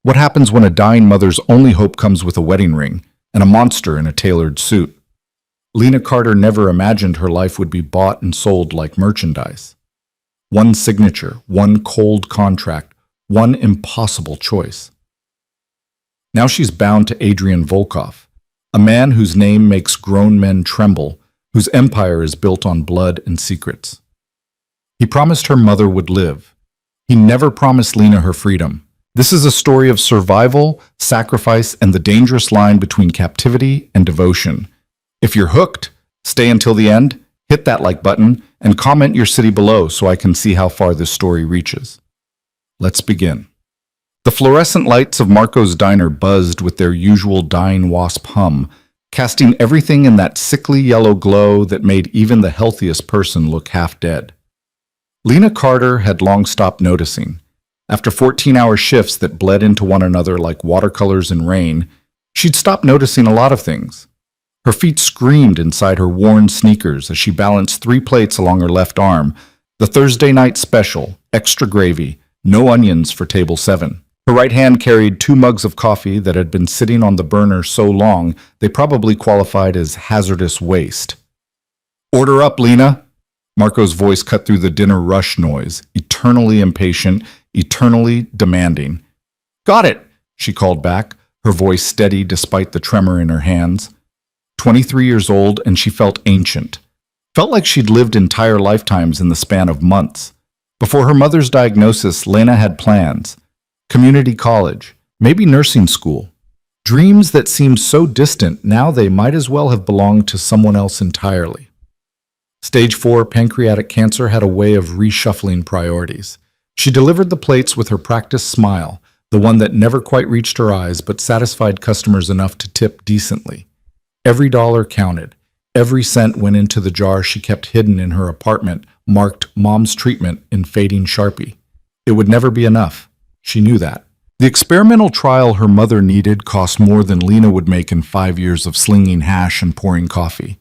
What happens when a dying mother's only hope comes with a wedding ring and a monster in a tailored suit? Lena Carter never imagined her life would be bought and sold like merchandise. One signature, one cold contract, one impossible choice. Now she's bound to Adrian Volkov, a man whose name makes grown men tremble, whose empire is built on blood and secrets. He promised her mother would live. He never promised Lena her freedom. This is a story of survival, sacrifice, and the dangerous line between captivity and devotion. If you're hooked, stay until the end, hit that like button, and comment your city below so I can see how far this story reaches. Let's begin. The fluorescent lights of Marco's diner buzzed with their usual dying wasp hum, casting everything in that sickly yellow glow that made even the healthiest person look half dead. Lena Carter had long stopped noticing. After 14-hour shifts that bled into one another like watercolors in rain, she'd stopped noticing a lot of things. Her feet screamed inside her worn sneakers as she balanced 3 plates along her left arm, the Thursday night special, extra gravy, no onions for table 7. Her right hand carried 2 mugs of coffee that had been sitting on the burner so long they probably qualified as hazardous waste. "Order up, Lena!" Marco's voice cut through the dinner rush noise, eternally impatient, eternally demanding. "Got it," she called back, her voice steady despite the tremor in her hands. 23 years old, and she felt ancient. Felt like she'd lived entire lifetimes in the span of months. Before her mother's diagnosis, Lena had plans. Community college, maybe nursing school. Dreams that seemed so distant, now they might as well have belonged to someone else entirely. Stage 4 pancreatic cancer had a way of reshuffling priorities. She delivered the plates with her practiced smile, the one that never quite reached her eyes but satisfied customers enough to tip decently. Every dollar counted. Every cent went into the jar she kept hidden in her apartment, marked Mom's Treatment in fading Sharpie. It would never be enough. She knew that. The experimental trial her mother needed cost more than Lena would make in 5 years of slinging hash and pouring coffee.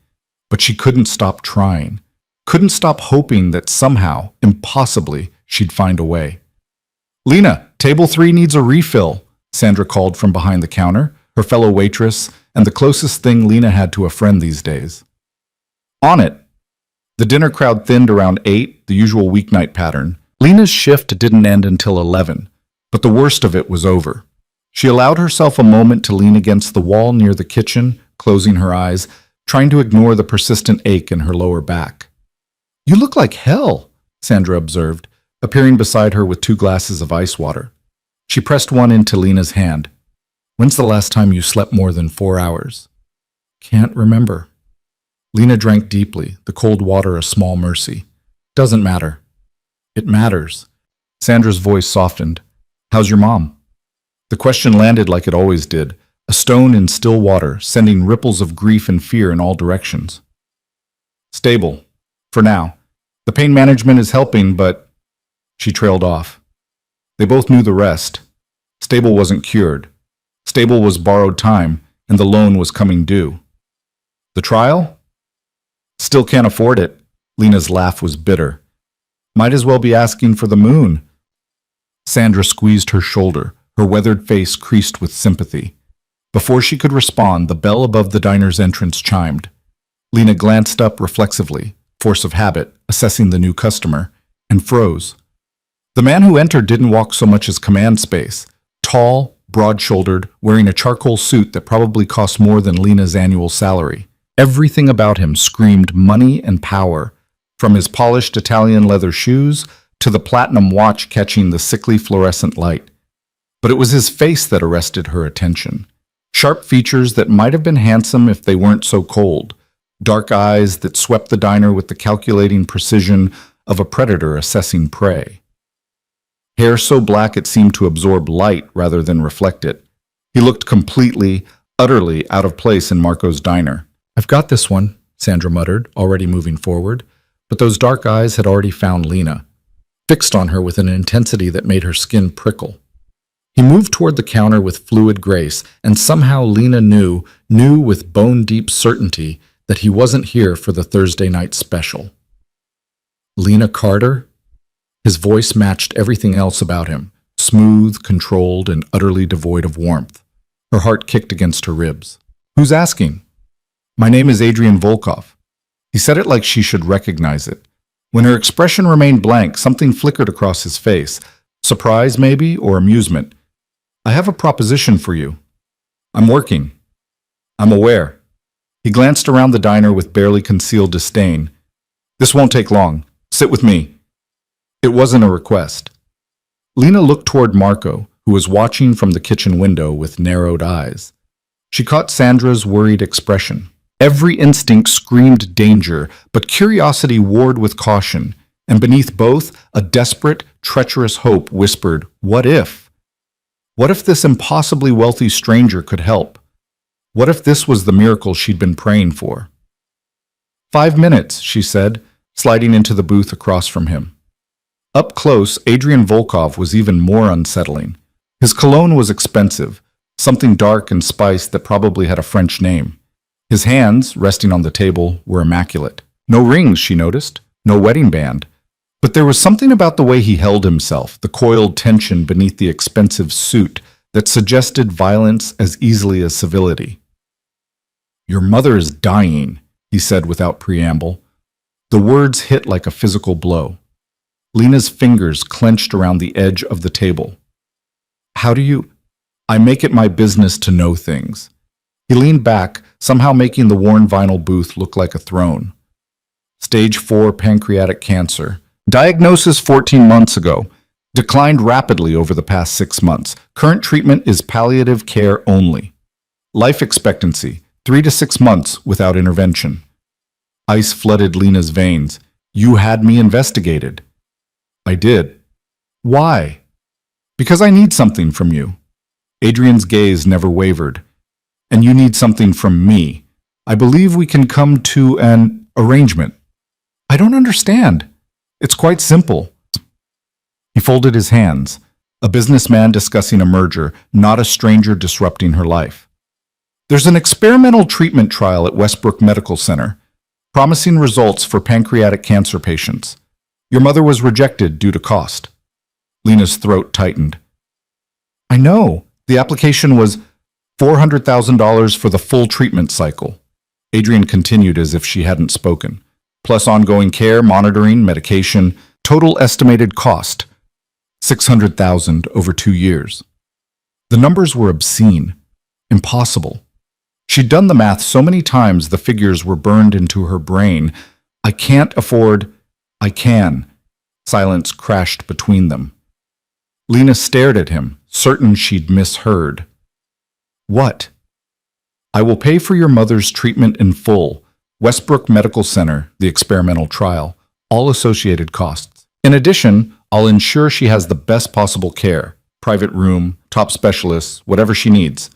But she couldn't stop trying. Couldn't stop hoping that somehow, impossibly, she'd find a way. "Lena, table 3 needs a refill," Sandra called from behind the counter, her fellow waitress, and the closest thing Lena had to a friend these days. "On it." The dinner crowd thinned around 8, the usual weeknight pattern. Lena's shift didn't end until 11, but the worst of it was over. She allowed herself a moment to lean against the wall near the kitchen, closing her eyes, trying to ignore the persistent ache in her lower back. "You look like hell," Sandra observed, appearing beside her with 2 glasses of ice water. She pressed one into Lena's hand. "When's the last time you slept more than 4 hours?" "Can't remember." Lena drank deeply, the cold water a small mercy. "Doesn't matter." "It matters." Sandra's voice softened. "How's your mom?" The question landed like it always did, a stone in still water, sending ripples of grief and fear in all directions. "Stable. For now. The pain management is helping, but—" She trailed off. They both knew the rest. Stable wasn't cured. Stable was borrowed time, and the loan was coming due. The trial? Still can't afford it. Lena's laugh was bitter. Might as well be asking for the moon. Sandra squeezed her shoulder, her weathered face creased with sympathy. Before she could respond, the bell above the diner's entrance chimed. Lena glanced up reflexively, force of habit, assessing the new customer, and froze. The man who entered didn't walk so much as command space. Tall, broad-shouldered, wearing a charcoal suit that probably cost more than Lena's annual salary. Everything about him screamed money and power, from his polished Italian leather shoes to the platinum watch catching the sickly fluorescent light. But it was his face that arrested her attention. Sharp features that might have been handsome if they weren't so cold. Dark eyes that swept the diner with the calculating precision of a predator assessing prey. Hair so black it seemed to absorb light rather than reflect it. He looked completely, utterly out of place in Marco's diner. "I've got this one," Sandra muttered, already moving forward. But those dark eyes had already found Lena, fixed on her with an intensity that made her skin prickle. He moved toward the counter with fluid grace, and somehow Lena knew with bone-deep certainty that he wasn't here for the Thursday night special. Lena Carter? His voice matched everything else about him, smooth, controlled, and utterly devoid of warmth. Her heart kicked against her ribs. "Who's asking?" "My name is Adrian Volkov." He said it like she should recognize it. When her expression remained blank, something flickered across his face. Surprise, maybe, or amusement. "I have a proposition for you." "I'm working." "I'm aware." He glanced around the diner with barely concealed disdain. "This won't take long. Sit with me." It wasn't a request. Lena looked toward Marco, who was watching from the kitchen window with narrowed eyes. She caught Sandra's worried expression. Every instinct screamed danger, but curiosity warred with caution, and beneath both, a desperate, treacherous hope whispered, "What if? What if this impossibly wealthy stranger could help? What if this was the miracle she'd been praying for?" "5 minutes," she said, sliding into the booth across from him. Up close, Adrian Volkov was even more unsettling. His cologne was expensive, something dark and spiced that probably had a French name. His hands, resting on the table, were immaculate. No rings, she noticed, no wedding band. But there was something about the way he held himself, the coiled tension beneath the expensive suit, that suggested violence as easily as civility. "Your mother is dying," he said without preamble. The words hit like a physical blow. Lena's fingers clenched around the edge of the table. "How do you—" "I make it my business to know things." He leaned back, somehow making the worn vinyl booth look like a throne. Stage 4 pancreatic cancer. Diagnosis 14 months ago. Declined rapidly over the past 6 months. Current treatment is palliative care only. Life expectancy, 3 to 6 months without intervention. Ice flooded Lena's veins. "You had me investigated." "I did." "Why?" "Because I need something from you." Adrian's gaze never wavered. "And you need something from me. I believe we can come to an arrangement." "I don't understand." "It's quite simple." He folded his hands, a businessman discussing a merger, not a stranger disrupting her life. "There's an experimental treatment trial at Westbrook Medical Center, promising results for pancreatic cancer patients. Your mother was rejected due to cost." Lena's throat tightened. "I know. The application was $400,000 for the full treatment cycle." Adrian continued as if she hadn't spoken. "Plus ongoing care, monitoring, medication, total estimated cost, $600,000 over 2 years. The numbers were obscene, impossible. She'd done the math so many times the figures were burned into her brain. "I can't afford—" "I can." Silence crashed between them. Lena stared at him, certain she'd misheard. "What?" "I will pay for your mother's treatment in full. Westbrook Medical Center, the experimental trial, all associated costs. In addition, I'll ensure she has the best possible care, private room, top specialists, whatever she needs.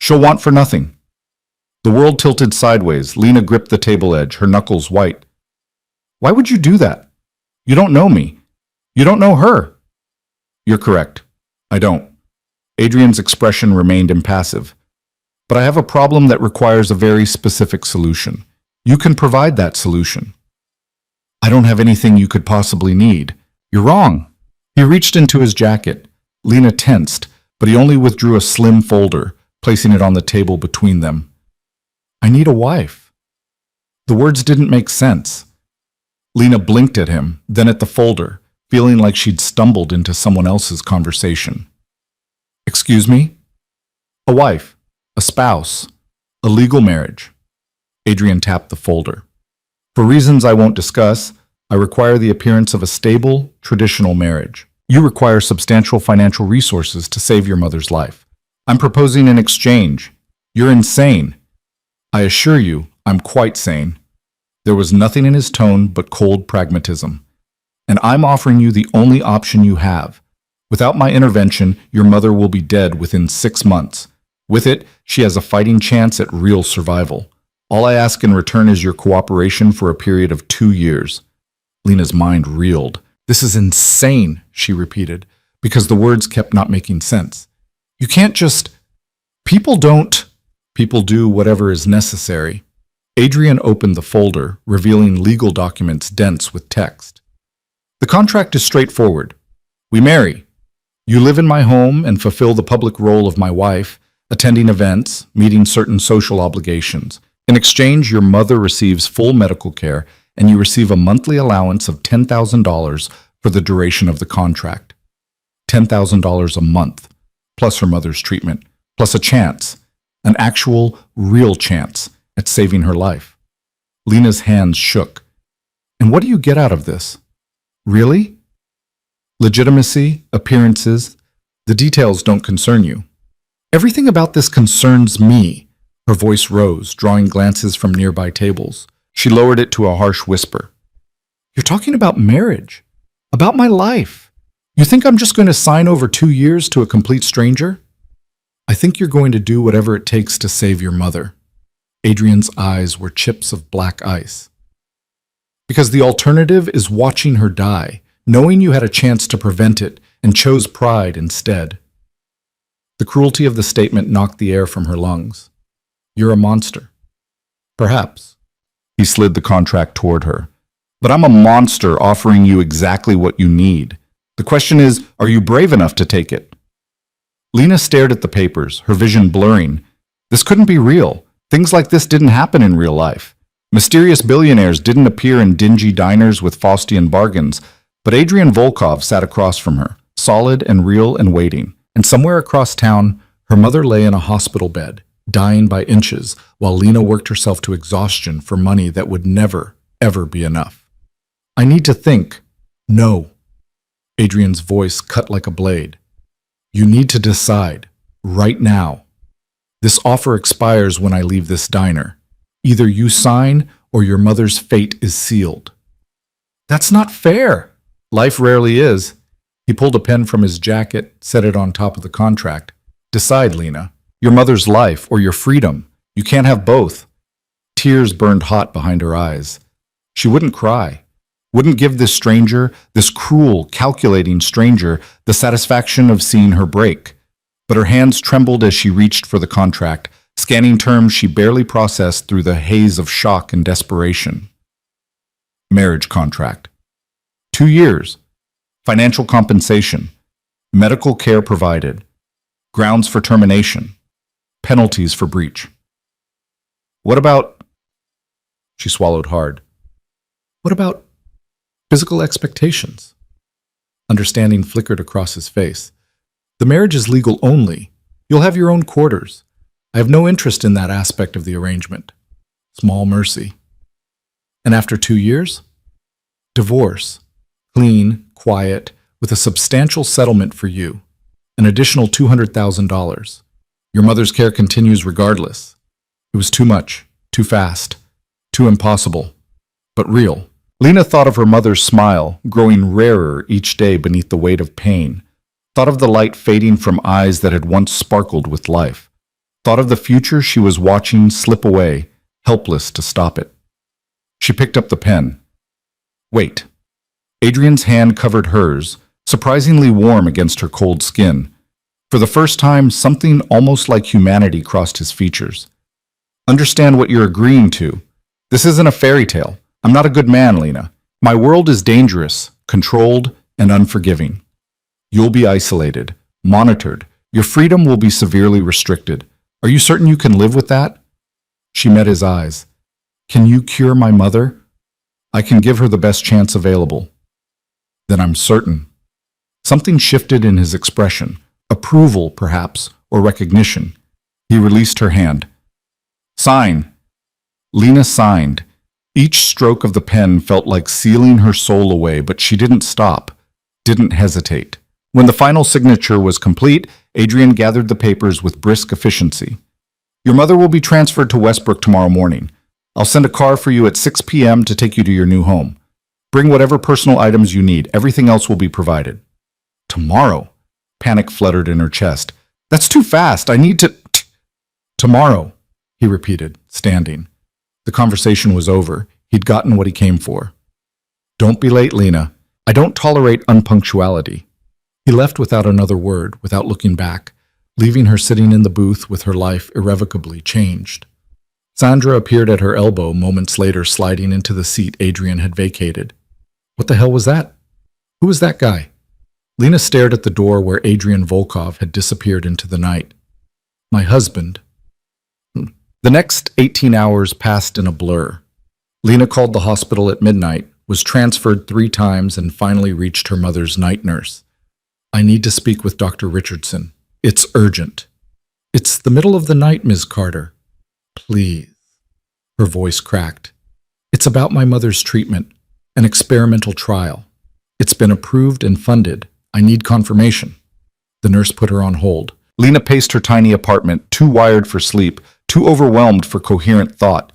She'll want for nothing." The world tilted sideways. Lena gripped the table edge, her knuckles white. "Why would you do that? You don't know me. You don't know her." "You're correct. I don't." Adrian's expression remained impassive. "But I have a problem that requires a very specific solution. You can provide that solution." "I don't have anything you could possibly need." "You're wrong." He reached into his jacket. Lena tensed, but he only withdrew a slim folder, placing it on the table between them. "I need a wife." The words didn't make sense. Lena blinked at him, then at the folder, feeling like she'd stumbled into someone else's conversation. "Excuse me?" "A wife, a spouse, a legal marriage." Adrian tapped the folder. "For reasons I won't discuss, I require the appearance of a stable, traditional marriage. You require substantial financial resources to save your mother's life. I'm proposing an exchange. You're insane." "I assure you, I'm quite sane." There was nothing in his tone but cold pragmatism. "And I'm offering you the only option you have. Without my intervention, your mother will be dead within 6 months. With it, she has a fighting chance at real survival. All I ask in return is your cooperation for a period of 2 years. Lena's mind reeled. "This is insane," she repeated, because the words kept not making sense. "You can't just—" "People don't—" "People do whatever is necessary." Adrian opened the folder, revealing legal documents dense with text. "The contract is straightforward. We marry. You live in my home and fulfill the public role of my wife, attending events, meeting certain social obligations. In exchange, your mother receives full medical care and you receive a monthly allowance of $10,000 for the duration of the contract. $10,000 a month, plus her mother's treatment, plus a chance, an actual, real chance at saving her life. Lena's hands shook. And what do you get out of this? Really? Legitimacy, appearances, the details don't concern you. Everything about this concerns me. Her voice rose, drawing glances from nearby tables. She lowered it to a harsh whisper. You're talking about marriage, about my life. You think I'm just going to sign over 2 years to a complete stranger? I think you're going to do whatever it takes to save your mother. Adrian's eyes were chips of black ice. Because the alternative is watching her die, knowing you had a chance to prevent it and chose pride instead. The cruelty of the statement knocked the air from her lungs. You're a monster. Perhaps. He slid the contract toward her. But I'm a monster offering you exactly what you need. The question is, are you brave enough to take it? Lena stared at the papers, her vision blurring. This couldn't be real. Things like this didn't happen in real life. Mysterious billionaires didn't appear in dingy diners with Faustian bargains, but Adrian Volkov sat across from her, solid and real and waiting. And somewhere across town, her mother lay in a hospital bed, dying by inches, while Lena worked herself to exhaustion for money that would never, ever be enough. I need to think. No. Adrian's voice cut like a blade. You need to decide, right now. This offer expires when I leave this diner. Either you sign or your mother's fate is sealed. That's not fair. Life rarely is. He pulled a pen from his jacket, set it on top of the contract. Decide, Lena. Your mother's life or your freedom. You can't have both. Tears burned hot behind her eyes. She wouldn't cry. Wouldn't give this stranger, this cruel, calculating stranger, the satisfaction of seeing her break. But her hands trembled as she reached for the contract, scanning terms she barely processed through the haze of shock and desperation. Marriage contract. 2 years. Financial compensation. Medical care provided. Grounds for termination. Penalties for breach. What about... She swallowed hard. What about physical expectations? Understanding flickered across his face. The marriage is legal only. You'll have your own quarters. I have no interest in that aspect of the arrangement. Small mercy. And after 2 years? Divorce. Clean, quiet, with a substantial settlement for you. An additional $200,000. Your mother's care continues regardless. It was too much, too fast, too impossible, but real. Lena thought of her mother's smile, growing rarer each day beneath the weight of pain. Thought of the light fading from eyes that had once sparkled with life. Thought of the future she was watching slip away, helpless to stop it. She picked up the pen. Wait. Adrian's hand covered hers, surprisingly warm against her cold skin. For the first time, something almost like humanity crossed his features. Understand what you're agreeing to. This isn't a fairy tale. I'm not a good man, Lena. My world is dangerous, controlled, and unforgiving. You'll be isolated, monitored. Your freedom will be severely restricted. Are you certain you can live with that? She met his eyes. Can you cure my mother? I can give her the best chance available. Then I'm certain. Something shifted in his expression. Approval, perhaps, or recognition. He released her hand. Sign. Lena signed. Each stroke of the pen felt like sealing her soul away, but she didn't stop, didn't hesitate. When the final signature was complete, Adrian gathered the papers with brisk efficiency. Your mother will be transferred to Westbrook tomorrow morning. I'll send a car for you at 6 p.m. to take you to your new home. Bring whatever personal items you need. Everything else will be provided. Tomorrow? Panic fluttered in her chest. That's too fast. I need to... Tomorrow, he repeated, standing. The conversation was over. He'd gotten what he came for. Don't be late, Lena. I don't tolerate unpunctuality. He left without another word, without looking back, leaving her sitting in the booth with her life irrevocably changed. Sandra appeared at her elbow moments later, sliding into the seat Adrian had vacated. What the hell was that? Who was that guy? Lena stared at the door where Adrian Volkov had disappeared into the night. My husband. The next 18 hours passed in a blur. Lena called the hospital at midnight, was transferred 3 times, and finally reached her mother's night nurse. I need to speak with Dr. Richardson. It's urgent. It's the middle of the night, Ms. Carter. Please. Her voice cracked. It's about my mother's treatment, an experimental trial. It's been approved and funded. I need confirmation. The nurse put her on hold. Lena paced her tiny apartment, too wired for sleep, too overwhelmed for coherent thought.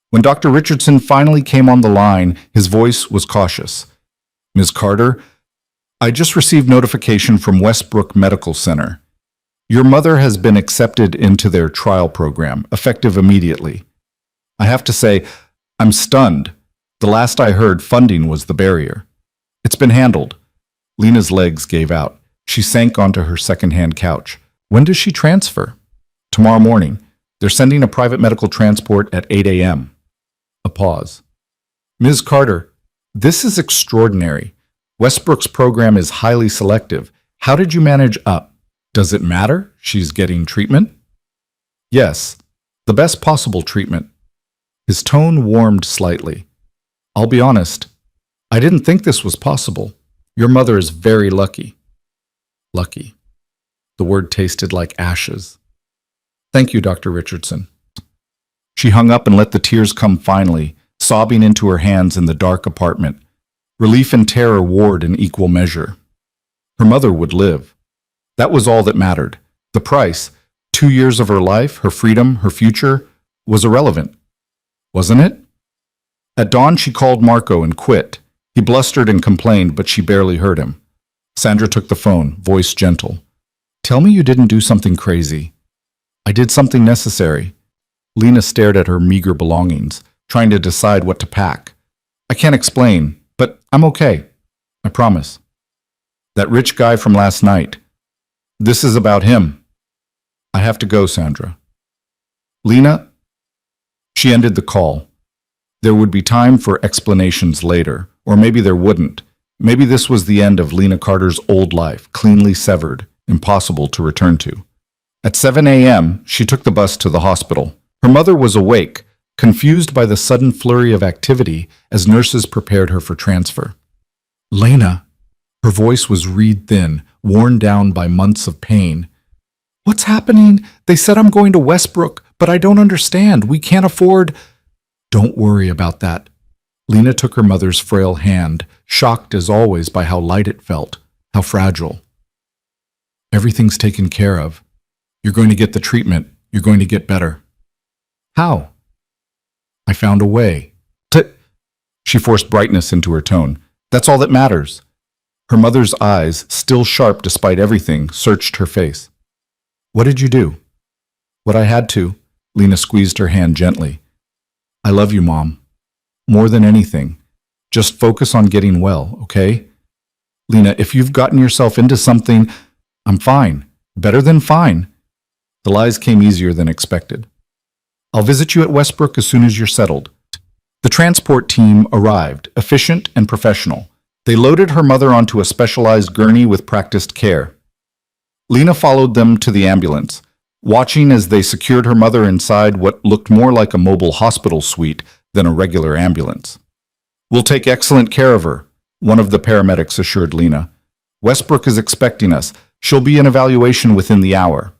When Dr. Richardson finally came on the line, his voice was cautious. Ms. Carter, I just received notification from Westbrook Medical Center. Your mother has been accepted into their trial program, effective immediately. I have to say, I'm stunned. The last I heard, funding was the barrier. It's been handled. Lena's legs gave out. She sank onto her second-hand couch. When does she transfer? Tomorrow morning. They're sending a private medical transport at 8 a.m. A pause. Ms. Carter, this is extraordinary. Westbrook's program is highly selective. How did you manage up? Does it matter? She's getting treatment? Yes, the best possible treatment. His tone warmed slightly. I'll be honest, I didn't think this was possible. Your mother is very lucky. Lucky. The word tasted like ashes. Thank you, Dr. Richardson. She hung up and let the tears come finally, sobbing into her hands in the dark apartment. Relief and terror warred in equal measure. Her mother would live. That was all that mattered. The price, 2 years of her life, her freedom, her future, was irrelevant. Wasn't it? At dawn, she called Marco and quit. He blustered and complained, but she barely heard him. Sandra took the phone, voice gentle. Tell me you didn't do something crazy. I did something necessary. Lena stared at her meager belongings, trying to decide what to pack. I can't explain, but I'm okay. I promise. That rich guy from last night. This is about him. I have to go, Sandra. Lena? She ended the call. There would be time for explanations later, or maybe there wouldn't. Maybe this was the end of Lena Carter's old life, cleanly severed, impossible to return to. At 7 a.m., she took the bus to the hospital. Her mother was awake, confused by the sudden flurry of activity as nurses prepared her for transfer. Lena. Her voice was reed-thin, worn down by months of pain. What's happening? They said I'm going to Westbrook, but I don't understand. We can't afford... Don't worry about that. Lena took her mother's frail hand, shocked as always by how light it felt, how fragile. Everything's taken care of. You're going to get the treatment. You're going to get better. How? I found a way. She forced brightness into her tone. That's all that matters. Her mother's eyes, still sharp despite everything, searched her face. What did you do? What I had to. Lena squeezed her hand gently. I love you, Mom. More than anything. Just focus on getting well, okay? Lena, if you've gotten yourself into something, I'm fine. Better than fine. The lies came easier than expected. I'll visit you at Westbrook as soon as you're settled. The transport team arrived, efficient and professional. They loaded her mother onto a specialized gurney with practiced care. Lena followed them to the ambulance, watching as they secured her mother inside what looked more like a mobile hospital suite than a regular ambulance. We'll take excellent care of her, one of the paramedics assured Lena. Westbrook is expecting us. She'll be in evaluation within the hour.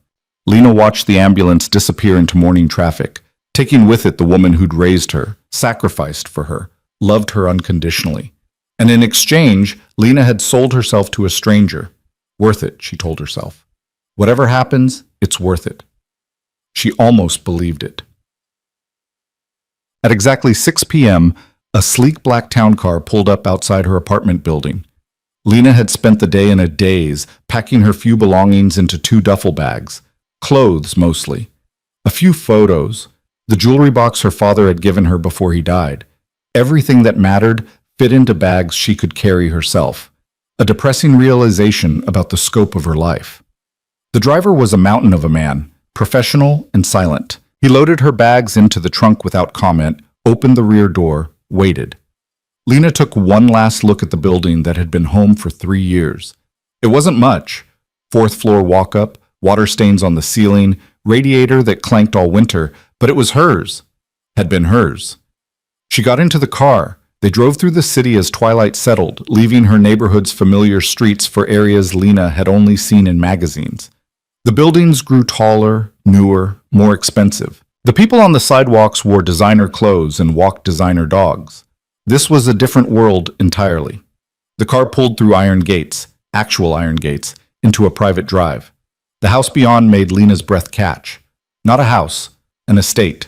Lena watched the ambulance disappear into morning traffic, taking with it the woman who'd raised her, sacrificed for her, loved her unconditionally. And in exchange, Lena had sold herself to a stranger. Worth it, she told herself. Whatever happens, it's worth it. She almost believed it. At exactly 6 p.m., a sleek black town car pulled up outside her apartment building. Lena had spent the day in a daze, packing her few belongings into 2 duffel bags. Clothes, mostly. A few photos. The jewelry box her father had given her before he died. Everything that mattered fit into bags she could carry herself. A depressing realization about the scope of her life. The driver was a mountain of a man, professional and silent. He loaded her bags into the trunk without comment, opened the rear door, waited. Lena took one last look at the building that had been home for 3 years. It wasn't much. Fourth floor walk-up, water stains on the ceiling, radiator that clanked all winter, but it was hers. Had been hers. She got into the car. They drove through the city as twilight settled, leaving her neighborhood's familiar streets for areas Lena had only seen in magazines. The buildings grew taller, newer, more expensive. The people on the sidewalks wore designer clothes and walked designer dogs. This was a different world entirely. The car pulled through iron gates, actual iron gates, into a private drive. The house beyond made Lena's breath catch. Not a house, an estate.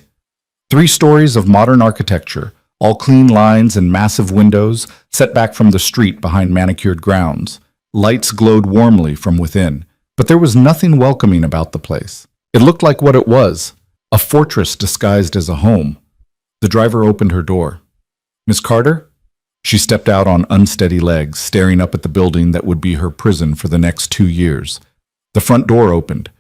3 stories of modern architecture, all clean lines and massive windows set back from the street behind manicured grounds. Lights glowed warmly from within, but there was nothing welcoming about the place. It looked like what it was, a fortress disguised as a home. The driver opened her door. "Miss Carter?" She stepped out on unsteady legs, staring up at the building that would be her prison for the next 2 years. The front door opened.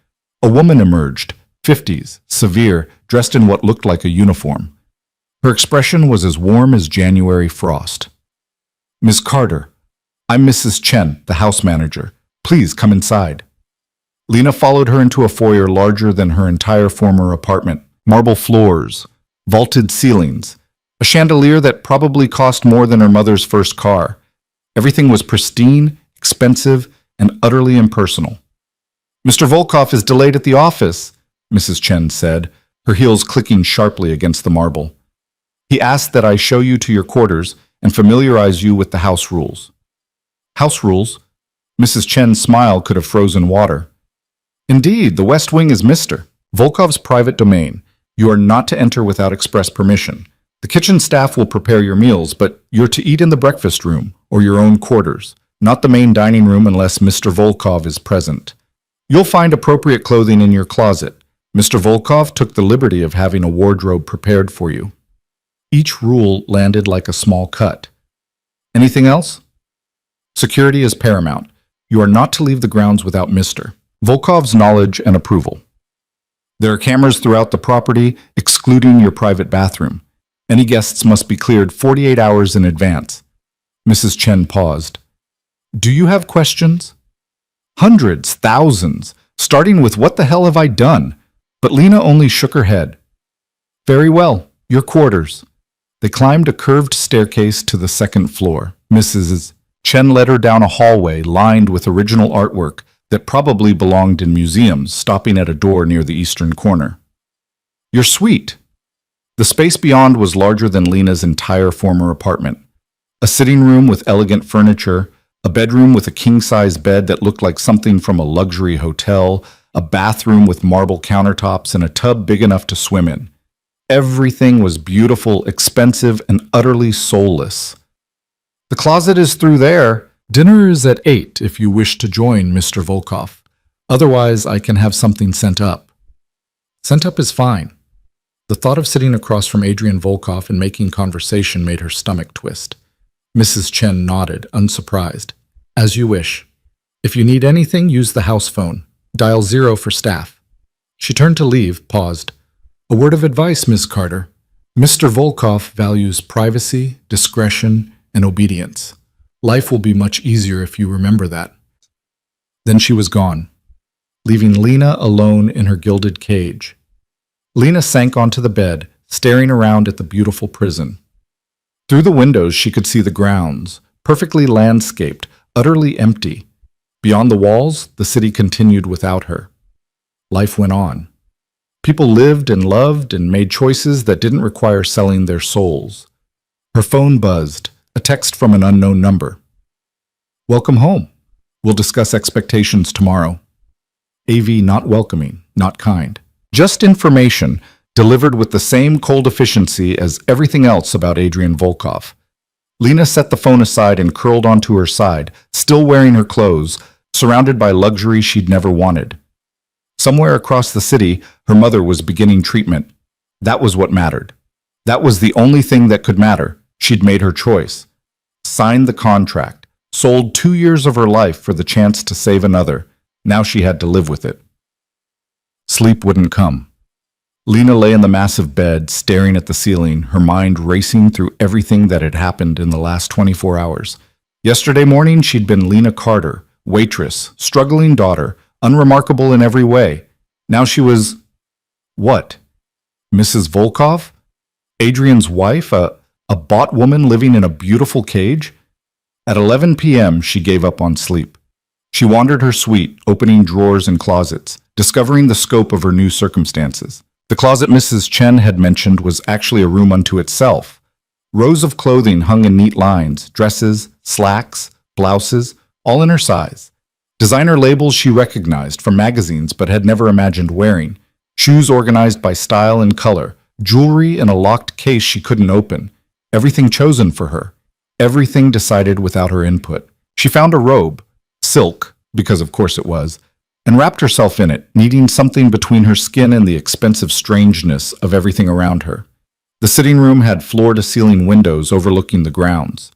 A woman emerged, 50s, severe, dressed in what looked like a uniform. Her expression was as warm as January frost. "Miss Carter, I'm Mrs. Chen, the house manager. Please come inside." Lena followed her into a foyer larger than her entire former apartment. Marble floors, vaulted ceilings, a chandelier that probably cost more than her mother's first car. Everything was pristine, expensive, and utterly impersonal. "Mr. Volkov is delayed at the office," Mrs. Chen said, her heels clicking sharply against the marble. "He asked that I show you to your quarters and familiarize you with the house rules." "House rules?" Mrs. Chen's smile could have frozen water. "Indeed, the West Wing is Mr. Volkov's private domain. You are not to enter without express permission. The kitchen staff will prepare your meals, but you're to eat in the breakfast room or your own quarters, not the main dining room unless Mr. Volkov is present. You'll find appropriate clothing in your closet. Mr. Volkov took the liberty of having a wardrobe prepared for you." Each rule landed like a small cut. "Anything else?" "Security is paramount. You are not to leave the grounds without Mr. Volkov's knowledge and approval. There are cameras throughout the property, excluding your private bathroom. Any guests must be cleared 48 hours in advance." Mrs. Chen paused. "Do you have questions?" "Hundreds, thousands, starting with what the hell have I done?" But Lena only shook her head. "Very well, your quarters." They climbed a curved staircase to the second floor. Mrs. Chen led her down a hallway lined with original artwork that probably belonged in museums, stopping at a door near the eastern corner. "Your suite." The space beyond was larger than Lena's entire former apartment. A sitting room with elegant furniture, a bedroom with a king-size bed that looked like something from a luxury hotel, a bathroom with marble countertops, and a tub big enough to swim in. Everything was beautiful, expensive, and utterly soulless. "The closet is through there. Dinner is at 8 if you wish to join Mr. Volkov. Otherwise, I can have something sent up." Sent up is fine. The thought of sitting across from Adrian Volkov and making conversation made her stomach twist. Mrs. Chen nodded, unsurprised. "As you wish. If you need anything, use the house phone. Dial 0 for staff." She turned to leave, paused. "A word of advice, Miss Carter. Mr. Volkov values privacy, discretion, and obedience. Life will be much easier if you remember that." Then she was gone, leaving Lena alone in her gilded cage. Lena sank onto the bed, staring around at the beautiful prison. Through the windows she could see the grounds, perfectly landscaped, utterly empty. Beyond the walls, the city continued without her. Life went on. People lived and loved and made choices that didn't require selling their souls. Her phone buzzed, a text from an unknown number. "Welcome home. We'll discuss expectations tomorrow." AV not welcoming, not kind. Just information, delivered with the same cold efficiency as everything else about Adrian Volkov. Lena set the phone aside and curled onto her side, still wearing her clothes, surrounded by luxury she'd never wanted. Somewhere across the city, her mother was beginning treatment. That was what mattered. That was the only thing that could matter. She'd made her choice. Signed the contract. Sold 2 years of her life for the chance to save another. Now she had to live with it. Sleep wouldn't come. Lena lay in the massive bed, staring at the ceiling, her mind racing through everything that had happened in the last 24 hours. Yesterday morning, she'd been Lena Carter, waitress, struggling daughter, unremarkable in every way. Now she was... what? Mrs. Volkov? Adrian's wife? A bought woman living in a beautiful cage? At 11 p.m., she gave up on sleep. She wandered her suite, opening drawers and closets, discovering the scope of her new circumstances. The closet Mrs. Chen had mentioned was actually a room unto itself. Rows of clothing hung in neat lines, dresses, slacks, blouses, all in her size. Designer labels she recognized from magazines but had never imagined wearing. Shoes organized by style and color. Jewelry in a locked case she couldn't open. Everything chosen for her. Everything decided without her input. She found a robe, silk, because of course it was, and wrapped herself in it, needing something between her skin and the expensive strangeness of everything around her. The sitting room had floor-to-ceiling windows overlooking the grounds.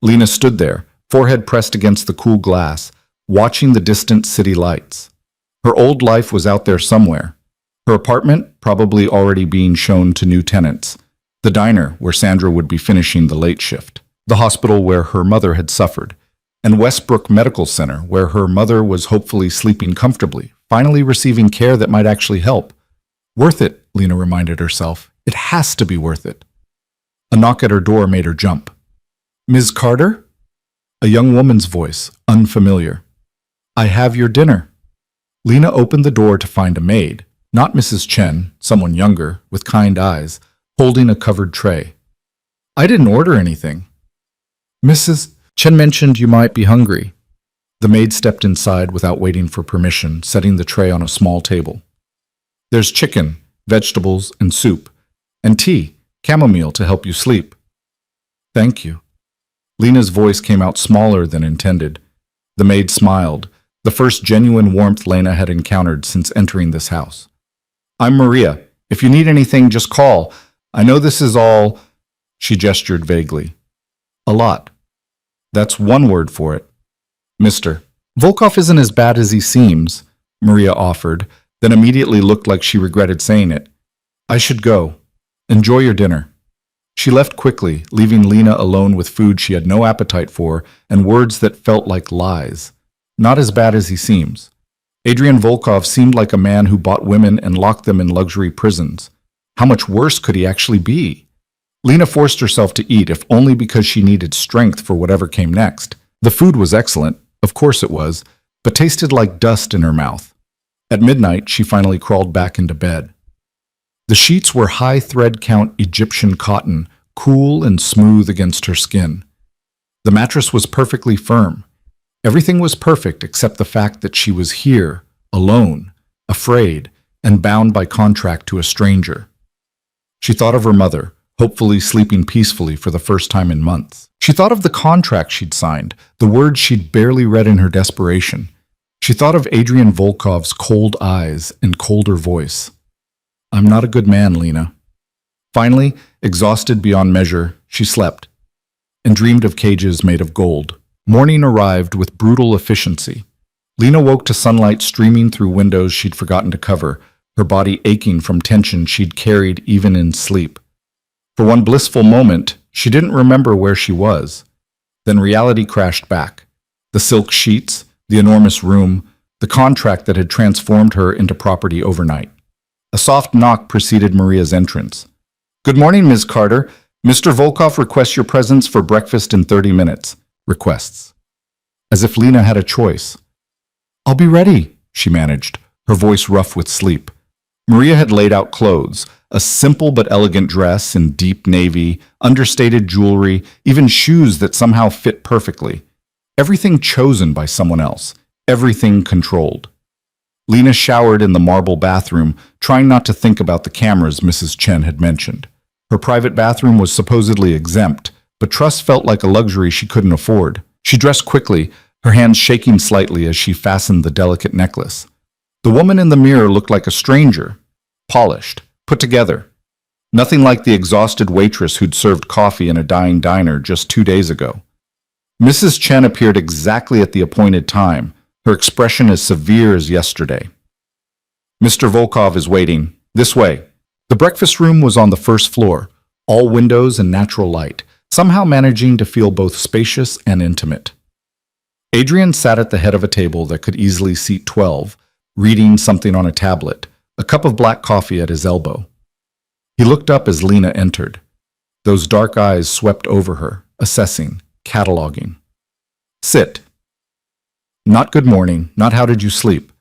Lena stood there, forehead pressed against the cool glass, watching the distant city lights. Her old life was out there somewhere. Her apartment probably already being shown to new tenants. The diner where Sandra would be finishing the late shift. The hospital where her mother had suffered. And Westbrook Medical Center where her mother was hopefully sleeping comfortably, finally receiving care that might actually help. Worth it, Lena reminded herself. It has to be worth it. A knock at her door made her jump. Ms. Carter? A young woman's voice, unfamiliar. I have your dinner. Lena opened the door to find a maid, not Mrs. Chen, someone younger, with kind eyes, holding a covered tray. I didn't order anything. Mrs. Chen mentioned you might be hungry. The maid stepped inside without waiting for permission, setting the tray on a small table. There's chicken, vegetables, and soup, and tea, chamomile to help you sleep. Thank you. Lena's voice came out smaller than intended. The maid smiled, the first genuine warmth Lena had encountered since entering this house. I'm Maria. If you need anything, just call. I know this is all... She gestured vaguely. A lot. That's one word for it. Mister. Volkov isn't as bad as he seems, Maria offered, then immediately looked like she regretted saying it. I should go. Enjoy your dinner. She left quickly, leaving Lena alone with food she had no appetite for and words that felt like lies. Not as bad as he seems. Adrian Volkov seemed like a man who bought women and locked them in luxury prisons. How much worse could he actually be? Lena forced herself to eat, if only because she needed strength for whatever came next. The food was excellent, of course it was, but tasted like dust in her mouth. At midnight, she finally crawled back into bed. The sheets were high thread count Egyptian cotton, cool and smooth against her skin. The mattress was perfectly firm. Everything was perfect except the fact that she was here, alone, afraid, and bound by contract to a stranger. She thought of her mother, hopefully sleeping peacefully for the first time in months. She thought of the contract she'd signed, the words she'd barely read in her desperation. She thought of Adrian Volkov's cold eyes and colder voice. I'm not a good man, Lena. Finally, exhausted beyond measure, she slept and dreamed of cages made of gold. Morning arrived with brutal efficiency. Lena woke to sunlight streaming through windows she'd forgotten to cover, her body aching from tension she'd carried even in sleep. For one blissful moment, she didn't remember where she was. Then reality crashed back. The silk sheets, the enormous room, the contract that had transformed her into property overnight. A soft knock preceded Maria's entrance. Good morning, Ms. Carter. Mr. Volkov requests your presence for breakfast in 30 minutes. Requests. As if Lena had a choice. I'll be ready, she managed, her voice rough with sleep. Maria had laid out clothes, a simple but elegant dress in deep navy, understated jewelry, even shoes that somehow fit perfectly. Everything chosen by someone else, everything controlled. Lena showered in the marble bathroom, trying not to think about the cameras Mrs. Chen had mentioned. Her private bathroom was supposedly exempt, but trust felt like a luxury she couldn't afford. She dressed quickly, her hands shaking slightly as she fastened the delicate necklace. The woman in the mirror looked like a stranger, polished, put together. Nothing like the exhausted waitress who'd served coffee in a dying diner just 2 days ago. Mrs. Chen appeared exactly at the appointed time, her expression as severe as yesterday. Mr. Volkov is waiting. This way. The breakfast room was on the first floor, all windows and natural light, somehow managing to feel both spacious and intimate. Adrian sat at the head of a table that could easily seat 12, reading something on a tablet, a cup of black coffee at his elbow. He looked up as Lena entered. Those dark eyes swept over her, assessing, cataloging. Sit. Not good morning, not how did you sleep.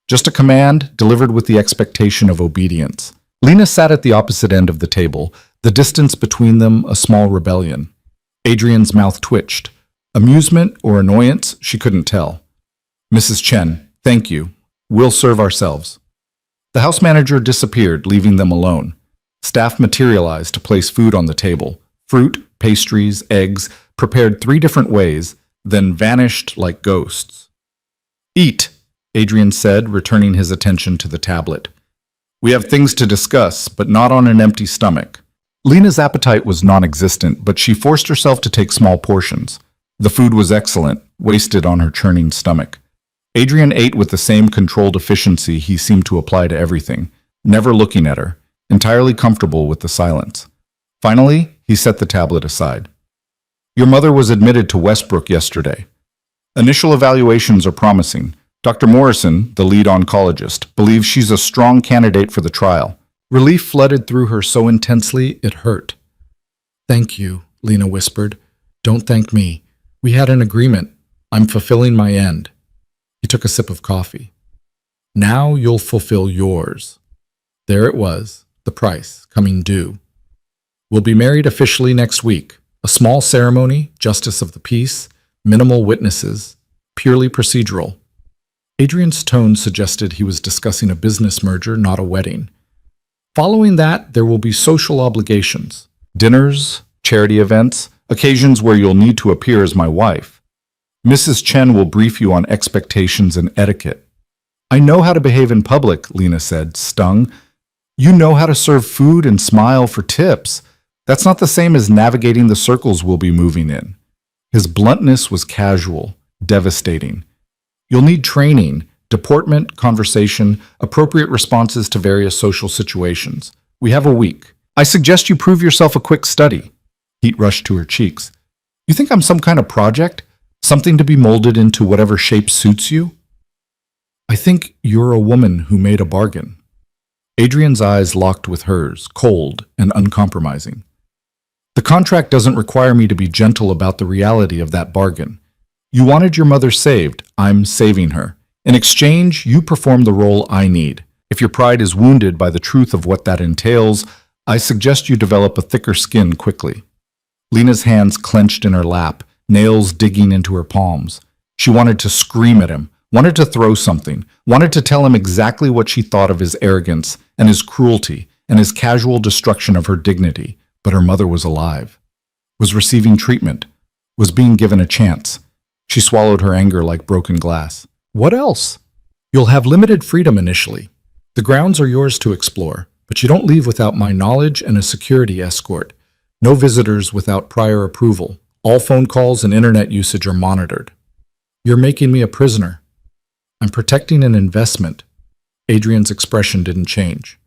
Just a command delivered with the expectation of obedience. Lena sat at the opposite end of the table, the distance between them a small rebellion. Adrian's mouth twitched. Amusement or annoyance, she couldn't tell. Mrs. Chen, thank you. We'll serve ourselves. The house manager disappeared, leaving them alone. Staff materialized to place food on the table. Fruit, pastries, eggs, prepared 3 different ways, then vanished like ghosts. Eat, Adrian said, returning his attention to the tablet. We have things to discuss, but not on an empty stomach. Lena's appetite was non-existent, but she forced herself to take small portions. The food was excellent, wasted on her churning stomach. Adrian ate with the same controlled efficiency he seemed to apply to everything, never looking at her, entirely comfortable with the silence. Finally, he set the tablet aside. Your mother was admitted to Westbrook yesterday. Initial evaluations are promising. Dr. Morrison, the lead oncologist, believes she's a strong candidate for the trial. Relief flooded through her so intensely it hurt. Thank you, Lena whispered. Don't thank me. We had an agreement. I'm fulfilling my end. He took a sip of coffee. Now you'll fulfill yours. There it was, the price, coming due. We'll be married officially next week. A small ceremony, justice of the peace, minimal witnesses, purely procedural. Adrian's tone suggested he was discussing a business merger, not a wedding. Following that, there will be social obligations. Dinners, charity events, occasions where you'll need to appear as my wife. Mrs. Chen will brief you on expectations and etiquette. I know how to behave in public, Lena said, stung. You know how to serve food and smile for tips. That's not the same as navigating the circles we'll be moving in. His bluntness was casual, devastating. You'll need training, deportment, conversation, appropriate responses to various social situations. We have a week. I suggest you prove yourself a quick study. Heat rushed to her cheeks. You think I'm some kind of project? Something to be molded into whatever shape suits you? I think you're a woman who made a bargain. Adrian's eyes locked with hers, cold and uncompromising. The contract doesn't require me to be gentle about the reality of that bargain. You wanted your mother saved. I'm saving her. In exchange, you perform the role I need. If your pride is wounded by the truth of what that entails, I suggest you develop a thicker skin quickly. Lena's hands clenched in her lap, nails digging into her palms. She wanted to scream at him, wanted to throw something, wanted to tell him exactly what she thought of his arrogance and his cruelty and his casual destruction of her dignity. But her mother was alive, was receiving treatment, was being given a chance. She swallowed her anger like broken glass. What else? You'll have limited freedom initially. The grounds are yours to explore, but you don't leave without my knowledge and a security escort. No visitors without prior approval. All phone calls and internet usage are monitored. You're making me a prisoner. I'm protecting an investment. Adrian's expression didn't change.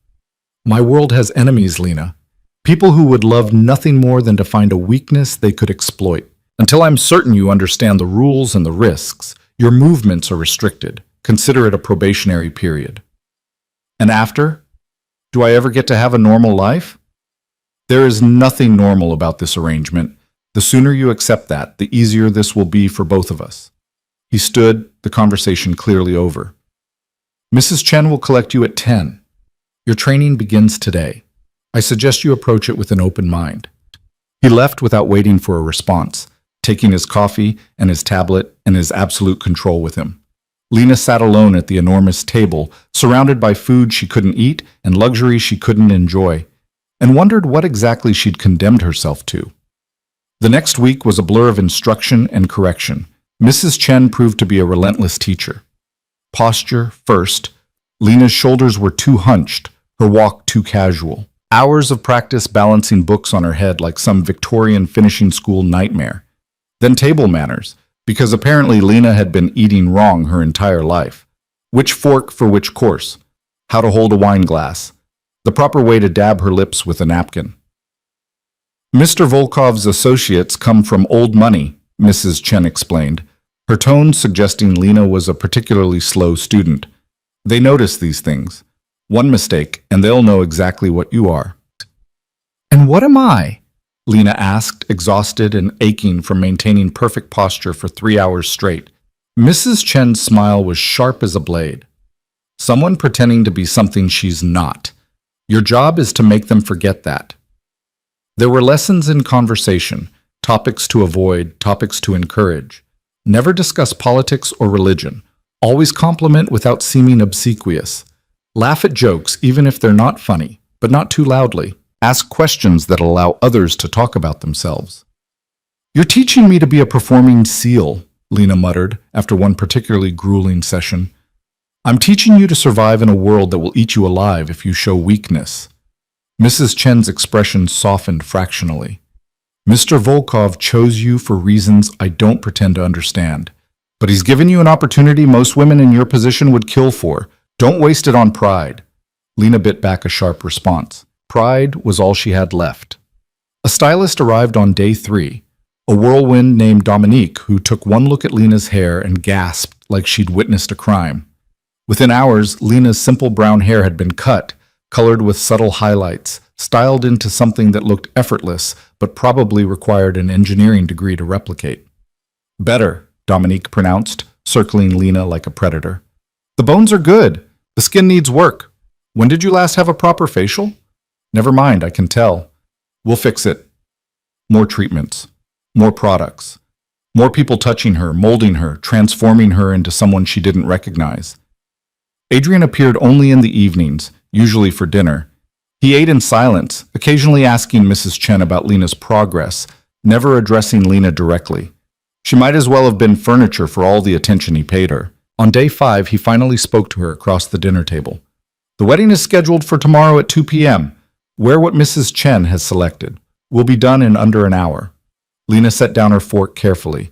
My world has enemies, Lena. People who would love nothing more than to find a weakness they could exploit. Until I'm certain you understand the rules and the risks, your movements are restricted. Consider it a probationary period. And after? Do I ever get to have a normal life? There is nothing normal about this arrangement. The sooner you accept that, the easier this will be for both of us. He stood, the conversation clearly over. Mrs. Chen will collect you at 10. Your training begins today. I suggest you approach it with an open mind. He left without waiting for a response, taking his coffee and his tablet and his absolute control with him. Lena sat alone at the enormous table, surrounded by food she couldn't eat and luxury she couldn't enjoy, and wondered what exactly she'd condemned herself to. The next week was a blur of instruction and correction. Mrs. Chen proved to be a relentless teacher. Posture first. Lena's shoulders were too hunched, her walk too casual. Hours of practice balancing books on her head like some Victorian finishing school nightmare. Then table manners, because apparently Lena had been eating wrong her entire life. Which fork for which course? How to hold a wine glass. The proper way to dab her lips with a napkin. Mr. Volkov's associates come from old money, Mrs. Chen explained. her tone suggesting Lena was a particularly slow student. They notice these things. One mistake, and they'll know exactly what you are. And what am I? Lena asked, exhausted and aching from maintaining perfect posture for 3 hours straight. Mrs. Chen's smile was sharp as a blade. Someone pretending to be something she's not. Your job is to make them forget that. There were lessons in conversation, topics to avoid, topics to encourage. Never discuss politics or religion. Always compliment without seeming obsequious. Laugh at jokes even if they're not funny, but not too loudly. Ask questions that allow others to talk about themselves. You're teaching me to be a performing seal, Lena muttered after one particularly grueling session. I'm teaching you to survive in a world that will eat you alive if you show weakness. Mrs. Chen's expression softened fractionally. Mr. Volkov chose you for reasons I don't pretend to understand. But he's given you an opportunity most women in your position would kill for. Don't waste it on pride. Lena bit back a sharp response. Pride was all she had left. A stylist arrived on day 3, a whirlwind named Dominique, who took one look at Lena's hair and gasped like she'd witnessed a crime. Within hours, Lena's simple brown hair had been cut, colored with subtle highlights, styled into something that looked effortless, but probably required an engineering degree to replicate. Better, Dominique pronounced, circling Lena like a predator. The bones are good. The skin needs work. When did you last have a proper facial? Never mind, I can tell. We'll fix it. More treatments. More products. More people touching her, molding her, transforming her into someone she didn't recognize. Adrian appeared only in the evenings, usually for dinner. He ate in silence, occasionally asking Mrs. Chen about Lena's progress, never addressing Lena directly. She might as well have been furniture for all the attention he paid her. On day 5, he finally spoke to her across the dinner table. The wedding is scheduled for tomorrow at 2 p.m. Wear what Mrs. Chen has selected. We'll be done in under an hour. Lena set down her fork carefully.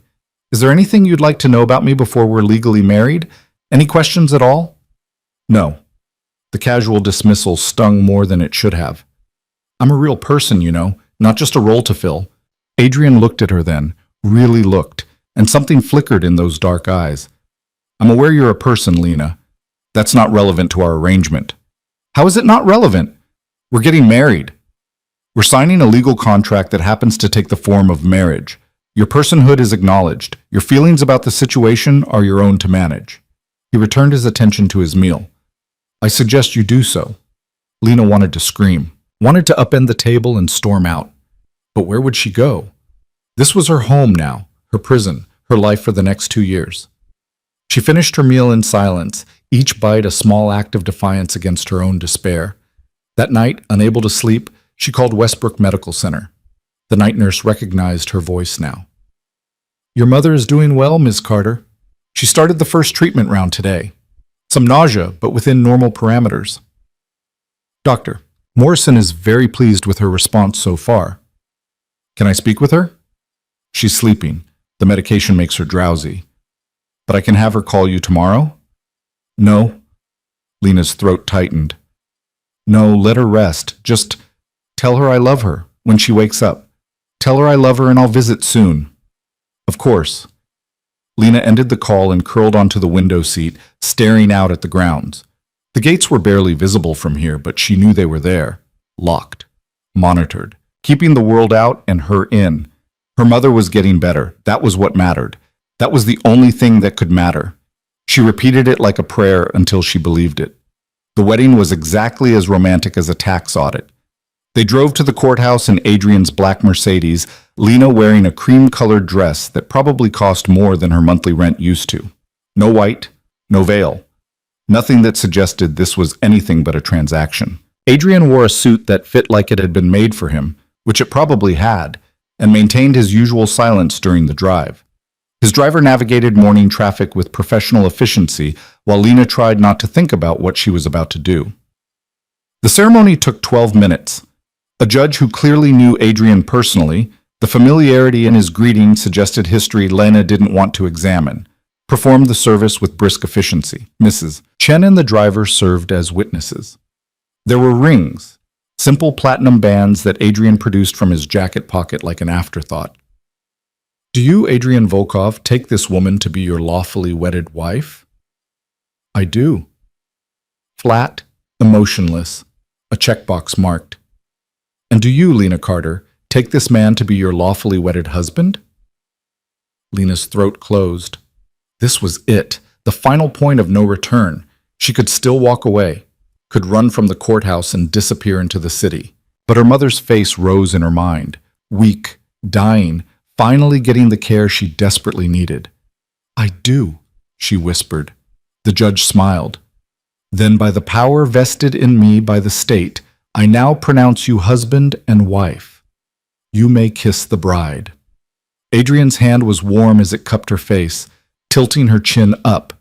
Is there anything you'd like to know about me before we're legally married? Any questions at all? No. The casual dismissal stung more than it should have. I'm a real person, you know, not just a role to fill. Adrian looked at her then, really looked, and something flickered in those dark eyes. I'm aware you're a person, Lena. That's not relevant to our arrangement. How is it not relevant? We're getting married. We're signing a legal contract that happens to take the form of marriage. Your personhood is acknowledged. Your feelings about the situation are your own to manage. He returned his attention to his meal. I suggest you do so. Lena wanted to scream, wanted to upend the table and storm out. But where would she go? This was her home now, her prison, her life for the next 2 years. She finished her meal in silence, each bite a small act of defiance against her own despair. That night, unable to sleep, she called Westbrook Medical Center. The night nurse recognized her voice now. Your mother is doing well, Ms. Carter. She started the first treatment round today. Some nausea, but within normal parameters. Doctor, Morrison is very pleased with her response so far. Can I speak with her? She's sleeping. The medication makes her drowsy. But I can have her call you tomorrow? No. Lena's throat tightened. No, let her rest. Just tell her I love her when she wakes up. Tell her I love her and I'll visit soon. Of course. Lena ended the call and curled onto the window seat, staring out at the grounds. The gates were barely visible from here, but she knew they were there, locked, monitored, keeping the world out and her in. Her mother was getting better. That was what mattered. That was the only thing that could matter. She repeated it like a prayer until she believed it. The wedding was exactly as romantic as a tax audit. They drove to the courthouse in Adrian's black Mercedes, Lena wearing a cream-colored dress that probably cost more than her monthly rent used to. No white, no veil. Nothing that suggested this was anything but a transaction. Adrian wore a suit that fit like it had been made for him, which it probably had, and maintained his usual silence during the drive. His driver navigated morning traffic with professional efficiency, while Lena tried not to think about what she was about to do. The ceremony took 12 minutes. A judge who clearly knew Adrian personally, the familiarity in his greeting suggested history Lena didn't want to examine, performed the service with brisk efficiency. Mrs. Chen and the driver served as witnesses. There were rings, simple platinum bands that Adrian produced from his jacket pocket like an afterthought. Do you, Adrian Volkov, take this woman to be your lawfully wedded wife? I do. Flat, emotionless, a checkbox marked. And do you, Lena Carter, take this man to be your lawfully wedded husband? Lena's throat closed. This was it, the final point of no return. She could still walk away, could run from the courthouse and disappear into the city. But her mother's face rose in her mind, weak, dying, finally getting the care she desperately needed. I do, she whispered. The judge smiled. Then by the power vested in me by the state, I now pronounce you husband and wife. You may kiss the bride. Adrian's hand was warm as it cupped her face, tilting her chin up.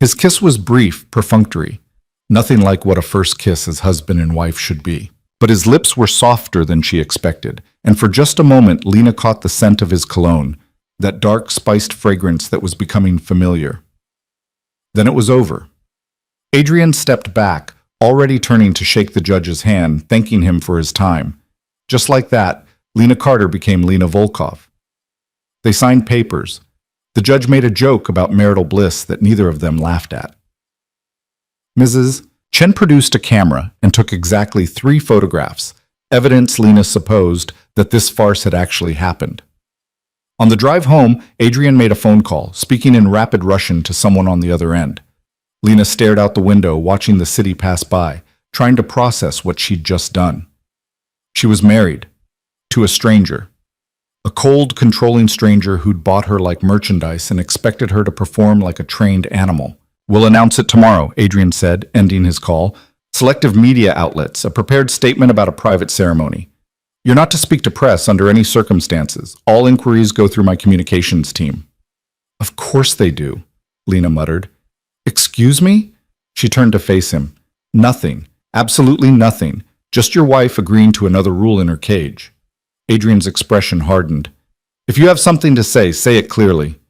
His kiss was brief, perfunctory, nothing like what a first kiss as husband and wife should be. But his lips were softer than she expected, and for just a moment Lena caught the scent of his cologne, that dark, spiced fragrance that was becoming familiar. Then it was over. Adrian stepped back, already turning to shake the judge's hand, thanking him for his time. Just like that, Lena Carter became Lena Volkov. They signed papers. The judge made a joke about marital bliss that neither of them laughed at. Mrs. Chen produced a camera and took exactly 3 photographs, evidence Lena supposed that this farce had actually happened. On the drive home, Adrian made a phone call, speaking in rapid Russian to someone on the other end. Lena stared out the window, watching the city pass by, trying to process what she'd just done. She was married, to a stranger. A cold, controlling stranger who'd bought her like merchandise and expected her to perform like a trained animal. We'll announce it tomorrow, Adrian said, ending his call. Selective media outlets, a prepared statement about a private ceremony. You're not to speak to press under any circumstances. All inquiries go through my communications team. Of course they do, Lena muttered. Excuse me? She turned to face him. Nothing. Absolutely nothing. Just your wife agreeing to another rule in her cage. Adrian's expression hardened. If you have something to say it clearly.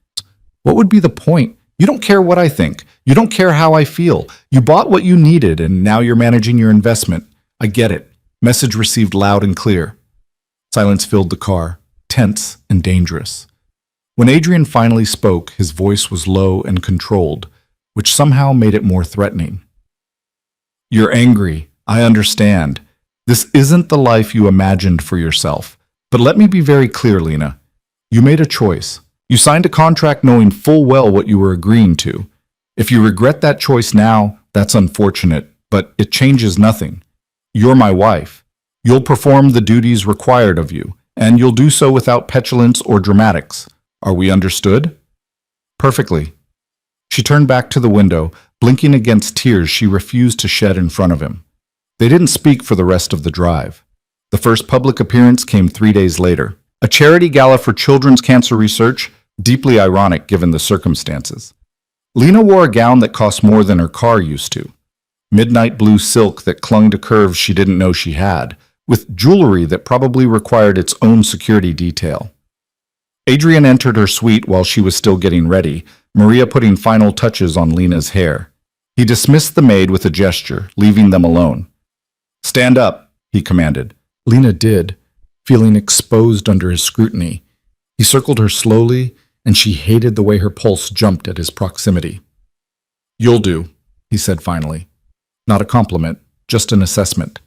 What would be the point? You don't care what I think. You don't care how I feel. You bought what you needed, and now you're managing your investment. I get it. Message received loud and clear. Silence filled the car, tense and dangerous. When Adrian finally spoke, his voice was low and controlled, which somehow made it more threatening. You're angry. I understand. This isn't the life you imagined for yourself. But let me be very clear, Lena. You made a choice. You signed a contract knowing full well what you were agreeing to. If you regret that choice now, that's unfortunate, but it changes nothing. You're my wife. You'll perform the duties required of you, and you'll do so without petulance or dramatics. Are we understood? Perfectly. She turned back to the window, blinking against tears she refused to shed in front of him. They didn't speak for the rest of the drive. The first public appearance came 3 days later. A charity gala for children's cancer research, deeply ironic given the circumstances. Lena wore a gown that cost more than her car used to. Midnight blue silk that clung to curves she didn't know she had, with jewelry that probably required its own security detail. Adrian entered her suite while she was still getting ready, Maria putting final touches on Lena's hair. He dismissed the maid with a gesture, leaving them alone. Stand up, he commanded. Lena did, feeling exposed under his scrutiny. He circled her slowly, and she hated the way her pulse jumped at his proximity. You'll do, he said finally. Not a compliment, just an assessment.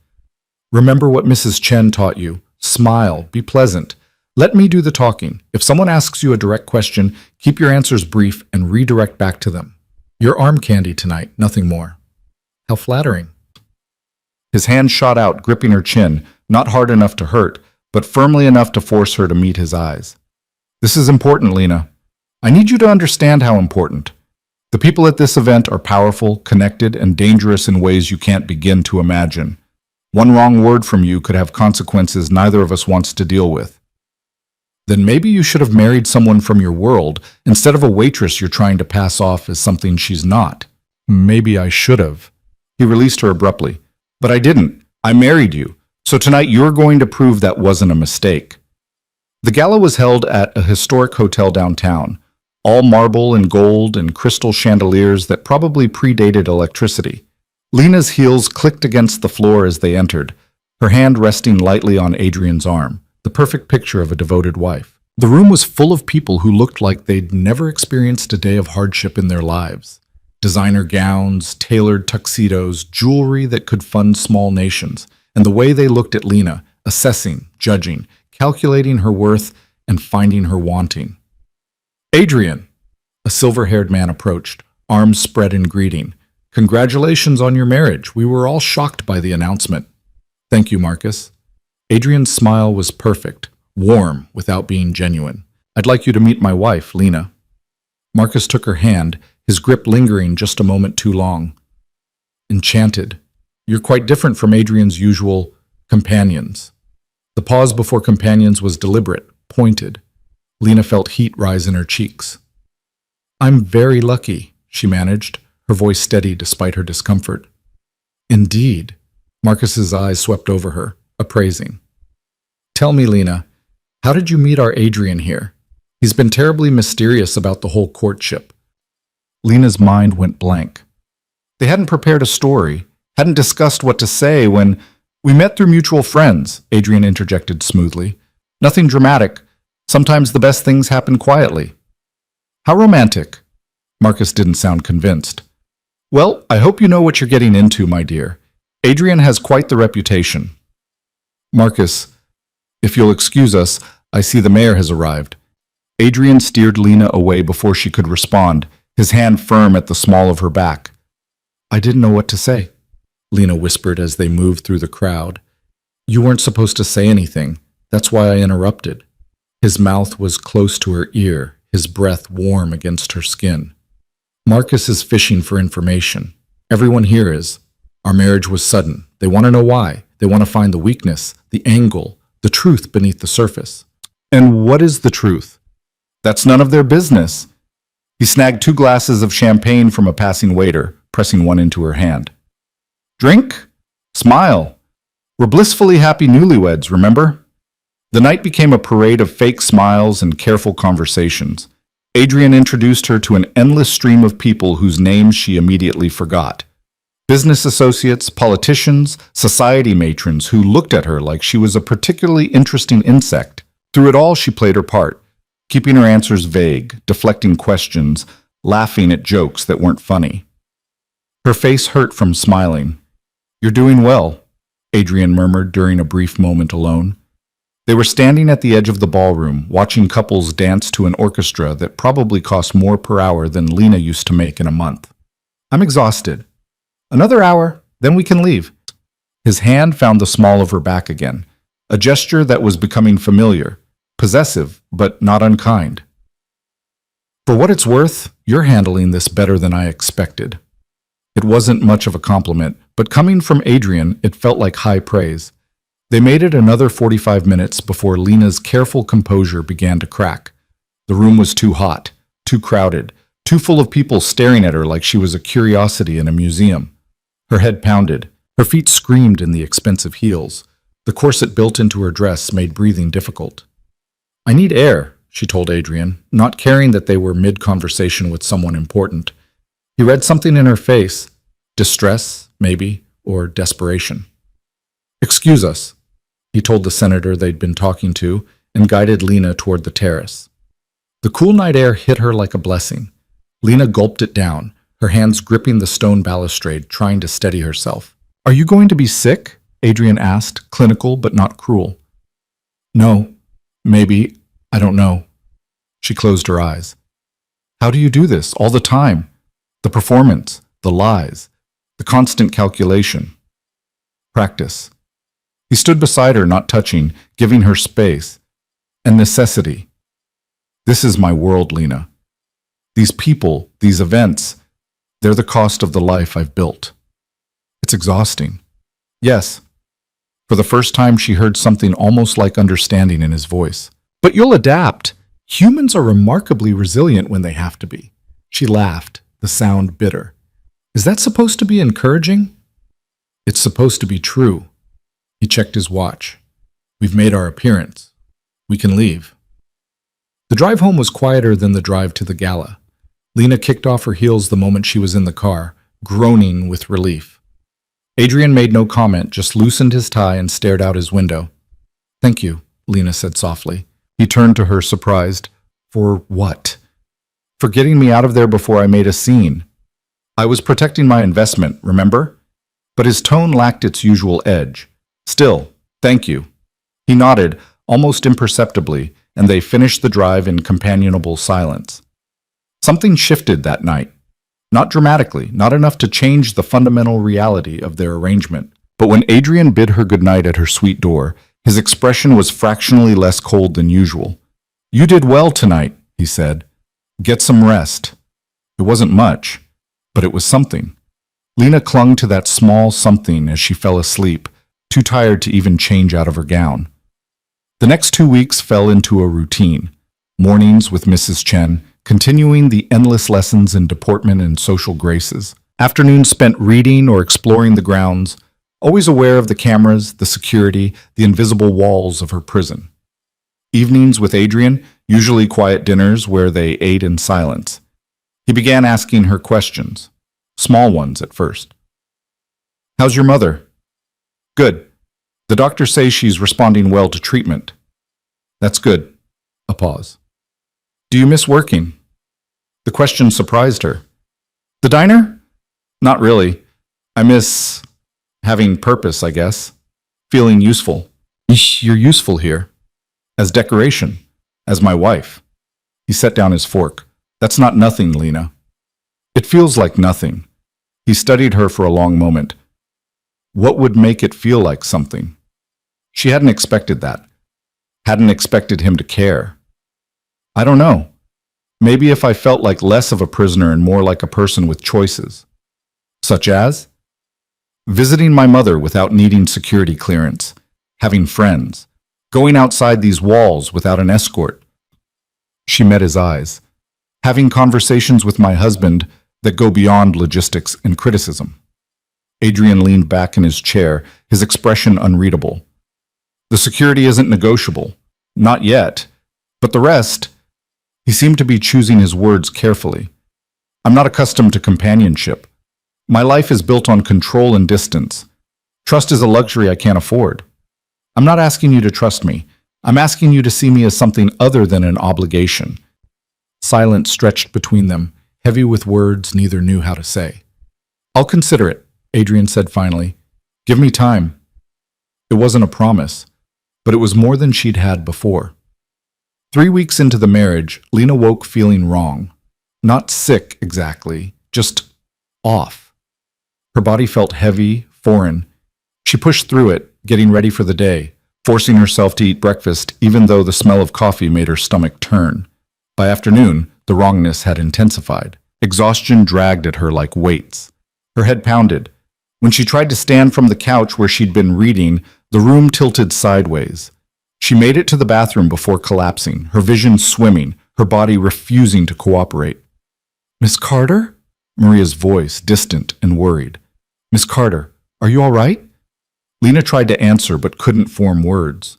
Remember what Mrs. Chen taught you. Smile, be pleasant. Let me do the talking. If someone asks you a direct question, keep your answers brief and redirect back to them. You're arm candy tonight, nothing more. How flattering. His hand shot out, gripping her chin, not hard enough to hurt, but firmly enough to force her to meet his eyes. This is important, Lena. I need you to understand how important. The people at this event are powerful, connected, and dangerous in ways you can't begin to imagine. One wrong word from you could have consequences neither of us wants to deal with. Then maybe you should have married someone from your world instead of a waitress you're trying to pass off as something she's not. Maybe I should have. He released her abruptly. But I didn't. I married you. So tonight you're going to prove that wasn't a mistake. The gala was held at a historic hotel downtown, all marble and gold and crystal chandeliers that probably predated electricity. Lena's heels clicked against the floor as they entered, her hand resting lightly on Adrian's arm, the perfect picture of a devoted wife. The room was full of people who looked like they'd never experienced a day of hardship in their lives. Designer gowns, tailored tuxedos, jewelry that could fund small nations, and the way they looked at Lena, assessing, judging, calculating her worth, and finding her wanting. Adrian, a silver-haired man approached, arms spread in greeting. Congratulations on your marriage. We were all shocked by the announcement. Thank you, Marcus. Adrian's smile was perfect, warm without being genuine. I'd like you to meet my wife, Lena. Marcus took her hand, his grip lingering just a moment too long. Enchanted. You're quite different from Adrian's usual companions. The pause before companions was deliberate, pointed. Lena felt heat rise in her cheeks. I'm very lucky, she managed, her voice steady despite her discomfort. Indeed. Marcus's eyes swept over her, appraising. Tell me, Lena, how did you meet our Adrian here? He's been terribly mysterious about the whole courtship. Lena's mind went blank. They hadn't prepared a story, hadn't discussed what to say when we met through mutual friends, Adrian interjected smoothly. Nothing dramatic. Sometimes the best things happen quietly. How romantic. Marcus didn't sound convinced. Well, I hope you know what you're getting into, my dear. Adrian has quite the reputation. Marcus, if you'll excuse us, I see the mayor has arrived. Adrian steered Lena away before she could respond, his hand firm at the small of her back. I didn't know what to say, Lena whispered as they moved through the crowd. You weren't supposed to say anything. That's why I interrupted. His mouth was close to her ear, his breath warm against her skin. Marcus is fishing for information. Everyone here is. Our marriage was sudden. They want to know why. They want to find the weakness, the angle, the truth beneath the surface. And what is the truth? That's none of their business. He snagged 2 glasses of champagne from a passing waiter, pressing one into her hand. Drink? Smile. We're blissfully happy newlyweds, remember? The night became a parade of fake smiles and careful conversations. Adrian introduced her to an endless stream of people whose names she immediately forgot. Business associates, politicians, society matrons who looked at her like she was a particularly interesting insect. Through it all, she played her part, keeping her answers vague, deflecting questions, laughing at jokes that weren't funny. Her face hurt from smiling. You're doing well, Adrian murmured during a brief moment alone. They were standing at the edge of the ballroom, watching couples dance to an orchestra that probably cost more per hour than Lena used to make in a month. I'm exhausted. Another hour, then we can leave. His hand found the small of her back again, a gesture that was becoming familiar, possessive, but not unkind. For what it's worth, you're handling this better than I expected. It wasn't much of a compliment, but coming from Adrian, it felt like high praise. They made it another 45 minutes before Lena's careful composure began to crack. The room was too hot, too crowded, too full of people staring at her like she was a curiosity in a museum. Her head pounded. Her feet screamed in the expensive heels. The corset built into her dress made breathing difficult. I need air, she told Adrian, not caring that they were mid-conversation with someone important. He read something in her face. Distress, maybe, or desperation. Excuse us, he told the senator they'd been talking to, and guided Lena toward the terrace. The cool night air hit her like a blessing. Lena gulped it down, her hands gripping the stone balustrade, trying to steady herself. Are you going to be sick? Adrian asked, clinical but not cruel. No, maybe, I don't know. She closed her eyes. How do you do this all the time? The performance, the lies, the constant calculation. Practice. He stood beside her, not touching, giving her space. And necessity. This is my world, Lena. These people, these events, they're the cost of the life I've built. It's exhausting. Yes. For the first time, she heard something almost like understanding in his voice. But you'll adapt. Humans are remarkably resilient when they have to be. She laughed, the sound bitter. Is that supposed to be encouraging? It's supposed to be true. He checked his watch. We've made our appearance. We can leave. The drive home was quieter than the drive to the gala. Lena kicked off her heels the moment she was in the car, groaning with relief. Adrian made no comment, just loosened his tie and stared out his window. Thank you, Lena said softly. He turned to her, surprised. For what? For getting me out of there before I made a scene. I was protecting my investment, remember? But his tone lacked its usual edge. Still, thank you. He nodded, almost imperceptibly, and they finished the drive in companionable silence. Something shifted that night. Not dramatically, not enough to change the fundamental reality of their arrangement. But when Adrian bid her goodnight at her suite door, his expression was fractionally less cold than usual. You did well tonight, he said. Get some rest. It wasn't much, but it was something. Lena clung to that small something as she fell asleep, too tired to even change out of her gown. The next 2 weeks fell into a routine. Mornings with Mrs. Chen, continuing the endless lessons in deportment and social graces. Afternoons spent reading or exploring the grounds, always aware of the cameras, the security, the invisible walls of her prison. Evenings with Adrian, usually quiet dinners where they ate in silence. He began asking her questions, small ones at first. How's your mother? Good. The doctors say she's responding well to treatment. That's good. A pause. Do you miss working? The question surprised her. The diner? Not really. I miss having purpose, I guess. Feeling useful. You're useful here. As decoration. As my wife. He set down his fork. That's not nothing, Lena. It feels like nothing. He studied her for a long moment. What would make it feel like something? She hadn't expected that. Hadn't expected him to care. I don't know. Maybe if I felt like less of a prisoner and more like a person with choices. Such as? Visiting my mother without needing security clearance. Having friends. Going outside these walls without an escort. She met his eyes. Having conversations with my husband that go beyond logistics and criticism. Adrian leaned back in his chair, his expression unreadable. The security isn't negotiable. Not yet. But the rest... He seemed to be choosing his words carefully. I'm not accustomed to companionship. My life is built on control and distance. Trust is a luxury I can't afford. I'm not asking you to trust me. I'm asking you to see me as something other than an obligation. Silence stretched between them, heavy with words neither knew how to say. I'll consider it, Adrian said finally. Give me time. It wasn't a promise, but it was more than she'd had before. 3 weeks into the marriage, Lena woke feeling wrong. Not sick exactly, just off. Her body felt heavy, foreign. She pushed through it, getting ready for the day, forcing herself to eat breakfast even though the smell of coffee made her stomach turn. By afternoon, the wrongness had intensified. Exhaustion dragged at her like weights. Her head pounded. When she tried to stand from the couch where she'd been reading, the room tilted sideways. She made it to the bathroom before collapsing, her vision swimming, her body refusing to cooperate. Miss Carter? Maria's voice, distant and worried. Miss Carter, are you all right? Lena tried to answer but couldn't form words.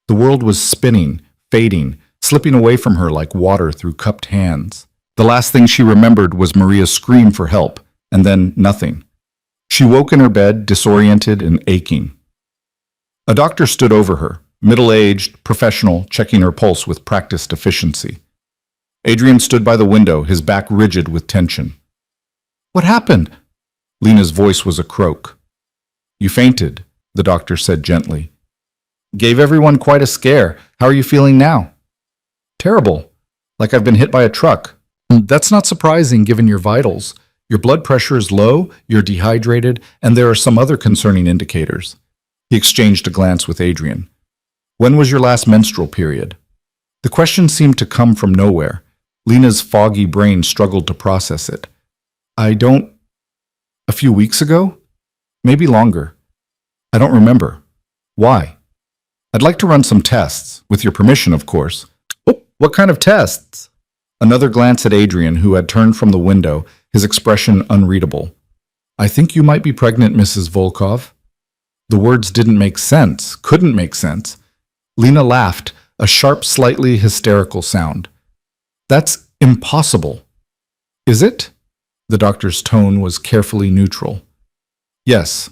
The world was spinning, fading, slipping away from her like water through cupped hands. The last thing she remembered was Maria's scream for help, and then nothing. She woke in her bed, disoriented and aching. A doctor stood over her, middle-aged, professional, checking her pulse with practiced efficiency. Adrian stood by the window, his back rigid with tension. What happened? Lena's voice was a croak. You fainted, the doctor said gently. Gave everyone quite a scare. How are you feeling now? Terrible. Like I've been hit by a truck. That's not surprising given your vitals. Your blood pressure is low, you're dehydrated, and there are some other concerning indicators. He exchanged a glance with Adrian. When was your last menstrual period? The question seemed to come from nowhere. Lena's foggy brain struggled to process it. A few weeks ago? Maybe longer. I don't remember. Why? I'd like to run some tests, with your permission, of course. Oh, what kind of tests? Another glance at Adrian, who had turned from the window, his expression unreadable. I think you might be pregnant, Mrs. Volkov. The words didn't make sense, couldn't make sense. Lena laughed, a sharp, slightly hysterical sound. That's impossible. Is it? The doctor's tone was carefully neutral. Yes.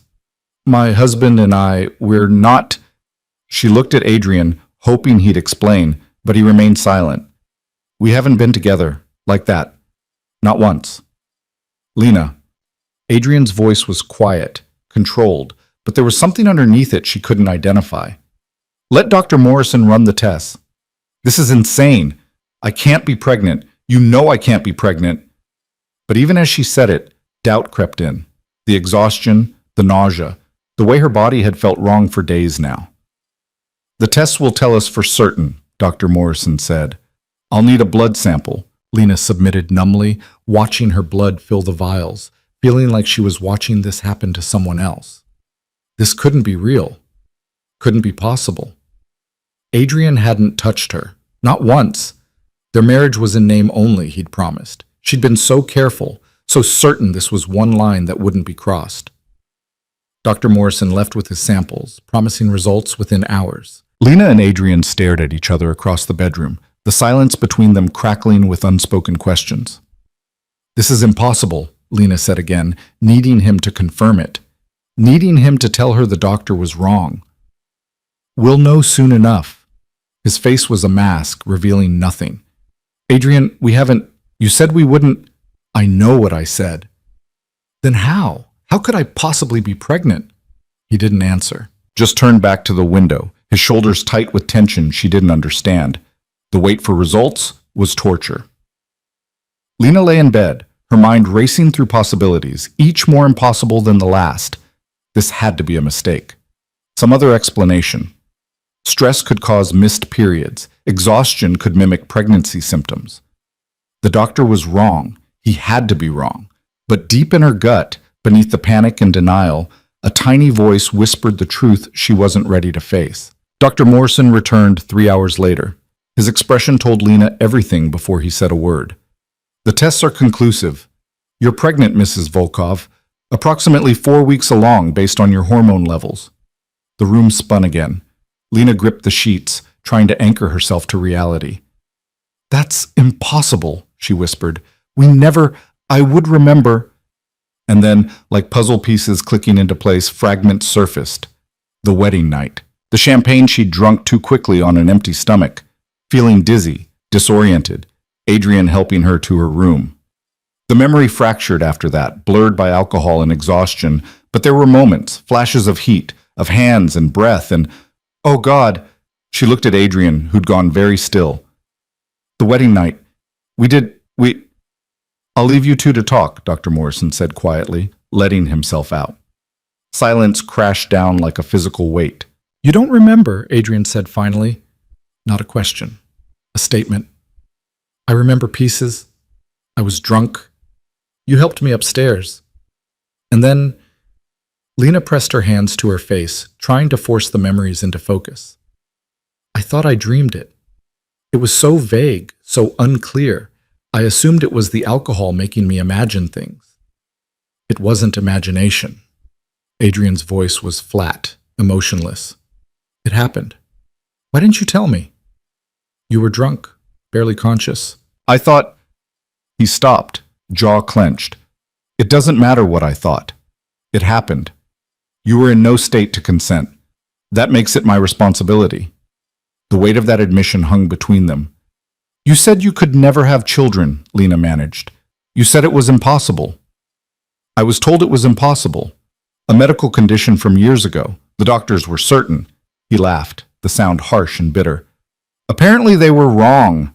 My husband and I, we're not... She looked at Adrian, hoping he'd explain, but he remained silent. We haven't been together, like that. Not once. Lena. Adrian's voice was quiet, controlled, but there was something underneath it she couldn't identify. Let Dr. Morrison run the tests. This is insane. I can't be pregnant. You know I can't be pregnant. But even as she said it, doubt crept in. The exhaustion, the nausea, the way her body had felt wrong for days now. The tests will tell us for certain, Dr. Morrison said. I'll need a blood sample, Lena submitted numbly, watching her blood fill the vials, feeling like she was watching this happen to someone else. This couldn't be real. Couldn't be possible. Adrian hadn't touched her. Not once. Their marriage was in name only, he'd promised. She'd been so careful, so certain this was one line that wouldn't be crossed. Dr. Morrison left with his samples, promising results within hours. Lena and Adrian stared at each other across the bedroom, the silence between them crackling with unspoken questions. This is impossible, Lena said again, needing him to confirm it, needing him to tell her the doctor was wrong. We'll know soon enough. His face was a mask, revealing nothing. Adrian, you said we wouldn't. I know what I said. Then how? How could I possibly be pregnant? He didn't answer, just turned back to the window, his shoulders tight with tension she didn't understand. The wait for results was torture. Lena lay in bed, her mind racing through possibilities, each more impossible than the last. This had to be a mistake. Some other explanation. Stress could cause missed periods. Exhaustion could mimic pregnancy symptoms. The doctor was wrong. He had to be wrong. But deep in her gut, beneath the panic and denial, a tiny voice whispered the truth she wasn't ready to face. Dr. Morrison returned 3 hours later. His expression told Lena everything before he said a word. The tests are conclusive. You're pregnant, Mrs. Volkov, approximately 4 weeks along based on your hormone levels. The room spun again. Lena gripped the sheets, trying to anchor herself to reality. That's impossible, she whispered. I would remember. And then, like puzzle pieces clicking into place, fragments surfaced. The wedding night. The champagne she'd drunk too quickly on an empty stomach. Feeling dizzy, disoriented. Adrian helping her to her room. The memory fractured after that, blurred by alcohol and exhaustion, but there were moments, flashes of heat, of hands and breath, and, oh God, she looked at Adrian, who'd gone very still. The wedding night. I'll leave you two to talk, Dr. Morrison said quietly, letting himself out. Silence crashed down like a physical weight. You don't remember, Adrian said finally. Not a question. A statement. I remember pieces. I was drunk. You helped me upstairs. And then Lena pressed her hands to her face, trying to force the memories into focus. I thought I dreamed it. It was so vague, so unclear. I assumed it was the alcohol making me imagine things. It wasn't imagination. Adrian's voice was flat, emotionless. It happened. Why didn't you tell me? You were drunk, barely conscious. I thought... He stopped, jaw clenched. It doesn't matter what I thought. It happened. You were in no state to consent. That makes it my responsibility. The weight of that admission hung between them. You said you could never have children, Lena managed. You said it was impossible. I was told it was impossible. A medical condition from years ago. The doctors were certain. He laughed, the sound harsh and bitter. Apparently they were wrong.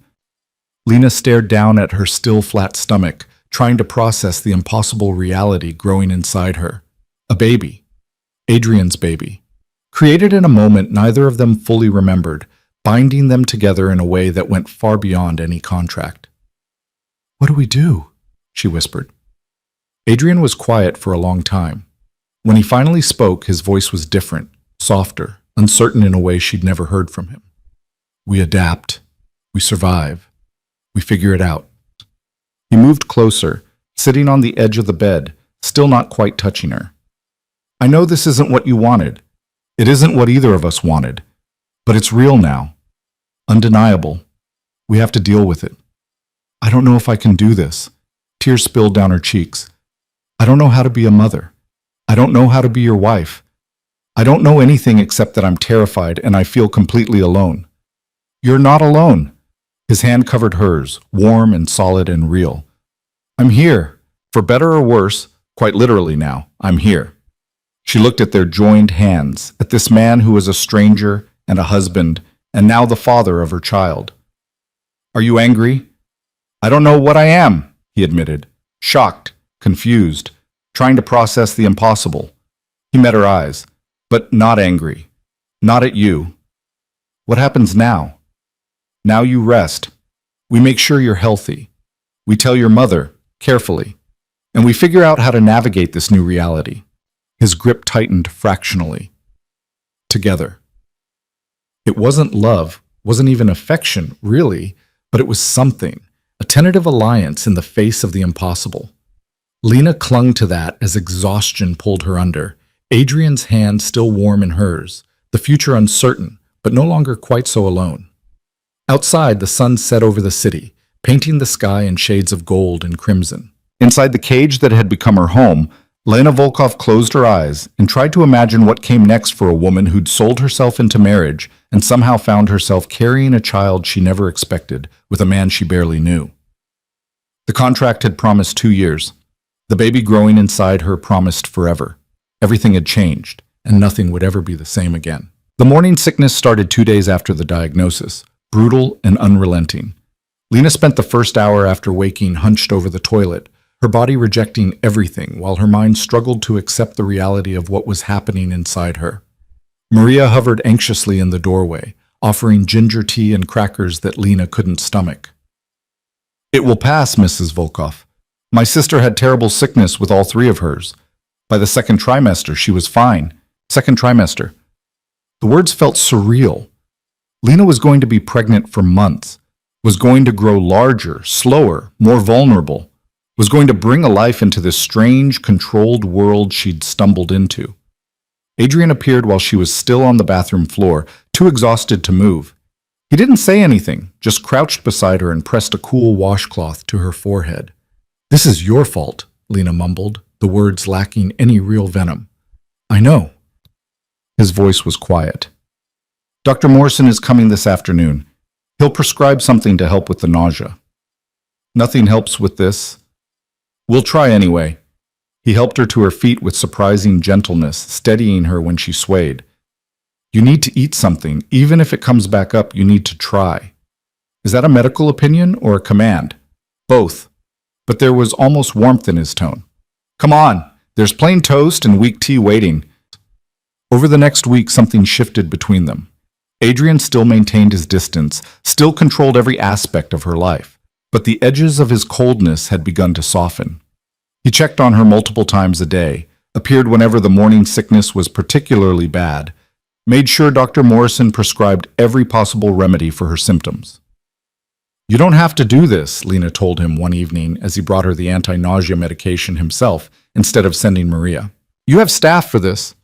Lena stared down at her still flat stomach, trying to process the impossible reality growing inside her. A baby. Adrian's baby. Created in a moment neither of them fully remembered, binding them together in a way that went far beyond any contract. What do we do? She whispered. Adrian was quiet for a long time. When he finally spoke, his voice was different, softer, uncertain in a way she'd never heard from him. We adapt. We survive. We figure it out. He moved closer, sitting on the edge of the bed, still not quite touching her. I know this isn't what you wanted. It isn't what either of us wanted. But it's real now. Undeniable. We have to deal with it. I don't know if I can do this. Tears spilled down her cheeks. I don't know how to be a mother. I don't know how to be your wife. I don't know anything except that I'm terrified and I feel completely alone. You're not alone. His hand covered hers, warm and solid and real. I'm here. For better or worse, quite literally now, I'm here. She looked at their joined hands, at this man who was a stranger and a husband, and now the father of her child. Are you angry? I don't know what I am, he admitted, shocked, confused, trying to process the impossible. He met her eyes, but not angry, not at you. What happens now? Now you rest. We make sure you're healthy. We tell your mother, carefully, and we figure out how to navigate this new reality. His grip tightened fractionally. Together. It wasn't love, wasn't even affection, really, but it was something, a tentative alliance in the face of the impossible. Lena clung to that as exhaustion pulled her under, Adrian's hand still warm in hers, the future uncertain, but no longer quite so alone. Outside, the sun set over the city, painting the sky in shades of gold and crimson. Inside the cage that had become her home, Lena Volkov closed her eyes and tried to imagine what came next for a woman who'd sold herself into marriage and somehow found herself carrying a child she never expected with a man she barely knew. The contract had promised 2 years. The baby growing inside her promised forever. Everything had changed, and nothing would ever be the same again. The morning sickness started 2 days after the diagnosis, brutal and unrelenting. Lena spent the first hour after waking hunched over the toilet, her body rejecting everything while her mind struggled to accept the reality of what was happening inside her. Maria hovered anxiously in the doorway, offering ginger tea and crackers that Lena couldn't stomach. It will pass, Mrs. Volkov. My sister had terrible sickness with all 3 of hers. By the 2nd trimester, she was fine. 2nd trimester. The words felt surreal. Lena was going to be pregnant for months, was going to grow larger, slower, more vulnerable, was going to bring a life into this strange, controlled world she'd stumbled into. Adrian appeared while she was still on the bathroom floor, too exhausted to move. He didn't say anything, just crouched beside her and pressed a cool washcloth to her forehead. This is your fault, Lena mumbled, the words lacking any real venom. I know. His voice was quiet. Dr. Morrison is coming this afternoon. He'll prescribe something to help with the nausea. Nothing helps with this. We'll try anyway. He helped her to her feet with surprising gentleness, steadying her when she swayed. You need to eat something. Even if it comes back up, you need to try. Is that a medical opinion or a command? Both. But there was almost warmth in his tone. Come on, there's plain toast and weak tea waiting. Over the next week, something shifted between them. Adrian still maintained his distance, still controlled every aspect of her life, but the edges of his coldness had begun to soften. He checked on her multiple times a day, appeared whenever the morning sickness was particularly bad, made sure Dr. Morrison prescribed every possible remedy for her symptoms. You don't have to do this, Lena told him one evening as he brought her the anti-nausea medication himself instead of sending Maria. You have staff for this.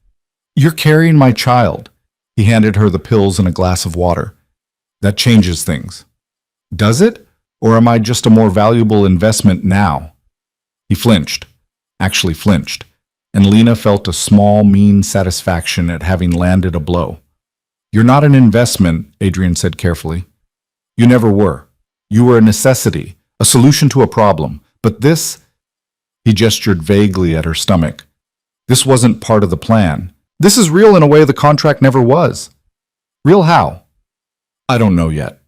You're carrying my child. He handed her the pills and a glass of water. That changes things. Does it? Or am I just a more valuable investment now? He flinched, actually flinched, and Lena felt a small, mean satisfaction at having landed a blow. You're not an investment, Adrian said carefully. You never were. You were a necessity, a solution to a problem. But this, he gestured vaguely at her stomach. This wasn't part of the plan. This is real in a way the contract never was. Real how? I don't know yet.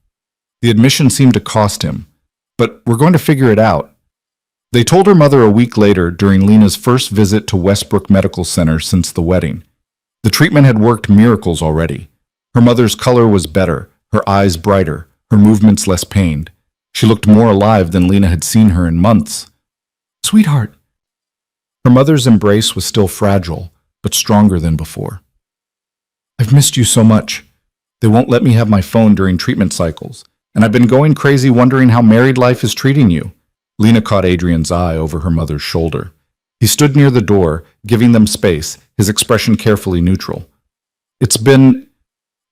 The admission seemed to cost him, but we're going to figure it out. They told her mother a week later during Lena's first visit to Westbrook Medical Center since the wedding. The treatment had worked miracles already. Her mother's color was better, her eyes brighter, her movements less pained. She looked more alive than Lena had seen her in months. Sweetheart. Her mother's embrace was still fragile, but stronger than before. I've missed you so much. They won't let me have my phone during treatment cycles, and I've been going crazy wondering how married life is treating you. Lena caught Adrian's eye over her mother's shoulder. He stood near the door, giving them space, his expression carefully neutral. It's been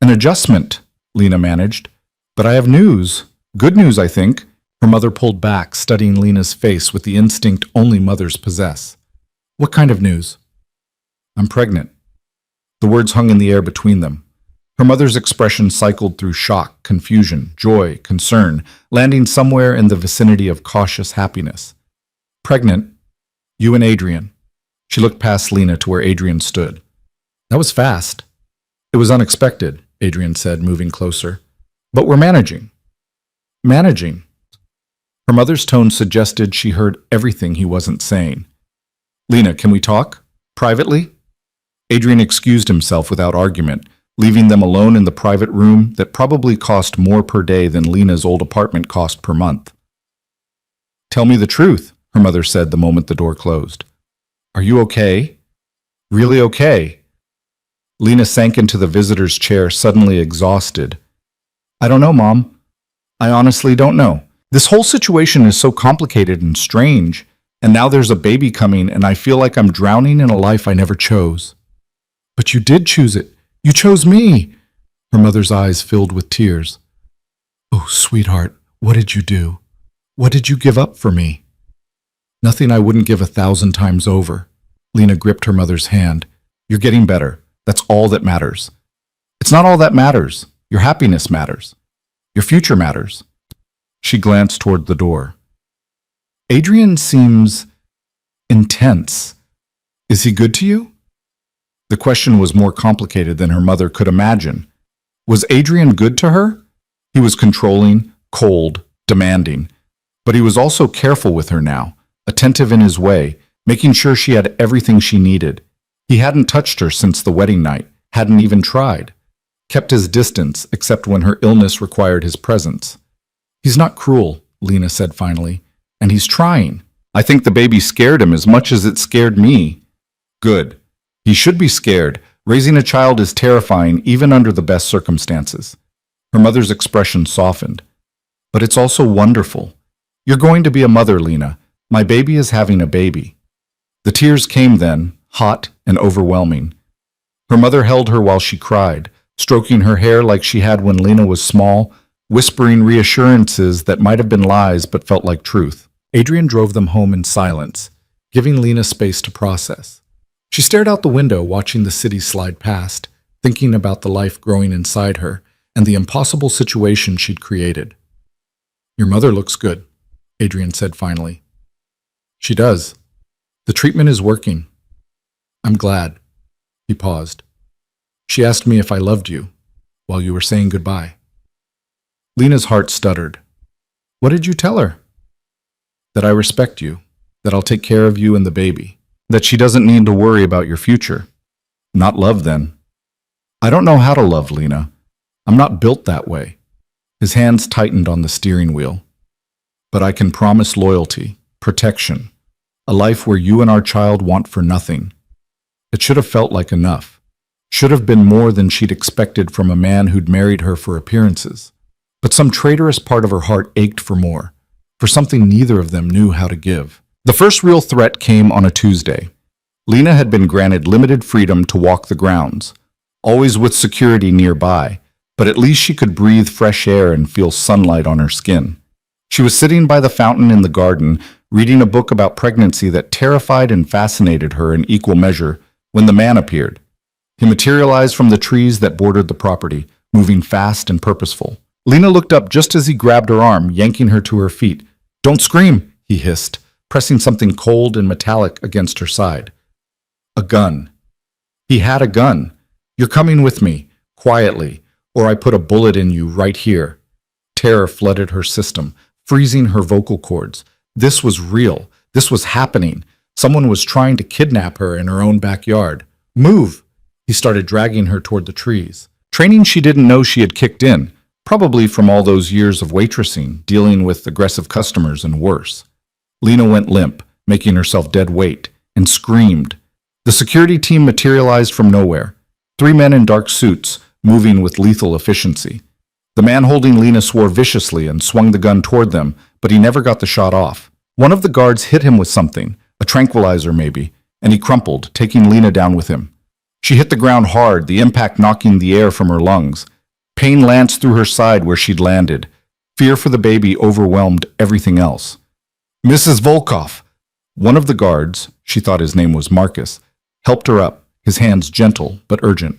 an adjustment, Lena managed. But I have news. Good news, I think. Her mother pulled back, studying Lena's face with the instinct only mothers possess. What kind of news? I'm pregnant. The words hung in the air between them. Her mother's expression cycled through shock, confusion, joy, concern, landing somewhere in the vicinity of cautious happiness. Pregnant? You and Adrian. She looked past Lena to where Adrian stood. That was fast. It was unexpected, Adrian said, moving closer. But we're managing. Managing. Her mother's tone suggested she heard everything he wasn't saying. Lena, can we talk? Privately? Adrian excused himself without argument, leaving them alone in the private room that probably cost more per day than Lena's old apartment cost per month. Tell me the truth, her mother said the moment the door closed. Are you okay? Really okay? Lena sank into the visitor's chair, suddenly exhausted. I don't know, Mom. I honestly don't know. This whole situation is so complicated and strange, and now there's a baby coming, and I feel like I'm drowning in a life I never chose. But you did choose it. You chose me. Her mother's eyes filled with tears. Oh, sweetheart, what did you do? What did you give up for me? Nothing I wouldn't give 1,000 times over. Lena gripped her mother's hand. You're getting better. That's all that matters. It's not all that matters. Your happiness matters. Your future matters. She glanced toward the door. Adrian seems intense. Is he good to you? The question was more complicated than her mother could imagine. Was Adrian good to her? He was controlling, cold, demanding. But he was also careful with her now, attentive in his way, making sure she had everything she needed. He hadn't touched her since the wedding night, hadn't even tried. Kept his distance, except when her illness required his presence. He's not cruel, Lena said finally, and he's trying. I think the baby scared him as much as it scared me. Good. He should be scared. Raising a child is terrifying even under the best circumstances. Her mother's expression softened. But it's also wonderful. You're going to be a mother, Lena. My baby is having a baby. The tears came then, hot and overwhelming. Her mother held her while she cried, stroking her hair like she had when Lena was small, whispering reassurances that might have been lies but felt like truth. Adrian drove them home in silence, giving Lena space to process. She stared out the window, watching the city slide past, thinking about the life growing inside her and the impossible situation she'd created. Your mother looks good, Adrian said finally. She does. The treatment is working. I'm glad. He paused. She asked me if I loved you while you were saying goodbye. Lena's heart stuttered. What did you tell her? That I respect you, that I'll take care of you and the baby, that she doesn't need to worry about your future. Not love, then. I don't know how to love, Lena. I'm not built that way. His hands tightened on the steering wheel. But I can promise loyalty, protection, a life where you and our child want for nothing. It should have felt like enough. Should have been more than she'd expected from a man who'd married her for appearances. But some traitorous part of her heart ached for more, for something neither of them knew how to give. The first real threat came on a Tuesday. Lena had been granted limited freedom to walk the grounds, always with security nearby, but at least she could breathe fresh air and feel sunlight on her skin. She was sitting by the fountain in the garden, reading a book about pregnancy that terrified and fascinated her in equal measure, when the man appeared. He materialized from the trees that bordered the property, moving fast and purposeful. Lena looked up just as he grabbed her arm, yanking her to her feet. Don't scream, he hissed, pressing something cold and metallic against her side. A gun. He had a gun. You're coming with me, quietly, or I put a bullet in you right here. Terror flooded her system, freezing her vocal cords. This was real. This was happening. Someone was trying to kidnap her in her own backyard. Move! He started dragging her toward the trees. Training she didn't know she had kicked in, probably from all those years of waitressing, dealing with aggressive customers and worse. Lena went limp, making herself dead weight, and screamed. The security team materialized from nowhere. 3 men in dark suits, moving with lethal efficiency. The man holding Lena swore viciously and swung the gun toward them, but he never got the shot off. One of the guards hit him with something, a tranquilizer maybe, and he crumpled, taking Lena down with him. She hit the ground hard, the impact knocking the air from her lungs. Pain lanced through her side where she'd landed. Fear for the baby overwhelmed everything else. Mrs. Volkov! One of the guards, she thought his name was Marcus, helped her up, his hands gentle but urgent.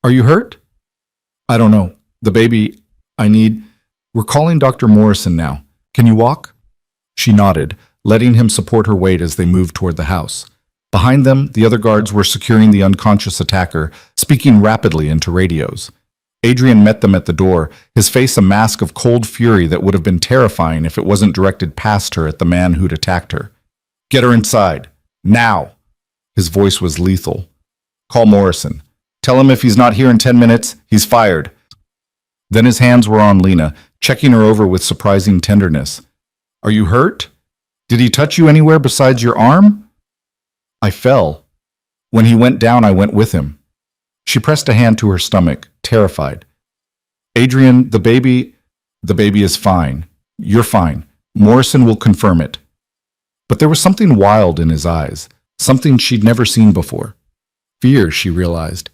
Are you hurt? I don't know. The baby, I need... We're calling Dr. Morrison now. Can you walk? She nodded, letting him support her weight as they moved toward the house. Behind them, the other guards were securing the unconscious attacker, speaking rapidly into radios. Adrian met them at the door, his face a mask of cold fury that would have been terrifying if it wasn't directed past her at the man who'd attacked her. Get her inside. Now! His voice was lethal. Call Morrison. Tell him if he's not here in 10 minutes, he's fired. Then his hands were on Lena, checking her over with surprising tenderness. Are you hurt? Did he touch you anywhere besides your arm? I fell. When he went down, I went with him. She pressed a hand to her stomach, terrified. Adrian, the baby is fine. You're fine. Morrison will confirm it. But there was something wild in his eyes, something she'd never seen before. Fear, she realized.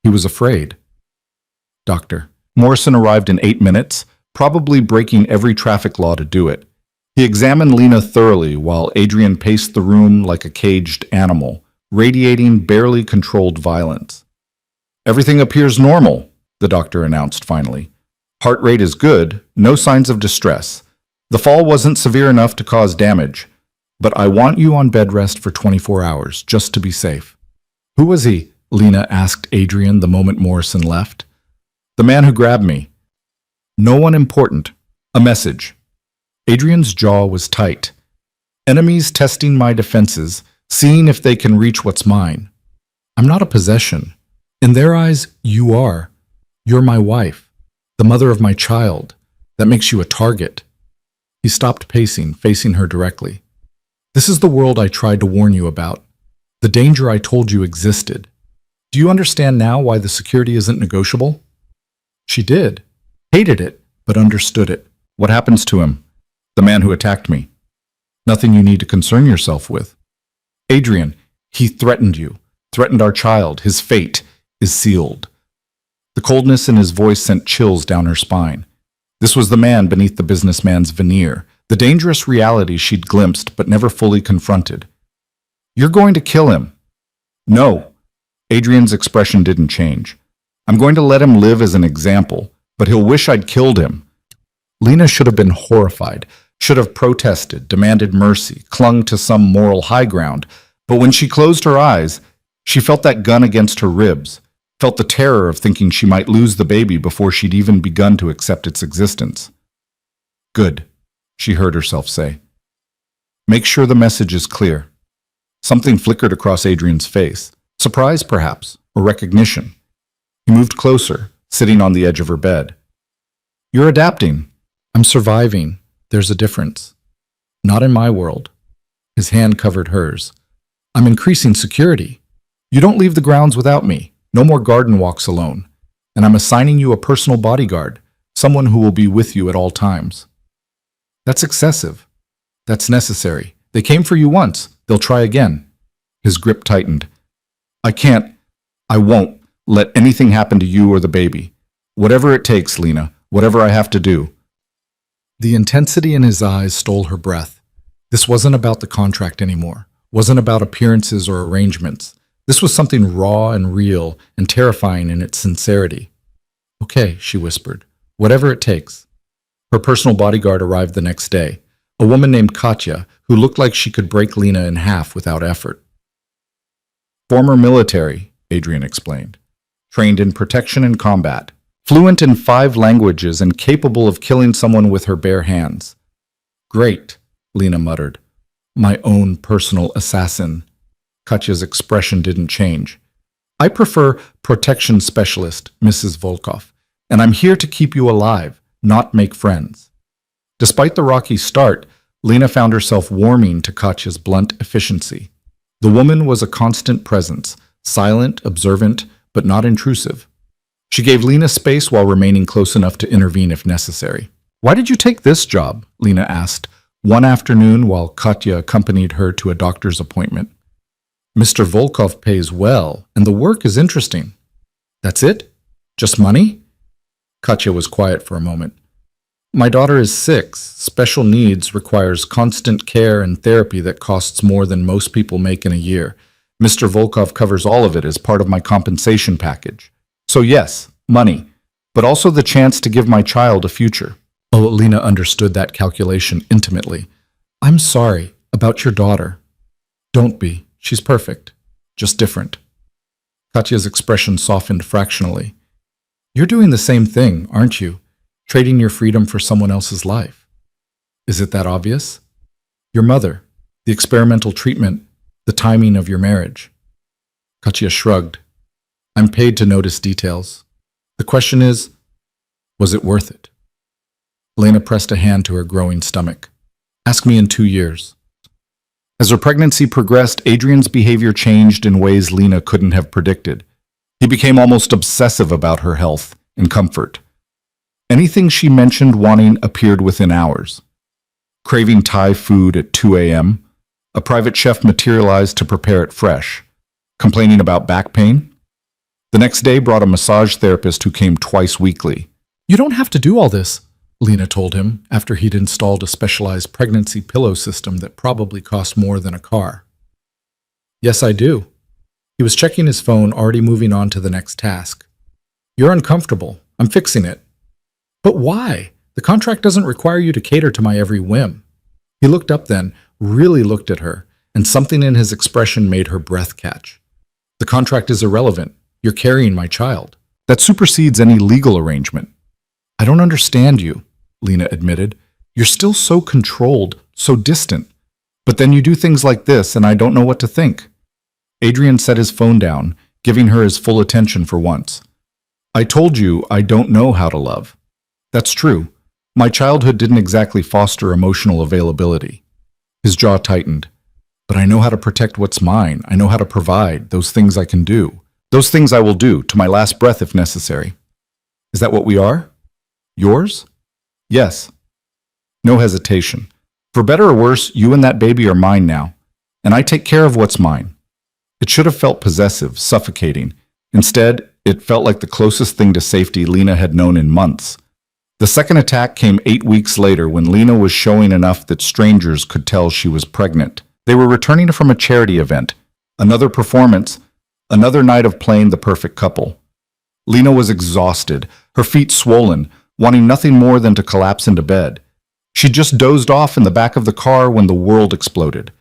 He was afraid. Doctor. Morrison arrived in 8 minutes, probably breaking every traffic law to do it. He examined Lena thoroughly while Adrian paced the room like a caged animal, radiating barely controlled violence. Everything appears normal, the doctor announced finally. Heart rate is good, no signs of distress. The fall wasn't severe enough to cause damage, but I want you on bed rest for 24 hours, just to be safe. Who was he? Lena asked Adrian the moment Morrison left. The man who grabbed me. No one important. A message. Adrian's jaw was tight. Enemies testing my defenses, seeing if they can reach what's mine. I'm not a possession. In their eyes, you are. You're my wife, the mother of my child. That makes you a target. He stopped pacing, facing her directly. This is the world I tried to warn you about. The danger I told you existed. Do you understand now why the security isn't negotiable? She did. Hated it, but understood it. What happens to him? The man who attacked me. Nothing you need to concern yourself with. Adrian, he threatened you. Threatened our child. His fate is sealed. The coldness in his voice sent chills down her spine. This was the man beneath the businessman's veneer, the dangerous reality she'd glimpsed but never fully confronted. You're going to kill him. No. Adrian's expression didn't change. I'm going to let him live as an example, but he'll wish I'd killed him. Lena should have been horrified, should have protested, demanded mercy, clung to some moral high ground, but when she closed her eyes, she felt that gun against her ribs, felt the terror of thinking she might lose the baby before she'd even begun to accept its existence. Good, she heard herself say. Make sure the message is clear. Something flickered across Adrian's face, surprise perhaps, or recognition. He moved closer, sitting on the edge of her bed. You're adapting. I'm surviving. There's a difference. Not in my world. His hand covered hers. I'm increasing security. You don't leave the grounds without me. No more garden walks alone. And I'm assigning you a personal bodyguard, someone who will be with you at all times. That's excessive. That's necessary. They came for you once. They'll try again. His grip tightened. I won't let anything happen to you or the baby. Whatever it takes, Lena. Whatever I have to do. The intensity in his eyes stole her breath. This wasn't about the contract anymore. Wasn't about appearances or arrangements. This was something raw and real and terrifying in its sincerity. Okay, she whispered. Whatever it takes. Her personal bodyguard arrived the next day. A woman named Katya, who looked like she could break Lena in half without effort. Former military, Adrian explained. Trained in protection and combat. Fluent in 5 languages and capable of killing someone with her bare hands. Great, Lena muttered. My own personal assassin. Katya's expression didn't change. I prefer protection specialist, Mrs. Volkov, and I'm here to keep you alive, not make friends. Despite the rocky start, Lena found herself warming to Katya's blunt efficiency. The woman was a constant presence, silent, observant, but not intrusive. She gave Lena space while remaining close enough to intervene if necessary. Why did you take this job? Lena asked, one afternoon while Katya accompanied her to a doctor's appointment. Mr. Volkov pays well, and the work is interesting. That's it? Just money? Katya was quiet for a moment. My daughter is 6. Special needs requires constant care and therapy that costs more than most people make in a year. Mr. Volkov covers all of it as part of my compensation package. So yes, money. but also the chance to give my child a future. Oh, Lena understood that calculation intimately. I'm sorry about your daughter. Don't be. She's perfect. Just different. Katya's expression softened fractionally. You're doing the same thing, aren't you? Trading your freedom for someone else's life. Is it that obvious? Your mother, the experimental treatment, the timing of your marriage. Katya shrugged. I'm paid to notice details. The question is, was it worth it? Lena pressed a hand to her growing stomach. Ask me in 2 years. As her pregnancy progressed, Adrian's behavior changed in ways Lena couldn't have predicted. He became almost obsessive about her health and comfort. Anything she mentioned wanting appeared within hours. Craving Thai food at 2 a.m., a private chef materialized to prepare it fresh. Complaining about back pain? The next day brought a massage therapist who came twice weekly. You don't have to do all this, Lena told him after he'd installed a specialized pregnancy pillow system that probably cost more than a car. Yes, I do. He was checking his phone, already moving on to the next task. You're uncomfortable. I'm fixing it. But why? The contract doesn't require you to cater to my every whim. He looked up then, really looked at her, and something in his expression made her breath catch. The contract is irrelevant. You're carrying my child. That supersedes any legal arrangement. I don't understand you, Lena admitted. You're still so controlled, so distant. But then you do things like this, and I don't know what to think. Adrian set his phone down, giving her his full attention for once. I told you I don't know how to love. That's true. My childhood didn't exactly foster emotional availability. His jaw tightened. But I know how to protect what's mine. I know how to provide those things I can do. Those things I will do, to my last breath if necessary. Is that what we are? Yours? Yes. No hesitation. For better or worse, you and that baby are mine now, and I take care of what's mine. It should have felt possessive, suffocating. Instead, it felt like the closest thing to safety Lena had known in months. The second attack came 8 weeks later when Lena was showing enough that strangers could tell she was pregnant. They were returning from a charity event, another performance, another night of playing the perfect couple. Lena was exhausted, her feet swollen, wanting nothing more than to collapse into bed. She just dozed off in the back of the car when the world exploded.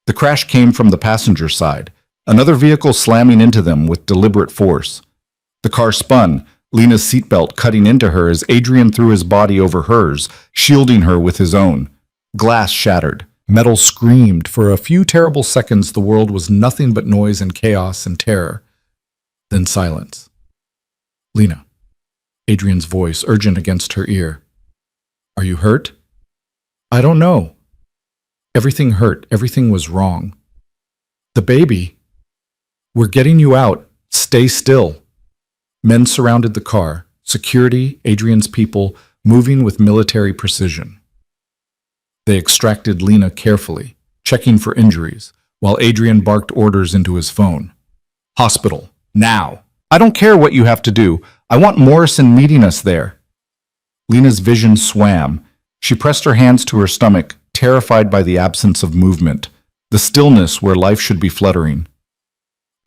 The crash came from the passenger side, another vehicle slamming into them with deliberate force. The car spun, Lena's seatbelt cutting into her as Adrian threw his body over hers, shielding her with his own. Glass shattered. Metal screamed. For a few terrible seconds, the world was nothing but noise and chaos and terror. Then silence. Lena. Adrian's voice, urgent against her ear. Are you hurt? I don't know. Everything hurt. Everything was wrong. The baby. We're getting you out. Stay still. Men surrounded the car. Security, Adrian's people, moving with military precision. They extracted Lena carefully, checking for injuries, while Adrian barked orders into his phone. Hospital. Now. I don't care what you have to do. I want Morrison meeting us there. Lena's vision swam. She pressed her hands to her stomach, terrified by the absence of movement, the stillness where life should be fluttering.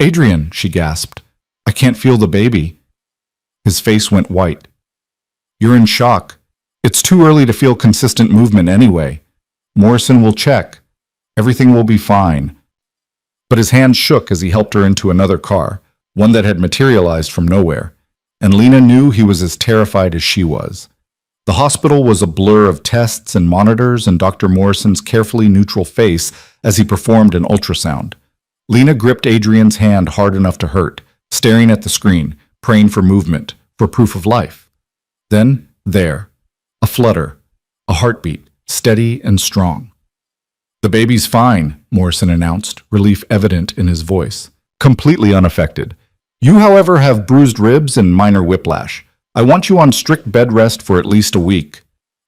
Adrian, she gasped. I can't feel the baby. His face went white. You're in shock. It's too early to feel consistent movement anyway. Morrison will check. Everything will be fine. But his hands shook as he helped her into another car, one that had materialized from nowhere, and Lena knew he was as terrified as she was. The hospital was a blur of tests and monitors and Dr. Morrison's carefully neutral face as he performed an ultrasound. Lena gripped Adrian's hand hard enough to hurt, staring at the screen, praying for movement, for proof of life. Then, there, a flutter, a heartbeat, steady and strong. The baby's fine, Morrison announced, relief evident in his voice, completely unaffected. You, however, have bruised ribs and minor whiplash. I want you on strict bed rest for at least a week.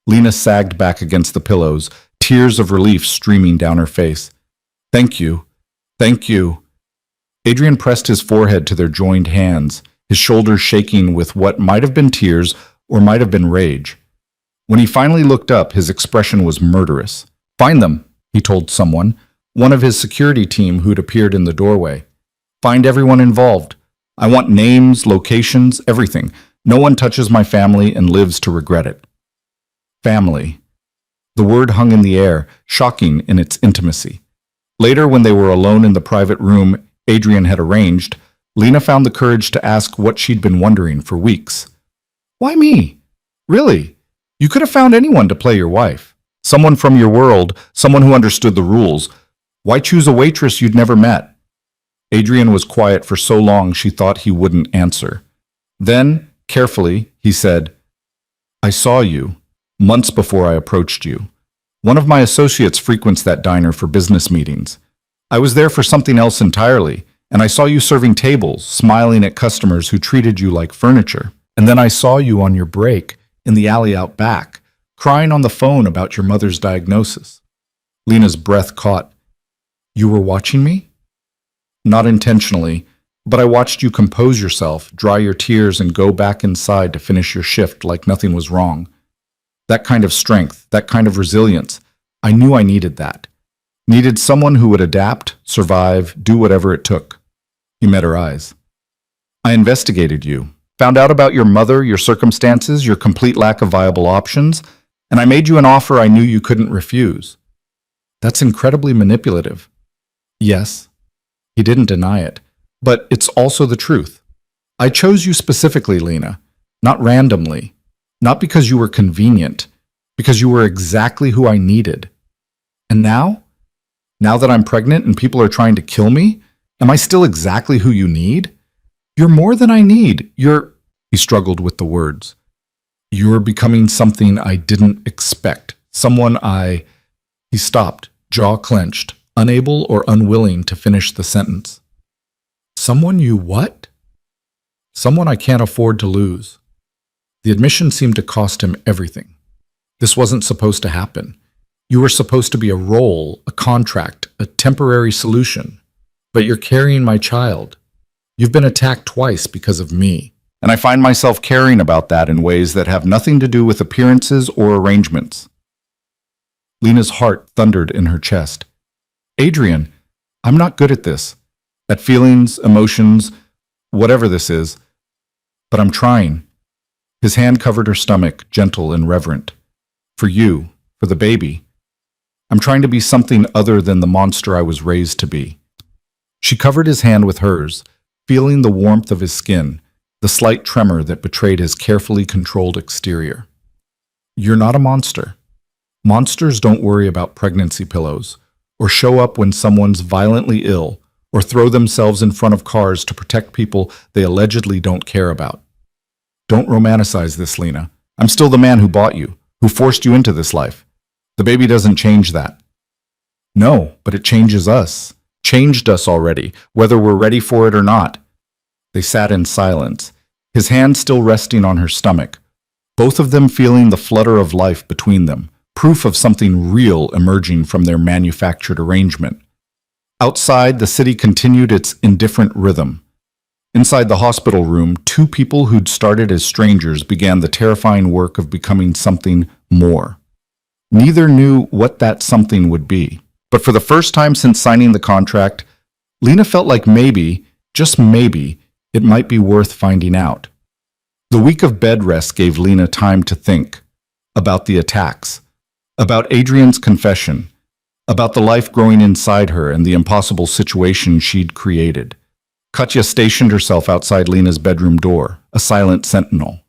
Lena sagged back against the pillows, tears of relief streaming down her face. Thank you. Thank you. Adrian pressed his forehead to their joined hands, his shoulders shaking with what might have been tears or might have been rage. When he finally looked up, his expression was murderous. Find them, he told someone, one of his security team who'd appeared in the doorway. Find everyone involved. I want names, locations, everything. No one touches my family and lives to regret it. Family. The word hung in the air, shocking in its intimacy. Later, when they were alone in the private room Adrian had arranged, Lena found the courage to ask what she'd been wondering for weeks. Why me? Really? You could have found anyone to play your wife. Someone from your world, someone who understood the rules. Why choose a waitress you'd never met? Adrian was quiet for so long she thought he wouldn't answer. Then, carefully, he said, I saw you, months before I approached you. One of my associates frequents that diner for business meetings. I was there for something else entirely, and I saw you serving tables, smiling at customers who treated you like furniture. And then I saw you on your break, in the alley out back, crying on the phone about your mother's diagnosis. Lena's breath caught. You were watching me? Not intentionally, but I watched you compose yourself, dry your tears, and go back inside to finish your shift like nothing was wrong. That kind of strength, that kind of resilience, I knew I needed that. Needed someone who would adapt, survive, do whatever it took. He met her eyes. I investigated you, found out about your mother, your circumstances, your complete lack of viable options, and I made you an offer I knew you couldn't refuse. That's incredibly manipulative. Yes, he didn't deny it, but it's also the truth. I chose you specifically, Lena, not randomly. Not because you were convenient, because you were exactly who I needed. And now? Now that I'm pregnant and people are trying to kill me, am I still exactly who you need? You're more than I need. He struggled with the words. You're becoming something I didn't expect. He stopped, jaw clenched, unable or unwilling to finish the sentence. Someone you what? Someone I can't afford to lose. The admission seemed to cost him everything. This wasn't supposed to happen. You were supposed to be a role, a contract, a temporary solution. But you're carrying my child. You've been attacked twice because of me. And I find myself caring about that in ways that have nothing to do with appearances or arrangements. Lena's heart thundered in her chest. Adrian, I'm not good at this. At feelings, emotions, whatever this is. But I'm trying. His hand covered her stomach, gentle and reverent. For you, for the baby. I'm trying to be something other than the monster I was raised to be. She covered his hand with hers, feeling the warmth of his skin, the slight tremor that betrayed his carefully controlled exterior. You're not a monster. Monsters don't worry about pregnancy pillows, or show up when someone's violently ill, or throw themselves in front of cars to protect people they allegedly don't care about. Don't romanticize this, Lena. I'm still the man who bought you, who forced you into this life. The baby doesn't change that. No, but it changes us. Changed us already, whether we're ready for it or not. They sat in silence, his hand still resting on her stomach, both of them feeling the flutter of life between them, proof of something real emerging from their manufactured arrangement. Outside, the city continued its indifferent rhythm. Inside the hospital room, two people who'd started as strangers began the terrifying work of becoming something more. Neither knew what that something would be. But for the first time since signing the contract, Lena felt like maybe, just maybe, it might be worth finding out. The week of bed rest gave Lena time to think about the attacks, about Adrian's confession, about the life growing inside her and the impossible situation she'd created. Katya stationed herself outside Lena's bedroom door, a silent sentinel.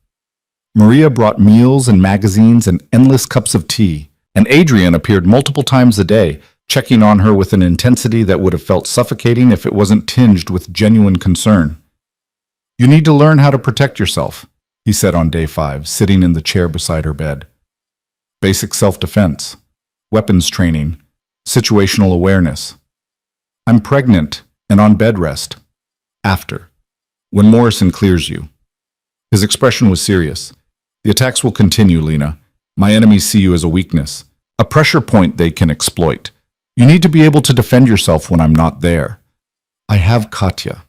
Maria brought meals and magazines and endless cups of tea, and Adrian appeared multiple times a day, checking on her with an intensity that would have felt suffocating if it wasn't tinged with genuine concern. You need to learn how to protect yourself, he said on day 5, sitting in the chair beside her bed. Basic self-defense, weapons training, situational awareness. I'm pregnant and on bed rest. After, when Morrison clears you. His expression was serious. The attacks will continue, Lena. My enemies see you as a weakness, a pressure point they can exploit. You need to be able to defend yourself when I'm not there. I have Katya.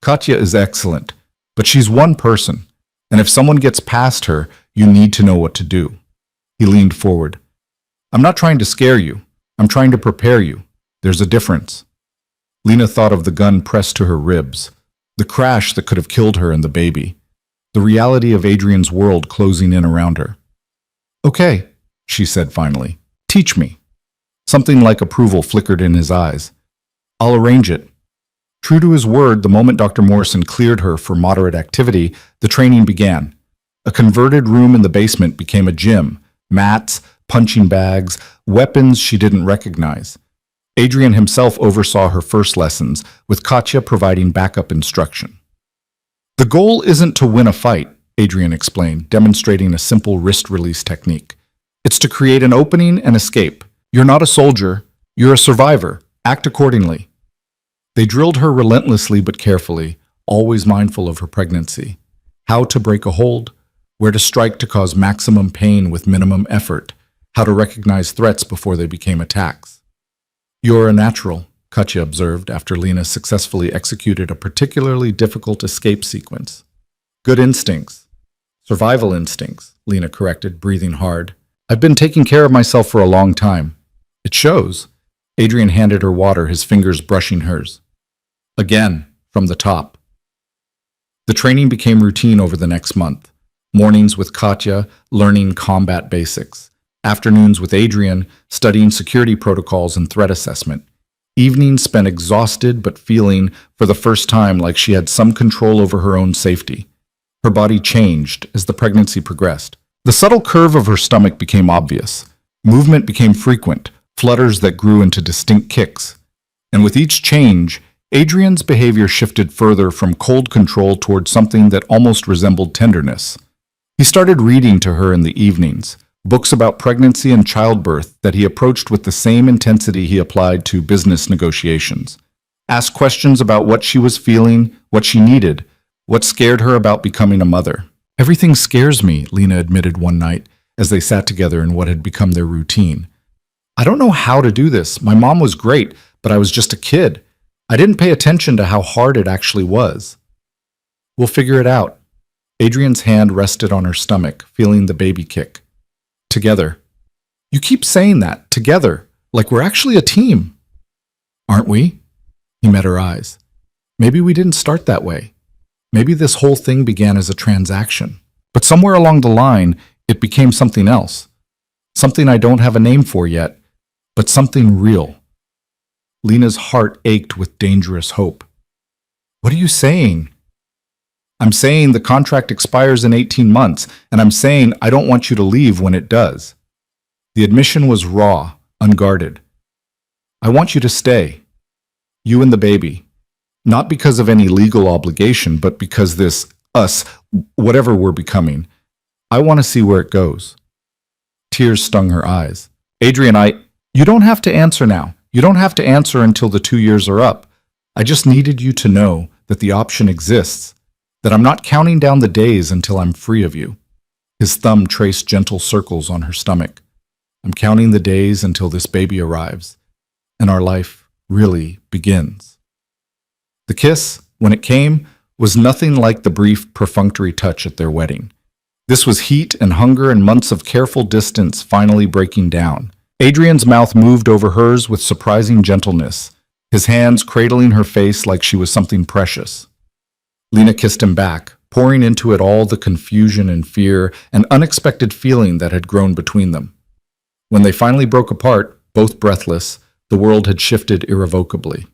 Katya is excellent, but she's one person, and if someone gets past her, you need to know what to do. He leaned forward. I'm not trying to scare you. I'm trying to prepare you. There's a difference. Lena thought of the gun pressed to her ribs, the crash that could have killed her and the baby. the reality of Adrian's world closing in around her. "Okay," she said finally. "Teach me." Something like approval flickered in his eyes. "I'll arrange it." True to his word, the moment Dr. Morrison cleared her for moderate activity, the training began. A converted room in the basement became a gym. Mats, punching bags, weapons she didn't recognize. Adrian himself oversaw her first lessons, with Katya providing backup instruction. "The goal isn't to win a fight," Adrian explained, demonstrating a simple wrist release technique. "It's to create an opening and escape. You're not a soldier, you're a survivor. Act accordingly." They drilled her relentlessly but carefully, always mindful of her pregnancy. How to break a hold, where to strike to cause maximum pain with minimum effort, how to recognize threats before they became attacks. "You're a natural," Katya observed after Lena successfully executed a particularly difficult escape sequence. "Good instincts." "Survival instincts," Lena corrected, breathing hard. "I've been taking care of myself for a long time." "It shows." Adrian handed her water, his fingers brushing hers. Again, from the top. The training became routine over the next month. Mornings with Katya, learning combat basics. Afternoons with Adrian, studying security protocols and threat assessment. Evenings spent exhausted but feeling, for the first time, like she had some control over her own safety. Her body changed as the pregnancy progressed. The subtle curve of her stomach became obvious. Movement became frequent, flutters that grew into distinct kicks. And with each change, Adrian's behavior shifted further from cold control toward something that almost resembled tenderness. He started reading to her in the evenings, books about pregnancy and childbirth that he approached with the same intensity he applied to business negotiations. Asked questions about what she was feeling, what she needed, what scared her about becoming a mother. "Everything scares me," Lena admitted one night as they sat together in what had become their routine. "I don't know how to do this. My mom was great, but I was just a kid. I didn't pay attention to how hard it actually was." "We'll figure it out." Adrian's hand rested on her stomach, feeling the baby kick. "Together." "You keep saying that, together, like we're actually a team." "Aren't we?" He met her eyes. "Maybe we didn't start that way. Maybe this whole thing began as a transaction. But somewhere along the line, it became something else. Something I don't have a name for yet, but something real." Lena's heart ached with dangerous hope. "What are you saying?" "I'm saying the contract expires in 18 months, and I'm saying I don't want you to leave when it does." The admission was raw, unguarded. "I want you to stay. You and the baby. Not because of any legal obligation, but because us, whatever we're becoming. I want to see where it goes." Tears stung her eyes. "Adrian, you don't have to answer now. You don't have to answer until the 2 years are up. I just needed you to know that the option exists, that I'm not counting down the days until I'm free of you." His thumb traced gentle circles on her stomach. "I'm counting the days until this baby arrives, and our life really begins." The kiss, when it came, was nothing like the brief, perfunctory touch at their wedding. This was heat and hunger and months of careful distance finally breaking down. Adrian's mouth moved over hers with surprising gentleness, his hands cradling her face like she was something precious. Lena kissed him back, pouring into it all the confusion and fear and unexpected feeling that had grown between them. When they finally broke apart, both breathless, the world had shifted irrevocably.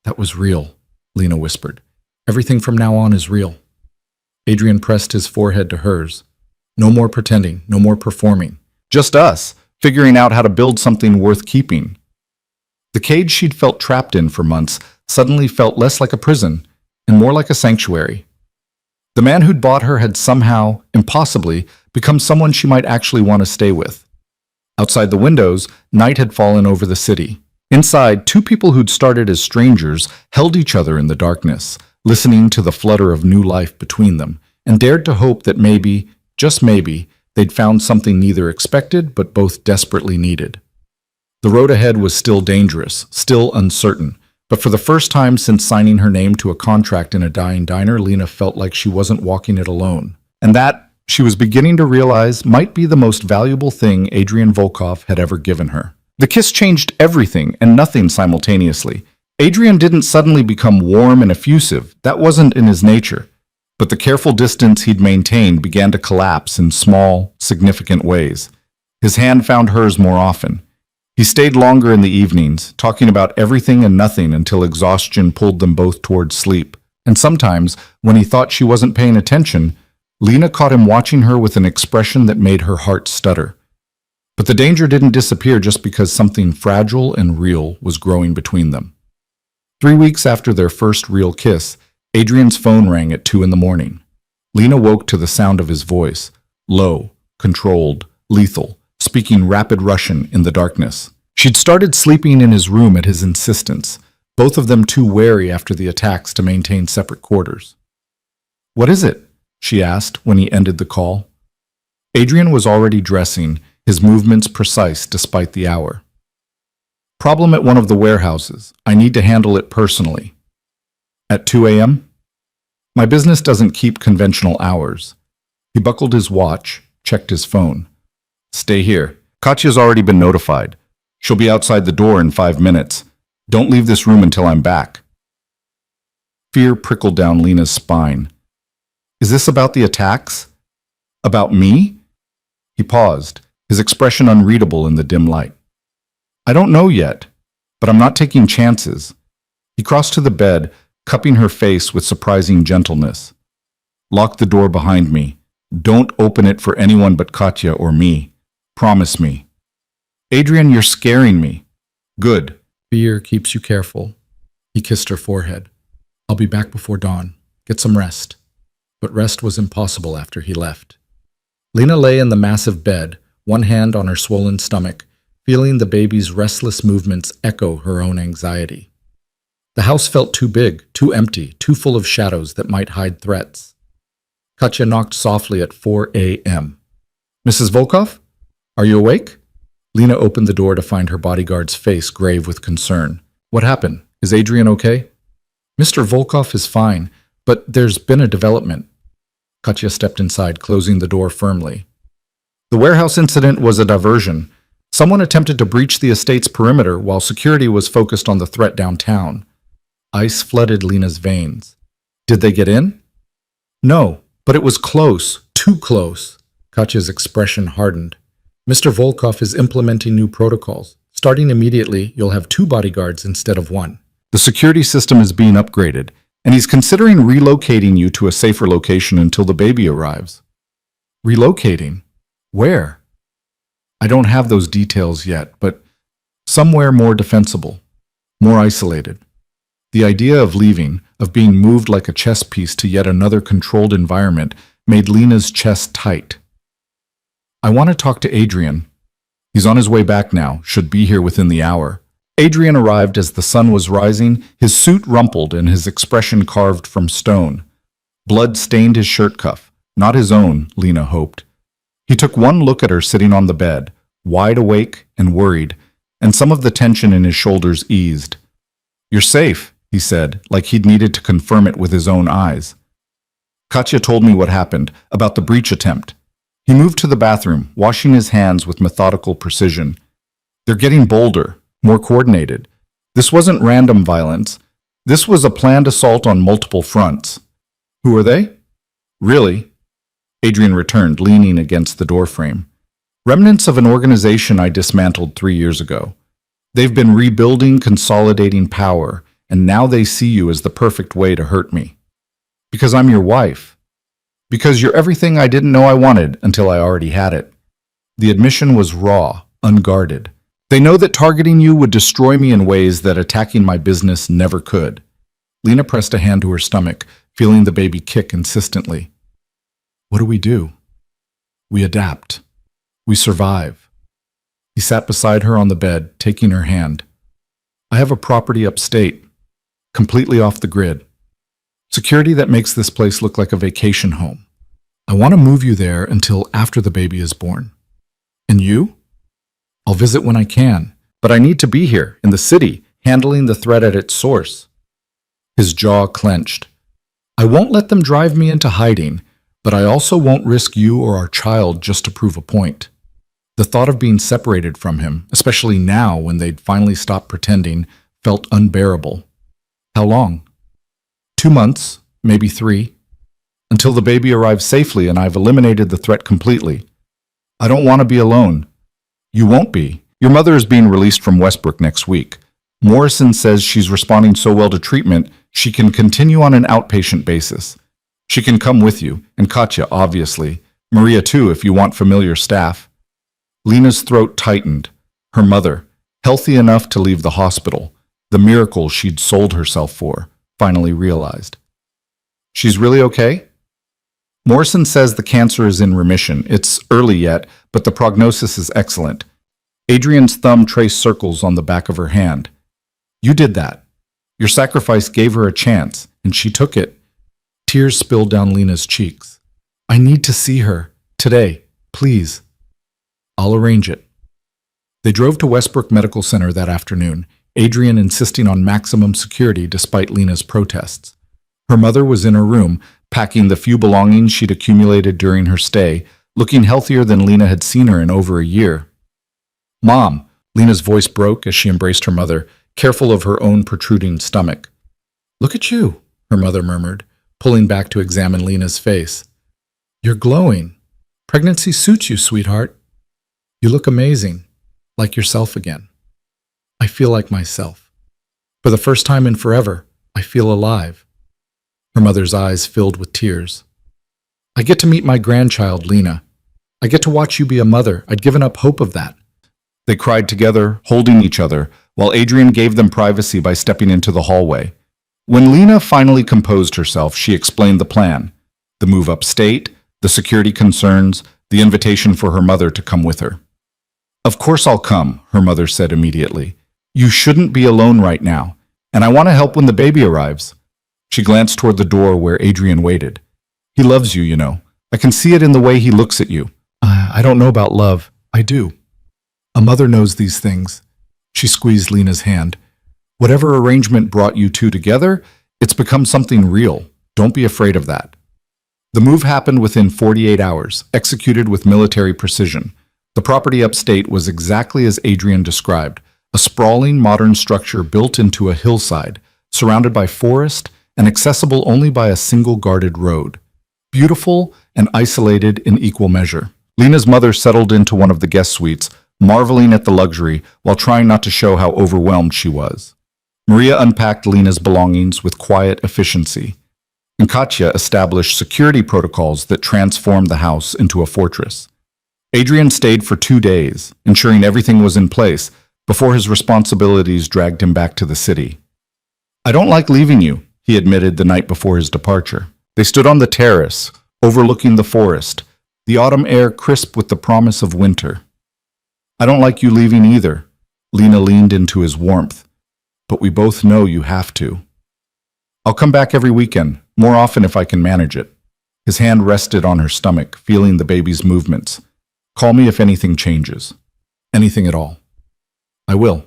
"That was real," Lena whispered. "Everything from now on is real." Adrian pressed his forehead to hers. "No more pretending, no more performing. Just us, figuring out how to build something worth keeping." The cage she'd felt trapped in for months suddenly felt less like a prison and more like a sanctuary. The man who'd bought her had somehow, impossibly, become someone she might actually want to stay with. Outside the windows, night had fallen over the city. Inside, two people who'd started as strangers held each other in the darkness, listening to the flutter of new life between them, and dared to hope that maybe, just maybe, they'd found something neither expected but both desperately needed. The road ahead was still dangerous, still uncertain, but for the first time since signing her name to a contract in a dying diner, Lena felt like she wasn't walking it alone. And that, she was beginning to realize, might be the most valuable thing Adrian Volkov had ever given her. The kiss changed everything and nothing simultaneously. Adrian didn't suddenly become warm and effusive. That wasn't in his nature. But the careful distance he'd maintained began to collapse in small, significant ways. His hand found hers more often. He stayed longer in the evenings, talking about everything and nothing until exhaustion pulled them both towards sleep. And sometimes, when he thought she wasn't paying attention, Lena caught him watching her with an expression that made her heart stutter. But the danger didn't disappear just because something fragile and real was growing between them. 3 weeks after their first real kiss, Adrian's phone rang at 2 in the morning. Lena woke to the sound of his voice, low, controlled, lethal, speaking rapid Russian in the darkness. She'd started sleeping in his room at his insistence, both of them too wary after the attacks to maintain separate quarters. "What is it?" she asked when he ended the call. Adrian was already dressing, his movements precise despite the hour. "Problem at one of the warehouses. I need to handle it personally." "At 2 a.m.? My business doesn't keep conventional hours." He buckled his watch, checked his phone. "Stay here. Katya's already been notified. She'll be outside the door in 5 minutes. Don't leave this room until I'm back." Fear prickled down Lena's spine. "Is this about the attacks? About me?" He paused, his expression unreadable in the dim light. "I don't know yet, but I'm not taking chances." He crossed to the bed, cupping her face with surprising gentleness. "Lock the door behind me. Don't open it for anyone but Katya or me. Promise me." "Adrian, you're scaring me." "Good. Fear keeps you careful." He kissed her forehead. "I'll be back before dawn. Get some rest." But rest was impossible after he left. Lena lay in the massive bed, one hand on her swollen stomach, feeling the baby's restless movements echo her own anxiety. The house felt too big, too empty, too full of shadows that might hide threats. Katya knocked softly at 4 a.m. "Mrs. Volkov? Are you awake?" Lena opened the door to find her bodyguard's face grave with concern. "What happened? Is Adrian okay?" "Mr. Volkov is fine, but there's been a development." Katya stepped inside, closing the door firmly. "The warehouse incident was a diversion. Someone attempted to breach the estate's perimeter while security was focused on the threat downtown." Ice flooded Lena's veins. "Did they get in?" "No, but it was close, too close." Katya's expression hardened. "Mr. Volkov is implementing new protocols. Starting immediately, you'll have 2 bodyguards instead of 1. The security system is being upgraded, and he's considering relocating you to a safer location until the baby arrives." "Relocating? Where?" "I don't have those details yet, but somewhere more defensible, more isolated." The idea of leaving, of being moved like a chess piece to yet another controlled environment, made Lena's chest tight. "I want to talk to Adrian. He's on his way back now, should be here within the hour." Adrian arrived as the sun was rising, his suit rumpled and his expression carved from stone. Blood stained his shirt cuff, not his own, Lena hoped. He took one look at her sitting on the bed, wide awake and worried, and some of the tension in his shoulders eased. "You're safe," he said, like he'd needed to confirm it with his own eyes. "Katya told me what happened, about the breach attempt." He moved to the bathroom, washing his hands with methodical precision. "They're getting bolder, more coordinated. This wasn't random violence. This was a planned assault on multiple fronts." "Who are they?" "Really?" Adrian returned, leaning against the doorframe. "Remnants of an organization I dismantled 3 years ago. They've been rebuilding, consolidating power, and now they see you as the perfect way to hurt me. Because I'm your wife. Because you're everything I didn't know I wanted until I already had it." The admission was raw, unguarded. "They know that targeting you would destroy me in ways that attacking my business never could." Lena pressed a hand to her stomach, feeling the baby kick insistently. "What do we do?" "We adapt. We survive." He sat beside her on the bed, taking her hand. "I have a property upstate, completely off the grid. Security that makes this place look like a vacation home. I want to move you there until after the baby is born. And you? I'll visit when I can, but I need to be here, in the city, handling the threat at its source." His jaw clenched. "I won't let them drive me into hiding, but I also won't risk you or our child just to prove a point." The thought of being separated from him, especially now when they'd finally stopped pretending, felt unbearable. "How long?" 2 months, maybe 3. until the baby arrives safely and I've eliminated the threat completely. I don't want to be alone. You won't be. Your mother is being released from Westbrook next week. Morrison says she's responding so well to treatment, she can continue on an outpatient basis. She can come with you, and Katya, obviously. Maria, too, if you want familiar staff. Lena's throat tightened. Her mother, healthy enough to leave the hospital, the miracle she'd sold herself for, finally realized. She's really okay? Morrison says the cancer is in remission. It's early yet, but the prognosis is excellent. Adrian's thumb traced circles on the back of her hand. You did that. Your sacrifice gave her a chance, and she took it. Tears spilled down Lena's cheeks. I need to see her. Today, please. I'll arrange it. They drove to Westbrook Medical Center that afternoon, Adrian insisting on maximum security despite Lena's protests. Her mother was in her room, packing the few belongings she'd accumulated during her stay, looking healthier than Lena had seen her in over a year. Mom, Lena's voice broke as she embraced her mother, careful of her own protruding stomach. Look at you, her mother murmured, pulling back to examine Lena's face. You're glowing. Pregnancy suits you, sweetheart. You look amazing, like yourself again. I feel like myself. For the first time in forever, I feel alive. Her mother's eyes filled with tears. I get to meet my grandchild, Lena. I get to watch you be a mother. I'd given up hope of that. They cried together, holding each other, while Adrian gave them privacy by stepping into the hallway. When Lena finally composed herself, she explained the plan. The move upstate, the security concerns, the invitation for her mother to come with her. Of course I'll come, her mother said immediately. You shouldn't be alone right now, and I want to help when the baby arrives. She glanced toward the door where Adrian waited. He loves you, you know. I can see it in the way he looks at you. I don't know about love. I do. A mother knows these things. She squeezed Lena's hand. Whatever arrangement brought you two together, it's become something real. Don't be afraid of that. The move happened within 48 hours, executed with military precision. The property upstate was exactly as Adrian described, a sprawling modern structure built into a hillside, surrounded by forest and accessible only by a single guarded road. Beautiful and isolated in equal measure. Lena's mother settled into one of the guest suites, marveling at the luxury while trying not to show how overwhelmed she was. Maria unpacked Lena's belongings with quiet efficiency, and Katya established security protocols that transformed the house into a fortress. Adrian stayed for 2 days, ensuring everything was in place before his responsibilities dragged him back to the city. I don't like leaving you, he admitted the night before his departure. They stood on the terrace, overlooking the forest, the autumn air crisp with the promise of winter. I don't like you leaving either. Lena leaned into his warmth. But we both know you have to. I'll come back every weekend, more often if I can manage it. His hand rested on her stomach, feeling the baby's movements. Call me if anything changes. Anything at all. I will.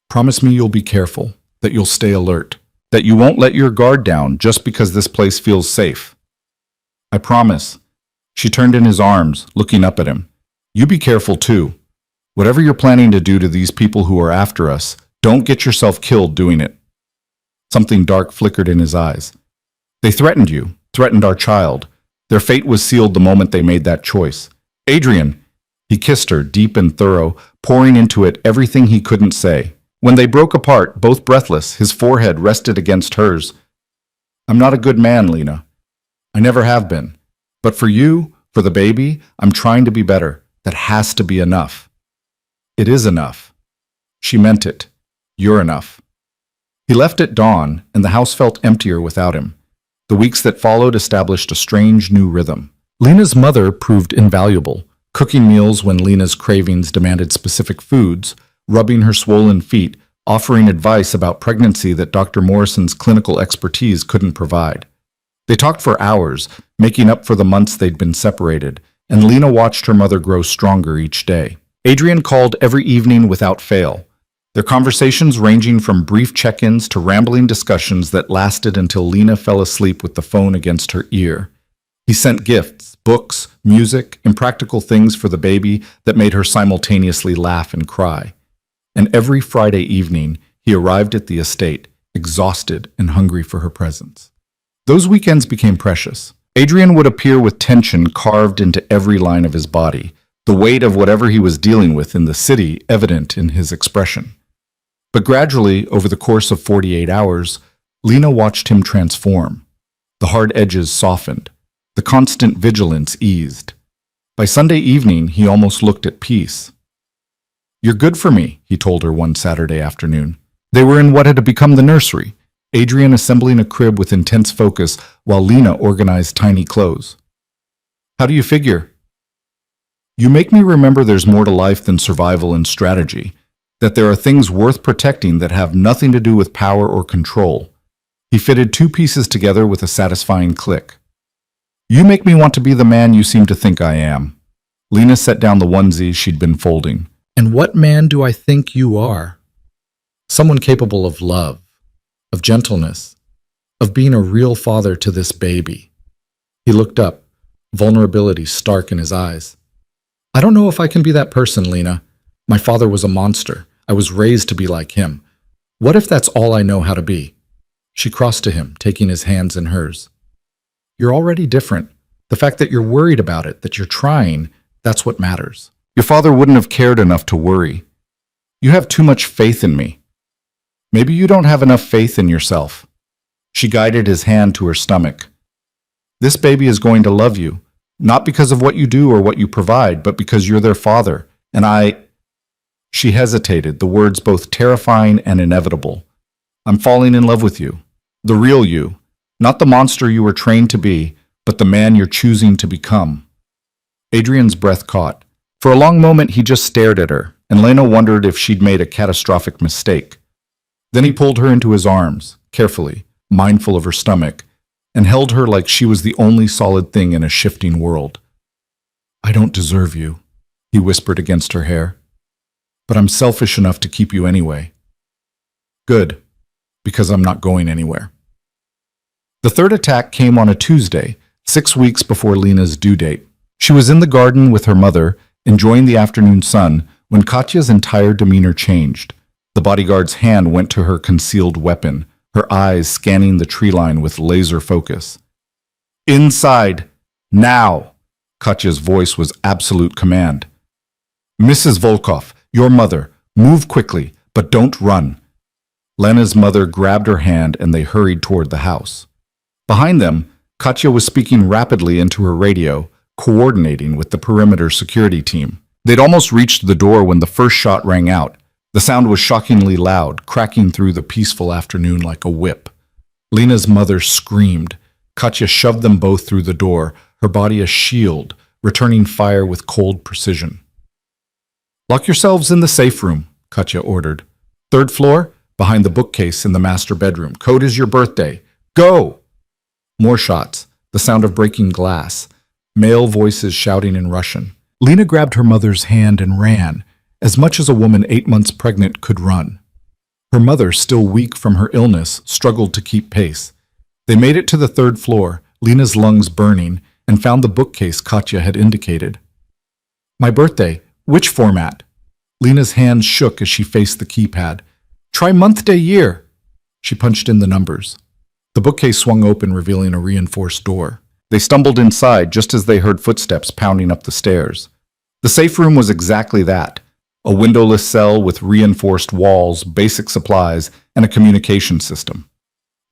Promise me you'll be careful, that you'll stay alert, that you won't let your guard down just because this place feels safe. I promise. She turned in his arms, looking up at him. You be careful too. Whatever you're planning to do to these people who are after us, don't get yourself killed doing it. Something dark flickered in his eyes. They threatened you, threatened our child. Their fate was sealed the moment they made that choice. Adrian, he kissed her, deep and thorough, pouring into it everything he couldn't say. When they broke apart, both breathless, his forehead rested against hers. I'm not a good man, Lena. I never have been. But for you, for the baby, I'm trying to be better. That has to be enough. It is enough. She meant it. You're enough. He left at dawn, and the house felt emptier without him. The weeks that followed established a strange new rhythm. Lena's mother proved invaluable, cooking meals when Lena's cravings demanded specific foods, rubbing her swollen feet, offering advice about pregnancy that Dr. Morrison's clinical expertise couldn't provide. They talked for hours, making up for the months they'd been separated, and Lena watched her mother grow stronger each day. Adrian called every evening without fail, their conversations ranging from brief check-ins to rambling discussions that lasted until Lena fell asleep with the phone against her ear. He sent gifts, books, music, and practical things for the baby that made her simultaneously laugh and cry. And every Friday evening, he arrived at the estate, exhausted and hungry for her presence. Those weekends became precious. Adrian would appear with tension carved into every line of his body, the weight of whatever he was dealing with in the city evident in his expression. But gradually, over the course of 48 hours, Lena watched him transform. The hard edges softened. The constant vigilance eased. By Sunday evening, he almost looked at peace. "You're good for me," he told her one Saturday afternoon. They were in what had become the nursery, Adrian assembling a crib with intense focus while Lena organized tiny clothes. "How do you figure?" "You make me remember there's more to life than survival and strategy, that there are things worth protecting that have nothing to do with power or control." He fitted two pieces together with a satisfying click. "You make me want to be the man you seem to think I am." Lena set down the onesie she'd been folding. "And what man do I think you are?" "Someone capable of love, of gentleness, of being a real father to this baby." He looked up, vulnerability stark in his eyes. "I don't know if I can be that person, Lena. My father was a monster. I was raised to be like him. What if that's all I know how to be?" She crossed to him, taking his hands in hers. "You're already different. The fact that you're worried about it, that you're trying, that's what matters. Your father wouldn't have cared enough to worry. You have too much faith in me. Maybe you don't have enough faith in yourself." She guided his hand to her stomach. "This baby is going to love you, not because of what you do or what you provide, but because you're their father, and I—" She hesitated, the words both terrifying and inevitable. "I'm falling in love with you. The real you. Not the monster you were trained to be, but the man you're choosing to become." Adrian's breath caught. For a long moment he just stared at her, and Lena wondered if she'd made a catastrophic mistake. Then he pulled her into his arms, carefully, mindful of her stomach, and held her like she was the only solid thing in a shifting world. "I don't deserve you," he whispered against her hair. "But I'm selfish enough to keep you anyway." "Good, because I'm not going anywhere." The third attack came on a Tuesday, 6 weeks before Lena's due date. She was in the garden with her mother, enjoying the afternoon sun, when Katya's entire demeanor changed. The bodyguard's hand went to her concealed weapon, her eyes scanning the tree line with laser focus. "Inside! Now!" Katya's voice was absolute command. "Mrs. Volkov, your mother, move quickly, but don't run." Lena's mother grabbed her hand and they hurried toward the house. Behind them, Katya was speaking rapidly into her radio, coordinating with the perimeter security team. They'd almost reached the door when the first shot rang out. The sound was shockingly loud, cracking through the peaceful afternoon like a whip. Lena's mother screamed. Katya shoved them both through the door, her body a shield, returning fire with cold precision. "Lock yourselves in the safe room," Katya ordered. "Third floor, behind the bookcase in the master bedroom. Code is your birthday. Go!" More shots, the sound of breaking glass, male voices shouting in Russian. Lena grabbed her mother's hand and ran, as much as a woman 8 months pregnant could run. Her mother, still weak from her illness, struggled to keep pace. They made it to the third floor, Lena's lungs burning, and found the bookcase Katya had indicated. "My birthday. Which format?" Lena's hands shook as she faced the keypad. "Try month, day, year." She punched in the numbers. The bookcase swung open, revealing a reinforced door. They stumbled inside just as they heard footsteps pounding up the stairs. The safe room was exactly that. A windowless cell with reinforced walls, basic supplies, and a communication system.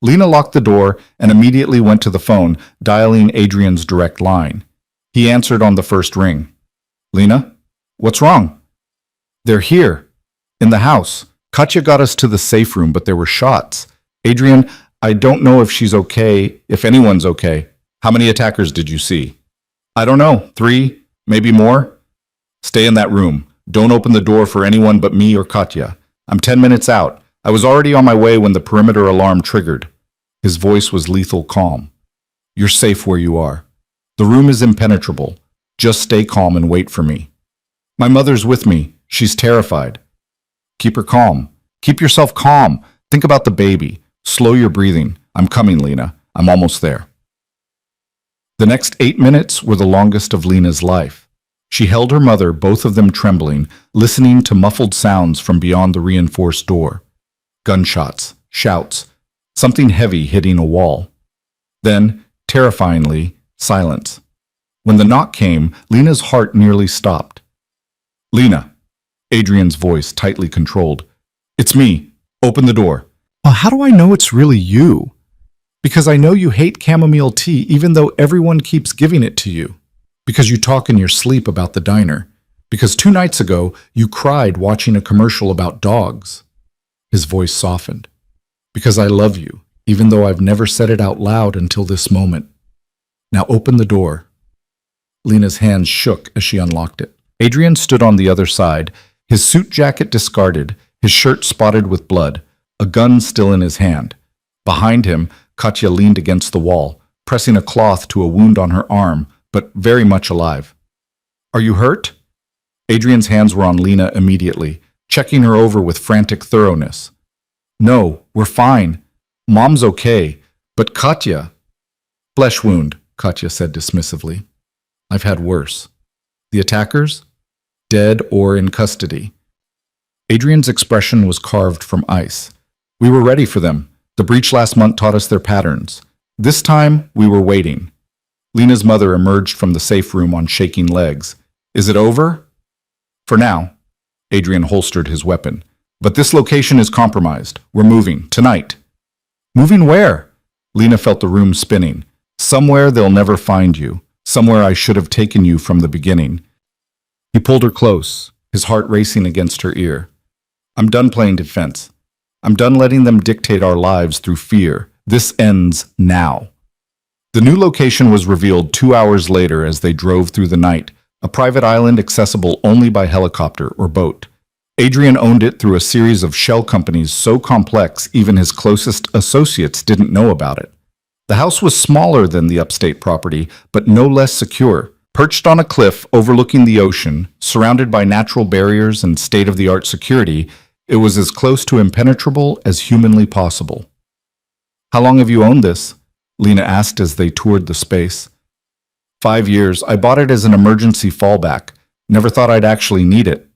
Lena locked the door and immediately went to the phone, dialing Adrian's direct line. He answered on the first ring. "Lena? What's wrong?" "They're here. In the house. Katya got us to the safe room, but there were shots. Adrian, I don't know if she's okay, if anyone's okay." "How many attackers did you see?" "I don't know. 3, maybe more." "Stay in that room. Don't open the door for anyone but me or Katya. I'm 10 minutes out. I was already on my way when the perimeter alarm triggered." His voice was lethal calm. "You're safe where you are. The room is impenetrable. Just stay calm and wait for me." "My mother's with me. She's terrified." "Keep her calm. Keep yourself calm. Think about the baby. Slow your breathing. I'm coming, Lena. I'm almost there." The next 8 minutes were the longest of Lena's life. She held her mother, both of them trembling, listening to muffled sounds from beyond the reinforced door. Gunshots, shouts, something heavy hitting a wall. Then, terrifyingly, silence. When the knock came, Lena's heart nearly stopped. "Lena," Adrian's voice tightly controlled. "It's me. Open the door." "Well, how do I know it's really you?" "Because I know you hate chamomile tea even though everyone keeps giving it to you. Because you talk in your sleep about the diner. Because 2 nights ago, you cried watching a commercial about dogs." His voice softened. "Because I love you, even though I've never said it out loud until this moment. Now open the door." Lena's hands shook as she unlocked it. Adrian stood on the other side, his suit jacket discarded, his shirt spotted with blood, a gun still in his hand. Behind him, Katya leaned against the wall, pressing a cloth to a wound on her arm, but very much alive. "Are you hurt?" Adrian's hands were on Lena immediately, checking her over with frantic thoroughness. "No, we're fine. Mom's okay. But Katya—" "Flesh wound," Katya said dismissively. "I've had worse." "The attackers? Dead or in custody?" Adrian's expression was carved from ice. "We were ready for them. The breach last month taught us their patterns. This time, we were waiting." Lena's mother emerged from the safe room on shaking legs. "Is it over?" "For now." Adrian holstered his weapon. "But this location is compromised. We're moving, tonight." "Moving where?" Lena felt the room spinning. "Somewhere they'll never find you. Somewhere I should have taken you from the beginning." He pulled her close, his heart racing against her ear. "I'm done playing defense. I'm done letting them dictate our lives through fear. This ends now." The new location was revealed 2 hours later as they drove through the night, a private island accessible only by helicopter or boat. Adrian owned it through a series of shell companies so complex even his closest associates didn't know about it. The house was smaller than the upstate property, but no less secure. Perched on a cliff overlooking the ocean, surrounded by natural barriers and state-of-the-art security, it was as close to impenetrable as humanly possible. "How long have you owned this?" Lena asked as they toured the space. 5 years. I bought it as an emergency fallback. Never thought I'd actually need it."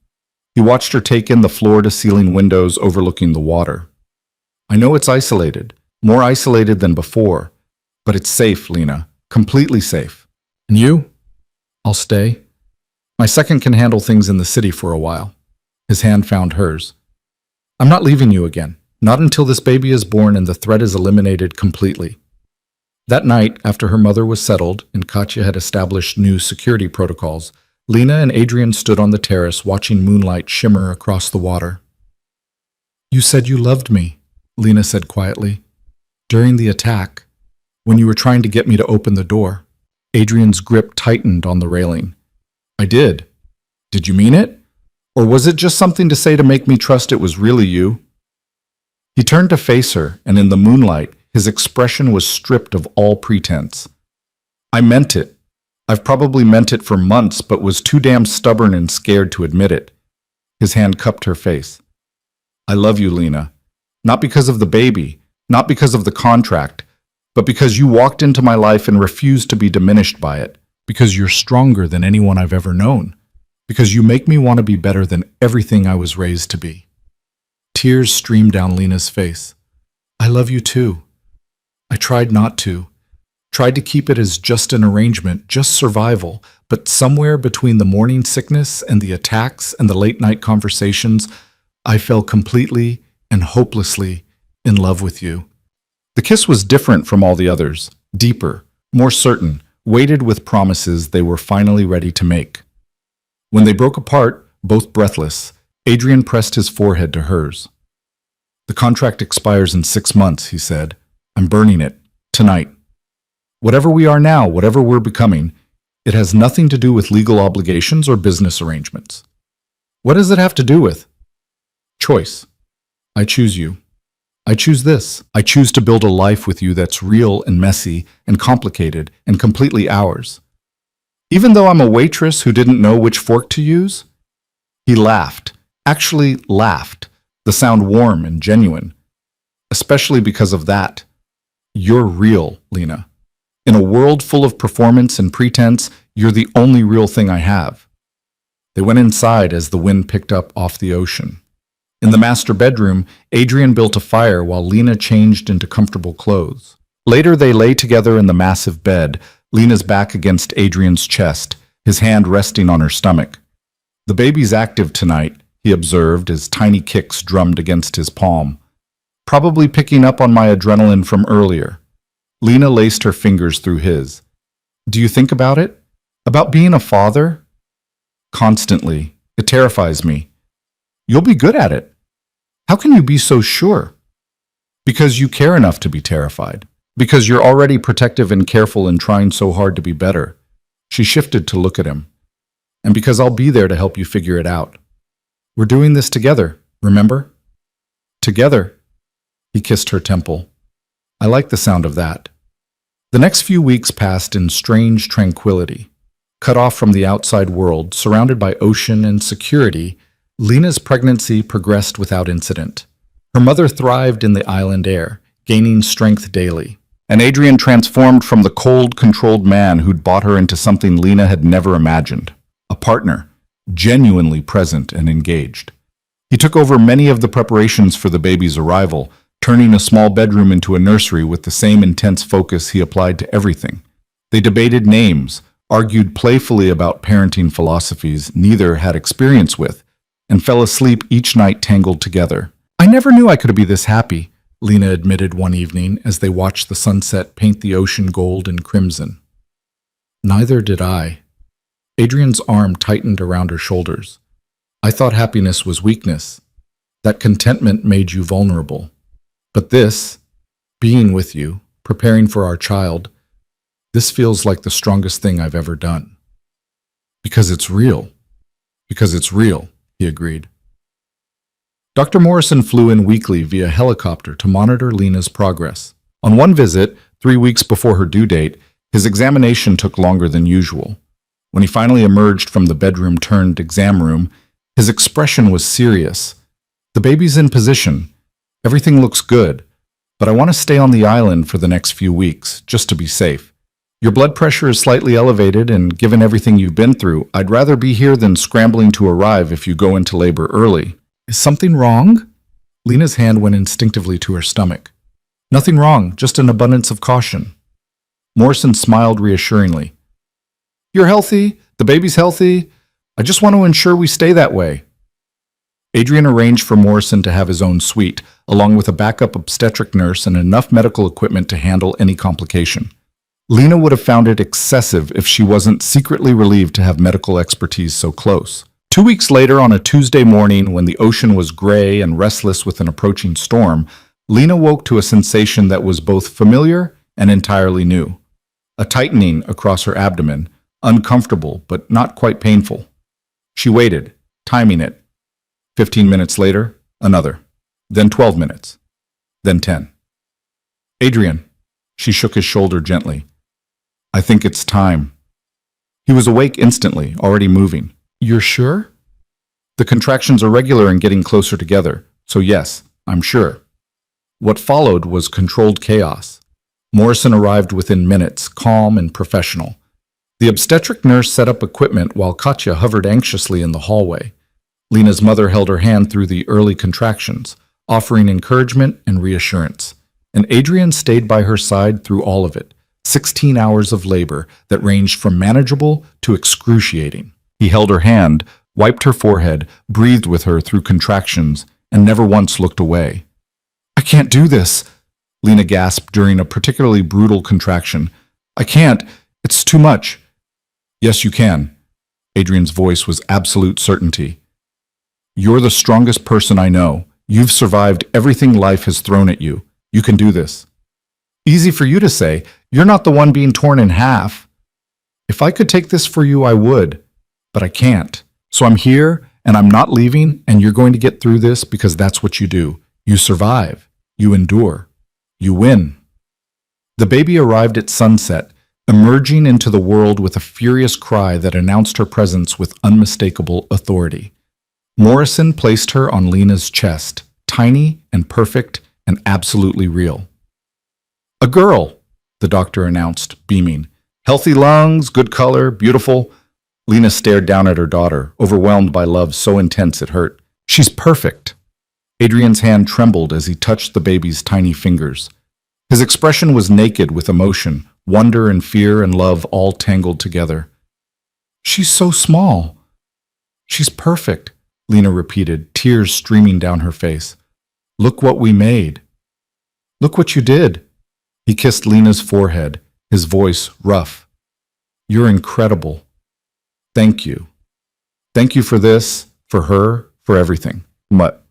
He watched her take in the floor-to-ceiling windows overlooking the water. "I know it's isolated, more isolated than before, but it's safe, Lena, completely safe." "And you?" "I'll stay. My second can handle things in the city for a while." His hand found hers. "I'm not leaving you again, not until this baby is born and the threat is eliminated completely." That night, after her mother was settled and Katya had established new security protocols, Lena and Adrian stood on the terrace watching moonlight shimmer across the water. "You said you loved me," Lena said quietly. "During the attack, when you were trying to get me to open the door." Adrian's grip tightened on the railing. "I did. Did you mean it? Or was it just something to say to make me trust it was really you?" He turned to face her, and in the moonlight, his expression was stripped of all pretense. "I meant it. I've probably meant it for months, but was too damn stubborn and scared to admit it." His hand cupped her face. "I love you, Lena. Not because of the baby, not because of the contract, but because you walked into my life and refused to be diminished by it. Because you're stronger than anyone I've ever known. Because you make me want to be better than everything I was raised to be." Tears streamed down Lena's face. "I love you too. I tried not to. Tried to keep it as just an arrangement, just survival, but somewhere between the morning sickness and the attacks and the late-night conversations, I fell completely and hopelessly in love with you." The kiss was different from all the others, deeper, more certain, weighted with promises they were finally ready to make. When they broke apart, both breathless, Adrian pressed his forehead to hers. "The contract expires in 6 months," he said. "I'm burning it, tonight. Whatever we are now, whatever we're becoming, it has nothing to do with legal obligations or business arrangements." "What does it have to do with?" "Choice. I choose you. I choose this. I choose to build a life with you that's real and messy and complicated and completely ours. Even though I'm a waitress who didn't know which fork to use?" He laughed, actually laughed, the sound warm and genuine. "Especially because of that. You're real, Lena. In a world full of performance and pretense, you're the only real thing I have." They went inside as the wind picked up off the ocean. In the master bedroom, Adrian built a fire while Lena changed into comfortable clothes. Later, they lay together in the massive bed, Lena's back against Adrian's chest, his hand resting on her stomach. "The baby's active tonight," he observed as tiny kicks drummed against his palm. "Probably picking up on my adrenaline from earlier." Lena laced her fingers through his. "Do you think about it? About being a father?" "Constantly. It terrifies me." "You'll be good at it." "How can you be so sure?" "Because you care enough to be terrified. Because you're already protective and careful and trying so hard to be better." She shifted to look at him. "And because I'll be there to help you figure it out. We're doing this together, remember?" "Together." He kissed her temple. "I like the sound of that." The next few weeks passed in strange tranquility. Cut off from the outside world, surrounded by ocean and security, Lena's pregnancy progressed without incident. Her mother thrived in the island air, gaining strength daily. And Adrian transformed from the cold, controlled man who'd bought her into something Lena had never imagined. A partner, genuinely present and engaged. He took over many of the preparations for the baby's arrival, turning a small bedroom into a nursery with the same intense focus he applied to everything. They debated names, argued playfully about parenting philosophies neither had experience with, and fell asleep each night tangled together. "I never knew I could be this happy," Lena admitted one evening as they watched the sunset paint the ocean gold and crimson. "Neither did I." Adrian's arm tightened around her shoulders. "I thought happiness was weakness, that contentment made you vulnerable. But this, being with you, preparing for our child, this feels like the strongest thing I've ever done." "Because it's real." "Because it's real," he agreed. Dr. Morrison flew in weekly via helicopter to monitor Lena's progress. On one visit, 3 weeks before her due date, his examination took longer than usual. When he finally emerged from the bedroom-turned-exam room, his expression was serious. "The baby's in position. Everything looks good, but I want to stay on the island for the next few weeks, just to be safe. Your blood pressure is slightly elevated, and given everything you've been through, I'd rather be here than scrambling to arrive if you go into labor early." "Is something wrong?" Lena's hand went instinctively to her stomach. "Nothing wrong, just an abundance of caution." Morrison smiled reassuringly. "You're healthy, the baby's healthy. I just want to ensure we stay that way." Adrian arranged for Morrison to have his own suite, along with a backup obstetric nurse and enough medical equipment to handle any complication. Lena would have found it excessive if she wasn't secretly relieved to have medical expertise so close. 2 weeks later, on a Tuesday morning when the ocean was gray and restless with an approaching storm, Lena woke to a sensation that was both familiar and entirely new. A tightening across her abdomen, uncomfortable but not quite painful. She waited, timing it. 15 minutes later, another. Then 12 minutes. Then 10. "Adrian," she shook his shoulder gently. "I think it's time." He was awake instantly, already moving. "You're sure?" "The contractions are regular and getting closer together, so yes, I'm sure." What followed was controlled chaos. Morrison arrived within minutes, calm and professional. The obstetric nurse set up equipment while Katya hovered anxiously in the hallway. Lena's mother held her hand through the early contractions, offering encouragement and reassurance. And Adrian stayed by her side through all of it, 16 hours of labor that ranged from manageable to excruciating. He held her hand, wiped her forehead, breathed with her through contractions, and never once looked away. "I can't do this," Lena gasped during a particularly brutal contraction. "I can't. It's too much." "Yes, you can." Adrian's voice was absolute certainty. "You're the strongest person I know. You've survived everything life has thrown at you. You can do this." "Easy for you to say. You're not the one being torn in half." "If I could take this for you, I would. But I can't. So I'm here, and I'm not leaving, and you're going to get through this because that's what you do. You survive. You endure. You win." The baby arrived at sunset, emerging into the world with a furious cry that announced her presence with unmistakable authority. Morrison placed her on Lena's chest, tiny and perfect and absolutely real. "A girl," the doctor announced, beaming. "Healthy lungs, good color, beautiful." Lena stared down at her daughter, overwhelmed by love so intense it hurt. "She's perfect." Adrian's hand trembled as he touched the baby's tiny fingers. His expression was naked with emotion, wonder and fear and love all tangled together. "She's so small." "She's perfect," Lena repeated, tears streaming down her face. "Look what we made. Look what you did." He kissed Lena's forehead, his voice rough. "You're incredible. Thank you. Thank you for this, for her, for everything." But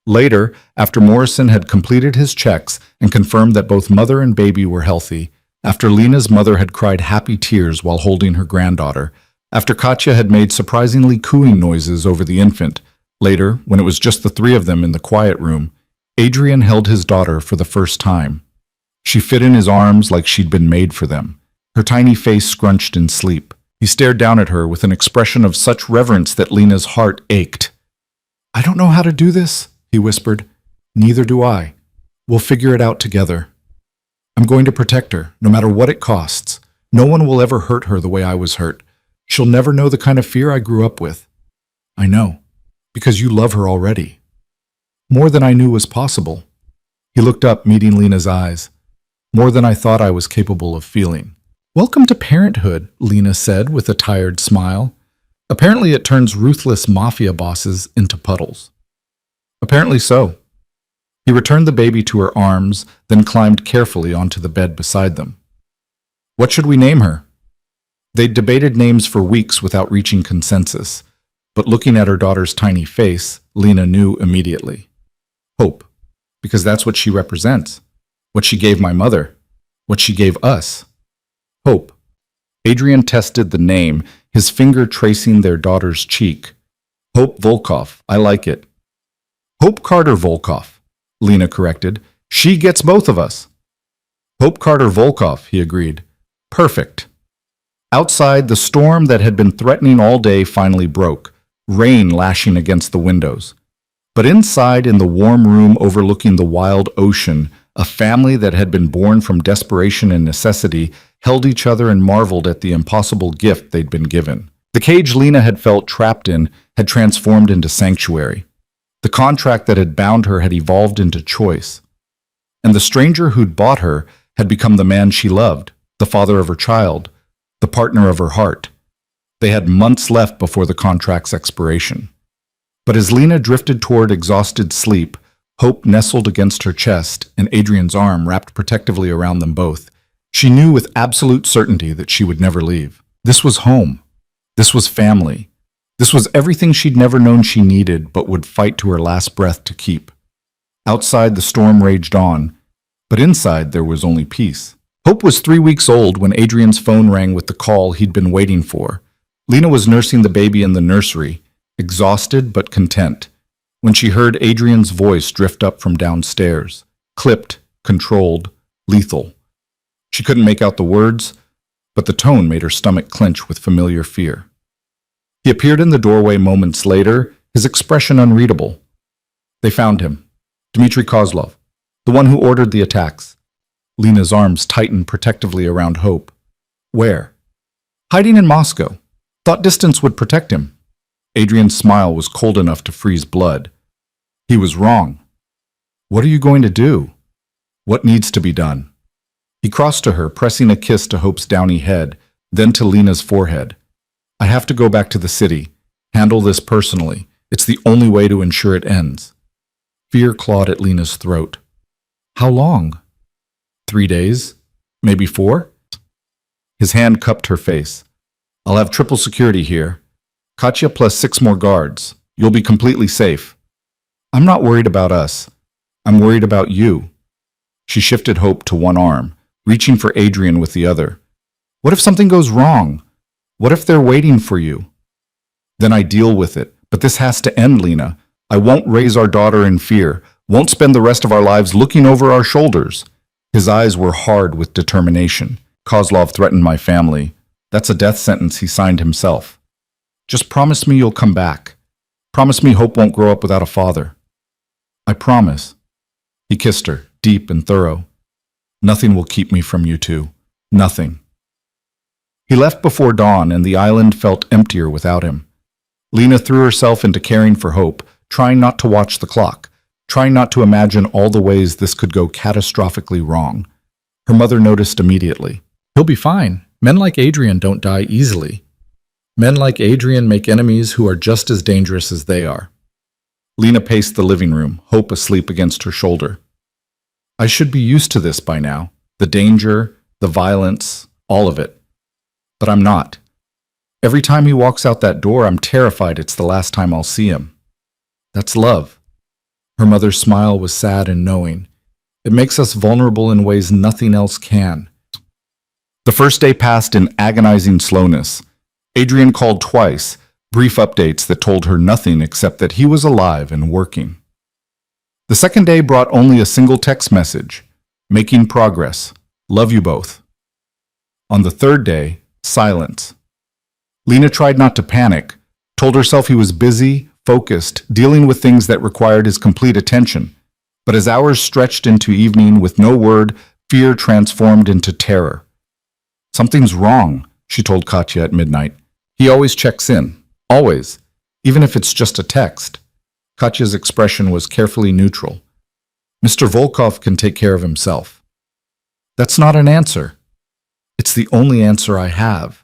later, after Morrison had completed his checks and confirmed that both mother and baby were healthy, after Lena's mother had cried happy tears while holding her granddaughter, after Katya had made surprisingly cooing noises over the infant, later, when it was just the three of them in the quiet room, Adrian held his daughter for the first time. She fit in his arms like she'd been made for them, her tiny face scrunched in sleep. He stared down at her with an expression of such reverence that Lena's heart ached. "I don't know how to do this," he whispered. "Neither do I. We'll figure it out together. I'm going to protect her, no matter what it costs. No one will ever hurt her the way I was hurt. She'll never know the kind of fear I grew up with." "I know, because you love her already. More than I knew was possible." He looked up, meeting Lena's eyes. "More than I thought I was capable of feeling." "Welcome to parenthood," Lena said with a tired smile. "Apparently it turns ruthless mafia bosses into puddles." "Apparently so." He returned the baby to her arms, then climbed carefully onto the bed beside them. "What should we name her?" They'd debated names for weeks without reaching consensus, but looking at her daughter's tiny face, Lena knew immediately. Hope, because that's what she represents, what she gave my mother, what she gave us. Hope. Adrian tested the name, his finger tracing their daughter's cheek. "Hope Volkov, I like it." "Hope Carter Volkov," Lena corrected. "She gets both of us." "Hope Carter Volkov," he agreed. "Perfect." Outside, the storm that had been threatening all day finally broke, rain lashing against the windows. But inside, in the warm room overlooking the wild ocean, a family that had been born from desperation and necessity held each other and marveled at the impossible gift they'd been given. The cage Lena had felt trapped in had transformed into sanctuary. The contract that had bound her had evolved into choice. And the stranger who'd bought her had become the man she loved, the father of her child, the partner of her heart. They had months left before the contract's expiration. But as Lena drifted toward exhausted sleep, hope nestled against her chest and Adrian's arm wrapped protectively around them both. She knew with absolute certainty that she would never leave. This was home. This was family. This was everything she'd never known she needed but would fight to her last breath to keep. Outside, the storm raged on, but inside there was only peace. Hope was 3 weeks old when Adrian's phone rang with the call he'd been waiting for. Lena was nursing the baby in the nursery, exhausted but content, when she heard Adrian's voice drift up from downstairs, clipped, controlled, lethal. She couldn't make out the words, but the tone made her stomach clench with familiar fear. He appeared in the doorway moments later, his expression unreadable. They found him. Dmitry Kozlov, the one who ordered the attacks. Lena's arms tightened protectively around Hope. Where? Hiding in Moscow. Thought distance would protect him. Adrian's smile was cold enough to freeze blood. He was wrong. What are you going to do? What needs to be done? He crossed to her, pressing a kiss to Hope's downy head, then to Lena's forehead. I have to go back to the city. Handle this personally. It's the only way to ensure it ends. Fear clawed at Lena's throat. How long? 3 days? Maybe 4? His hand cupped her face. I'll have triple security here. Katya plus 6 more guards. You'll be completely safe. I'm not worried about us. I'm worried about you. She shifted Hope to one arm, reaching for Adrian with the other. What if something goes wrong? What if they're waiting for you? Then I deal with it. But this has to end, Lena. I won't raise our daughter in fear. Won't spend the rest of our lives looking over our shoulders. His eyes were hard with determination. Kozlov threatened my family. That's a death sentence he signed himself. Just promise me you'll come back. Promise me Hope won't grow up without a father. I promise. He kissed her, deep and thorough. Nothing will keep me from you two. Nothing. He left before dawn, and the island felt emptier without him. Lena threw herself into caring for Hope, trying not to watch the clock, trying not to imagine all the ways this could go catastrophically wrong. Her mother noticed immediately. He'll be fine. Men like Adrian don't die easily. Men like Adrian make enemies who are just as dangerous as they are. Lena paced the living room, Hope asleep against her shoulder. I should be used to this by now. The danger, the violence, all of it. But I'm not. Every time he walks out that door, I'm terrified it's the last time I'll see him. That's love. Her mother's smile was sad and knowing. It makes us vulnerable in ways nothing else can. The first day passed in agonizing slowness. Adrian called twice, brief updates that told her nothing except that he was alive and working. The second day brought only a single text message, making progress, love you both. On the third day, silence. Lena tried not to panic, told herself he was busy, focused, dealing with things that required his complete attention. But as hours stretched into evening with no word, fear transformed into terror. Something's wrong, she told Katya at midnight. He always checks in. Always. Even if it's just a text. Katya's expression was carefully neutral. Mr. Volkov can take care of himself. That's not an answer. It's the only answer I have.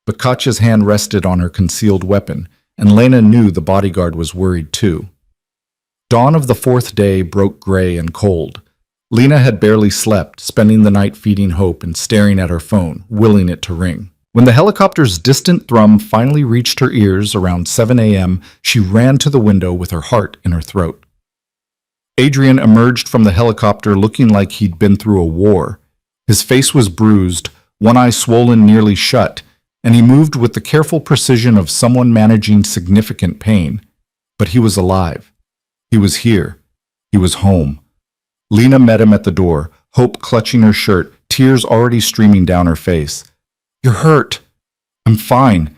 But Katya's hand rested on her concealed weapon, and Lena knew the bodyguard was worried too. Dawn of the fourth day broke gray and cold. Lena had barely slept, spending the night feeding Hope and staring at her phone, willing it to ring. When the helicopter's distant thrum finally reached her ears around 7 a.m., she ran to the window with her heart in her throat. Adrian emerged from the helicopter looking like he'd been through a war. His face was bruised, one eye swollen nearly shut, and he moved with the careful precision of someone managing significant pain. But he was alive. He was here. He was home. Lena met him at the door, Hope clutching her shirt, tears already streaming down her face. You're hurt. I'm fine.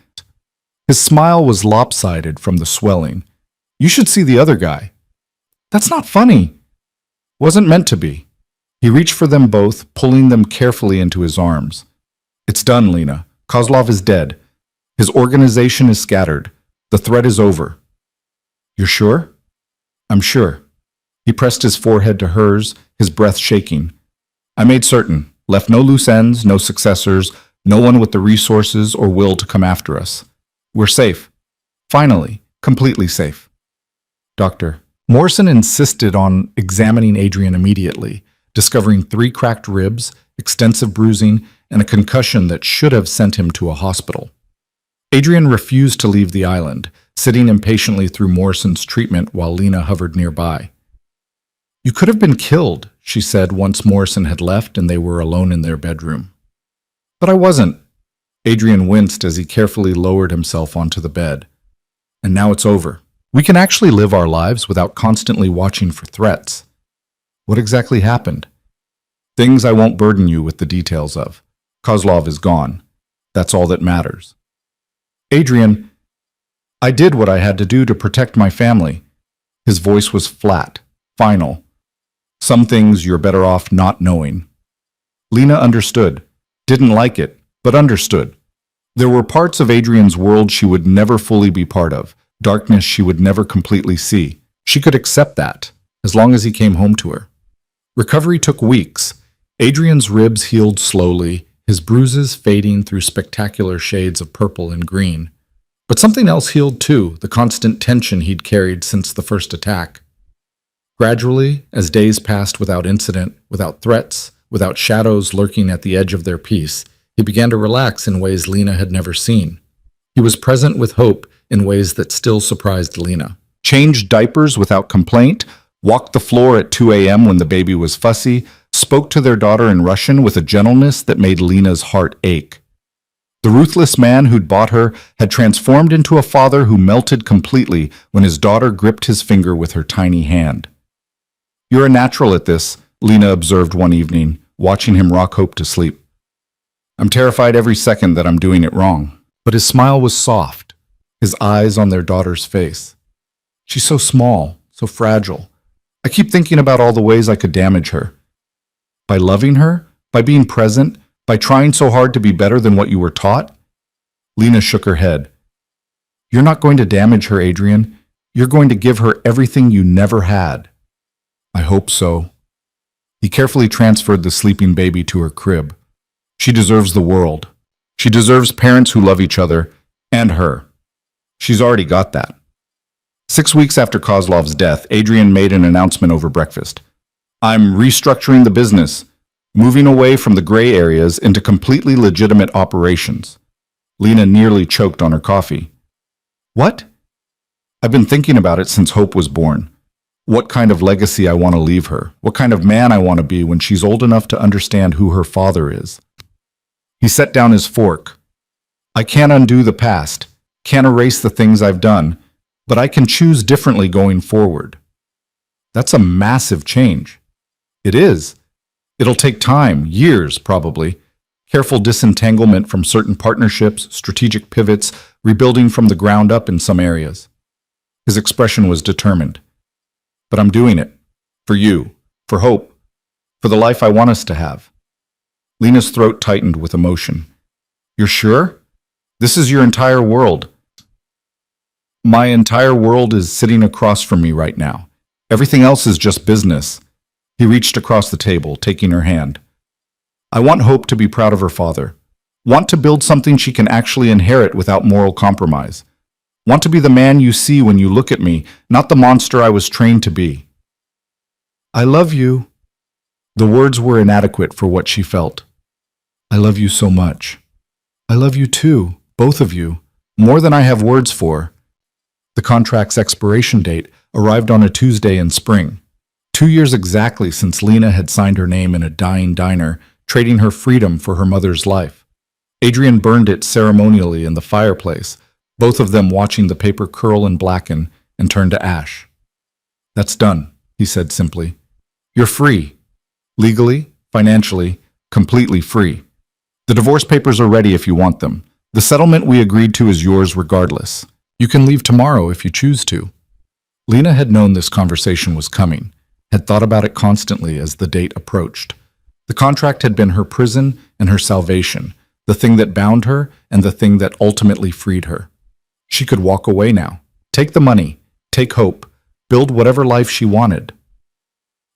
His smile was lopsided from the swelling. You should see the other guy. That's not funny. Wasn't meant to be. He reached for them both, pulling them carefully into his arms. It's done, Lena. Kozlov is dead. His organization is scattered. The threat is over. You're sure? I'm sure. He pressed his forehead to hers, his breath shaking. I made certain. Left no loose ends, no successors, no one with the resources or will to come after us. We're safe. Finally, completely safe. Doctor, Morrison insisted on examining Adrian immediately, discovering 3 cracked ribs, extensive bruising, and a concussion that should have sent him to a hospital. Adrian refused to leave the island, sitting impatiently through Morrison's treatment while Lena hovered nearby. You could have been killed, she said once Morrison had left and they were alone in their bedroom. But I wasn't. Adrian winced as he carefully lowered himself onto the bed. And now it's over. We can actually live our lives without constantly watching for threats. What exactly happened? Things I won't burden you with the details of. Kozlov is gone. That's all that matters. Adrian, I did what I had to do to protect my family. His voice was flat, final. Some things you're better off not knowing. Lena understood. Didn't like it, but understood. There were parts of Adrian's world she would never fully be part of, darkness she would never completely see. She could accept that, as long as he came home to her. Recovery took weeks. Adrian's ribs healed slowly, his bruises fading through spectacular shades of purple and green. But something else healed too, the constant tension he'd carried since the first attack. Gradually, as days passed without incident, without threats, without shadows lurking at the edge of their peace, he began to relax in ways Lena had never seen. He was present with Hope in ways that still surprised Lena. Changed diapers without complaint, walked the floor at 2 a.m. when the baby was fussy, spoke to their daughter in Russian with a gentleness that made Lena's heart ache. The ruthless man who'd bought her had transformed into a father who melted completely when his daughter gripped his finger with her tiny hand. You're a natural at this, Lena observed one evening, watching him rock Hope to sleep. I'm terrified every second that I'm doing it wrong. But his smile was soft, his eyes on their daughter's face. She's so small, so fragile. I keep thinking about all the ways I could damage her. By loving her, by being present, by trying so hard to be better than what you were taught? Lena shook her head. You're not going to damage her, Adrian. You're going to give her everything you never had. I hope so. He carefully transferred the sleeping baby to her crib. She deserves the world. She deserves parents who love each other and her. She's already got that. 6 weeks after Kozlov's death, Adrian made an announcement over breakfast. I'm restructuring the business, moving away from the gray areas into completely legitimate operations. Lena nearly choked on her coffee. What? I've been thinking about it since Hope was born. What kind of legacy I want to leave her. What kind of man I want to be when she's old enough to understand who her father is. He set down his fork. I can't undo the past, can't erase the things I've done, but I can choose differently going forward. That's a massive change. It is. It'll take time, years probably. Careful disentanglement from certain partnerships, strategic pivots, rebuilding from the ground up in some areas. His expression was determined. But I'm doing it. For you. For Hope. For the life I want us to have. Lena's throat tightened with emotion. You're sure? This is your entire world. My entire world is sitting across from me right now. Everything else is just business. He reached across the table, taking her hand. I want Hope to be proud of her father. Want to build something she can actually inherit without moral compromise. Want to be the man you see when you look at me, not the monster I was trained to be. I love you. The words were inadequate for what she felt. I love you so much. I love you too, both of you, more than I have words for. The contract's expiration date arrived on a Tuesday in spring. 2 years exactly since Lena had signed her name in a dying diner, trading her freedom for her mother's life. Adrian burned it ceremonially in the fireplace, both of them watching the paper curl and blacken and turn to ash. That's done, he said simply. You're free. Legally, financially, completely free. The divorce papers are ready if you want them. The settlement we agreed to is yours regardless. You can leave tomorrow if you choose to. Lena had known this conversation was coming, had thought about it constantly as the date approached. The contract had been her prison and her salvation, the thing that bound her and the thing that ultimately freed her. She could walk away now, take the money, take Hope, build whatever life she wanted.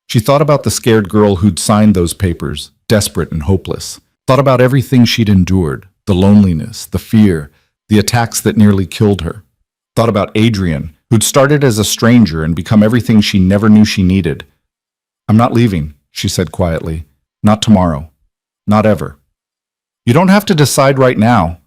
She thought about the scared girl who'd signed those papers, desperate and hopeless. Thought about everything she'd endured, the loneliness, the fear, the attacks that nearly killed her. Thought about Adrian, who'd started as a stranger and become everything she never knew she needed. I'm not leaving, she said quietly. Not tomorrow. Not ever. You don't have to decide right now.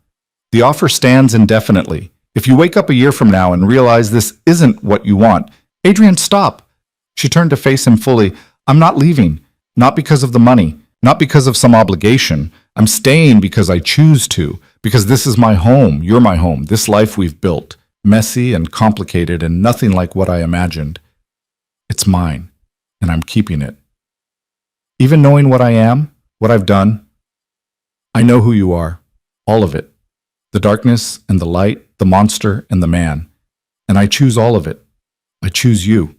The offer stands indefinitely. If you wake up a year from now and realize this isn't what you want, Adrian, stop. She turned to face him fully. I'm not leaving. Not because of the money. Not because of some obligation. I'm staying because I choose to. Because this is my home. You're my home. This life we've built. Messy and complicated and nothing like what I imagined. It's mine, and I'm keeping it. Even knowing what I am, what I've done, I know who you are. All of it. The darkness and the light, the monster and the man. And I choose all of it. I choose you.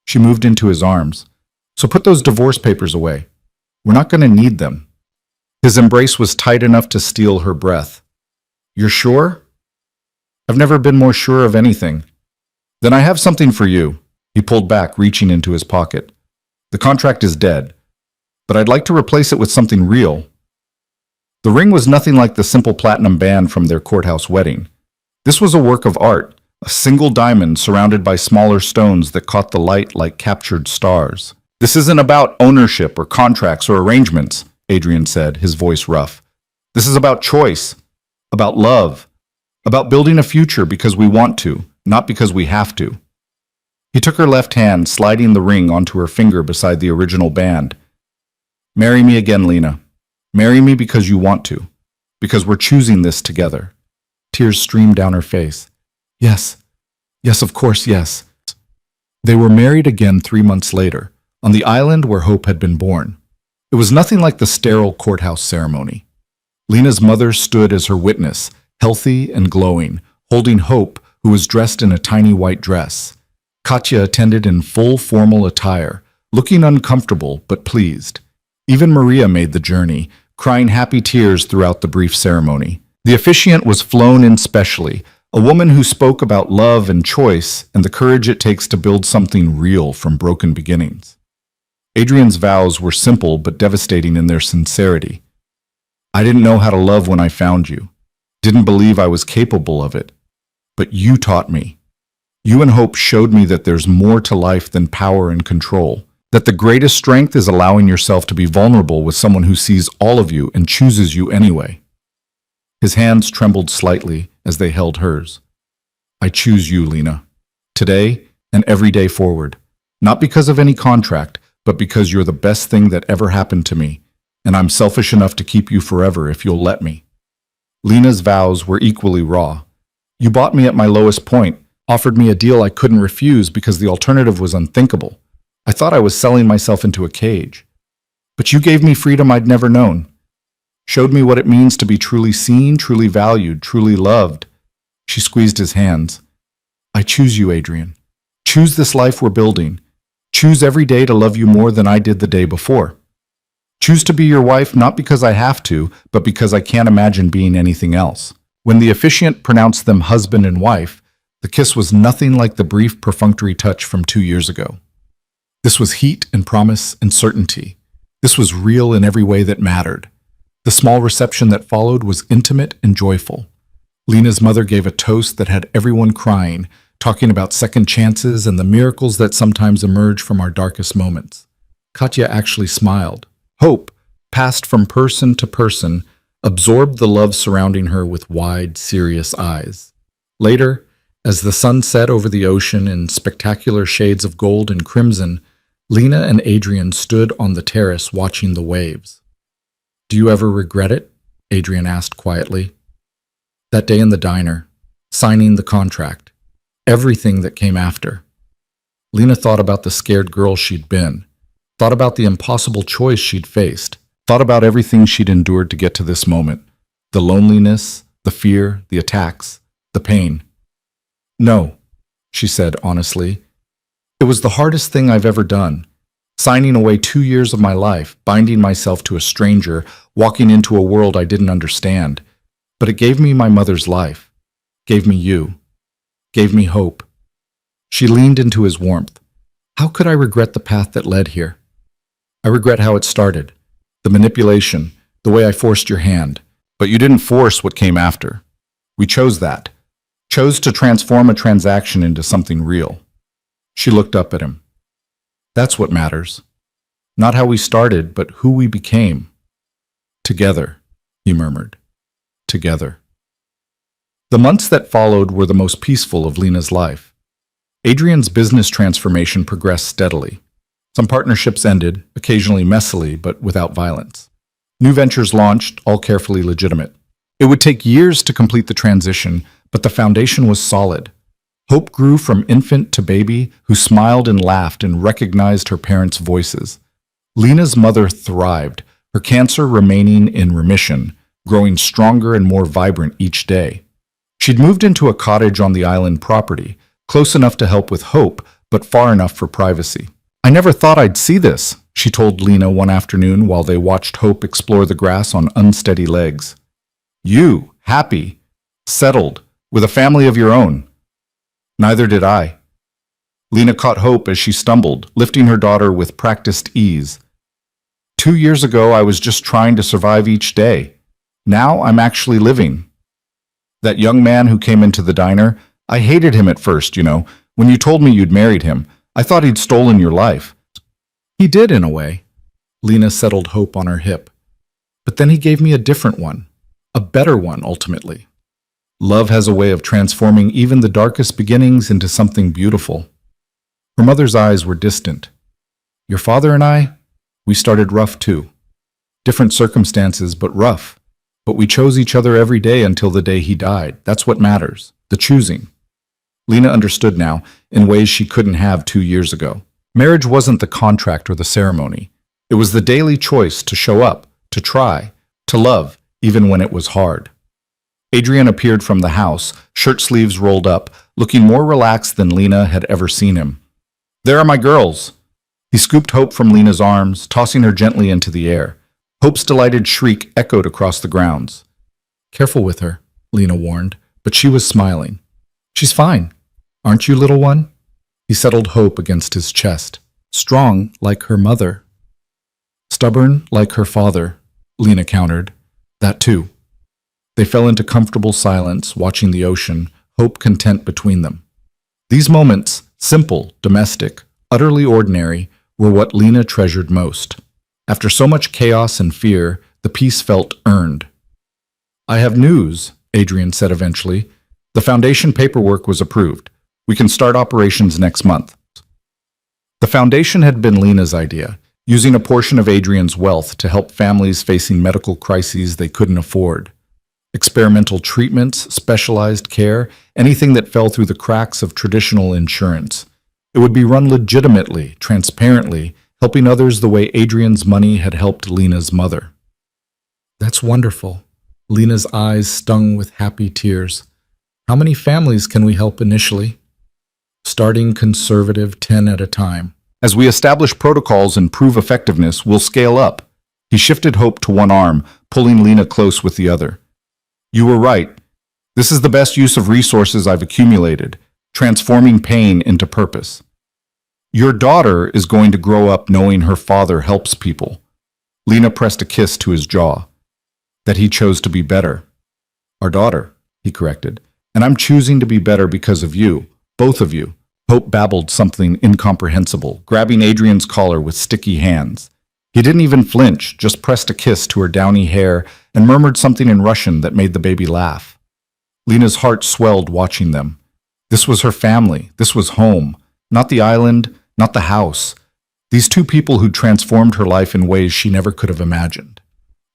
She moved into his arms. So put those divorce papers away. We're not going to need them. His embrace was tight enough to steal her breath. You're sure? I've never been more sure of anything. Then I have something for you. He pulled back, reaching into his pocket. The contract is dead, but I'd like to replace it with something real. The ring was nothing like the simple platinum band from their courthouse wedding. This was a work of art, a single diamond surrounded by smaller stones that caught the light like captured stars. This isn't about ownership or contracts or arrangements, Adrian said, his voice rough. This is about choice, about love, about building a future because we want to, not because we have to. He took her left hand, sliding the ring onto her finger beside the original band. Marry me again, Lena. Marry me because you want to, because we're choosing this together. Tears streamed down her face. Yes, yes, of course, yes. They were married again 3 months later, on the island where Hope had been born. It was nothing like the sterile courthouse ceremony. Lena's mother stood as her witness, healthy and glowing, holding Hope, who was dressed in a tiny white dress. Katya attended in full formal attire, looking uncomfortable but pleased. Even Maria made the journey, crying happy tears throughout the brief ceremony. The officiant was flown in specially, a woman who spoke about love and choice and the courage it takes to build something real from broken beginnings. Adrian's vows were simple but devastating in their sincerity. I didn't know how to love when I found you. Didn't believe I was capable of it. But you taught me. You and Hope showed me that there's more to life than power and control. That the greatest strength is allowing yourself to be vulnerable with someone who sees all of you and chooses you anyway. His hands trembled slightly as they held hers. I choose you, Lena. Today and every day forward. Not because of any contract, but because you're the best thing that ever happened to me, and I'm selfish enough to keep you forever if you'll let me. Lena's vows were equally raw. You bought me at my lowest point, offered me a deal I couldn't refuse because the alternative was unthinkable. I thought I was selling myself into a cage. But you gave me freedom I'd never known. Showed me what it means to be truly seen, truly valued, truly loved. She squeezed his hands. I choose you, Adrian. Choose this life we're building. Choose every day to love you more than I did the day before. Choose to be your wife not because I have to, but because I can't imagine being anything else. When the officiant pronounced them husband and wife, the kiss was nothing like the brief, perfunctory touch from 2 years ago. This was heat and promise and certainty. This was real in every way that mattered. The small reception that followed was intimate and joyful. Lena's mother gave a toast that had everyone crying, talking about second chances and the miracles that sometimes emerge from our darkest moments. Katya actually smiled. Hope, passed from person to person, absorbed the love surrounding her with wide, serious eyes. Later, as the sun set over the ocean in spectacular shades of gold and crimson, Lena and Adrian stood on the terrace watching the waves. Do you ever regret it? Adrian asked quietly. That day in the diner, signing the contract, everything that came after. Lena thought about the scared girl she'd been, thought about the impossible choice she'd faced, thought about everything she'd endured to get to this moment, the loneliness, the fear, the attacks, the pain. No, she said honestly. It was the hardest thing I've ever done. Signing away 2 years of my life, binding myself to a stranger, walking into a world I didn't understand. But it gave me my mother's life, gave me you, gave me hope. She leaned into his warmth. How could I regret the path that led here? I regret how it started, the manipulation, the way I forced your hand. But you didn't force what came after. We chose that. Chose to transform a transaction into something real. She looked up at him. That's what matters. Not how we started, but who we became. Together, he murmured. Together. The months that followed were the most peaceful of Lena's life. Adrian's business transformation progressed steadily. Some partnerships ended, occasionally messily, but without violence. New ventures launched, all carefully legitimate. It would take years to complete the transition, but the foundation was solid. Hope grew from infant to baby, who smiled and laughed and recognized her parents' voices. Lena's mother thrived, her cancer remaining in remission, growing stronger and more vibrant each day. She'd moved into a cottage on the island property, close enough to help with Hope, but far enough for privacy. I never thought I'd see this, she told Lena one afternoon while they watched Hope explore the grass on unsteady legs. You, happy, settled, with a family of your own. Neither did I. Lena caught Hope as she stumbled, lifting her daughter with practiced ease. 2 years ago, I was just trying to survive each day. Now I'm actually living. That young man who came into the diner, I hated him at first, you know. When you told me you'd married him, I thought he'd stolen your life. He did, in a way. Lena settled Hope on her hip. But then he gave me a different one. A better one, ultimately. Love has a way of transforming even the darkest beginnings into something beautiful. Her mother's eyes were distant. Your father and I, we started rough too. Different circumstances, but rough. But we chose each other every day until the day he died. That's what matters, the choosing. Lena understood now, in ways she couldn't have 2 years ago. Marriage wasn't the contract or the ceremony. It was the daily choice to show up, to try, to love, even when it was hard. Adrian appeared from the house, shirt sleeves rolled up, looking more relaxed than Lena had ever seen him. There are my girls. He scooped Hope from Lena's arms, tossing her gently into the air. Hope's delighted shriek echoed across the grounds. Careful with her, Lena warned, but she was smiling. She's fine. Aren't you, little one? He settled Hope against his chest. Strong like her mother. Stubborn like her father, Lena countered. That too. They fell into comfortable silence, watching the ocean, hope content between them. These moments, simple, domestic, utterly ordinary, were what Lena treasured most. After so much chaos and fear, the peace felt earned. I have news, Adrian said eventually. The foundation paperwork was approved. We can start operations next month. The foundation had been Lena's idea, using a portion of Adrian's wealth to help families facing medical crises they couldn't afford. Experimental treatments, specialized care, anything that fell through the cracks of traditional insurance. It would be run legitimately, transparently, helping others the way Adrian's money had helped Lena's mother. That's wonderful. Lena's eyes stung with happy tears. How many families can we help initially? Starting conservative 10 at a time. As we establish protocols and prove effectiveness, we'll scale up. He shifted hope to one arm, pulling Lena close with the other. You were right. This is the best use of resources I've accumulated, transforming pain into purpose. Your daughter is going to grow up knowing her father helps people. Lena pressed a kiss to his jaw. That he chose to be better. Our daughter, he corrected. And I'm choosing to be better because of you, both of you. Hope babbled something incomprehensible, grabbing Adrian's collar with sticky hands. He didn't even flinch, just pressed a kiss to her downy hair and murmured something in Russian that made the baby laugh. Lena's heart swelled watching them. This was her family. This was home. Not the island, not the house. These two people who'd transformed her life in ways she never could have imagined.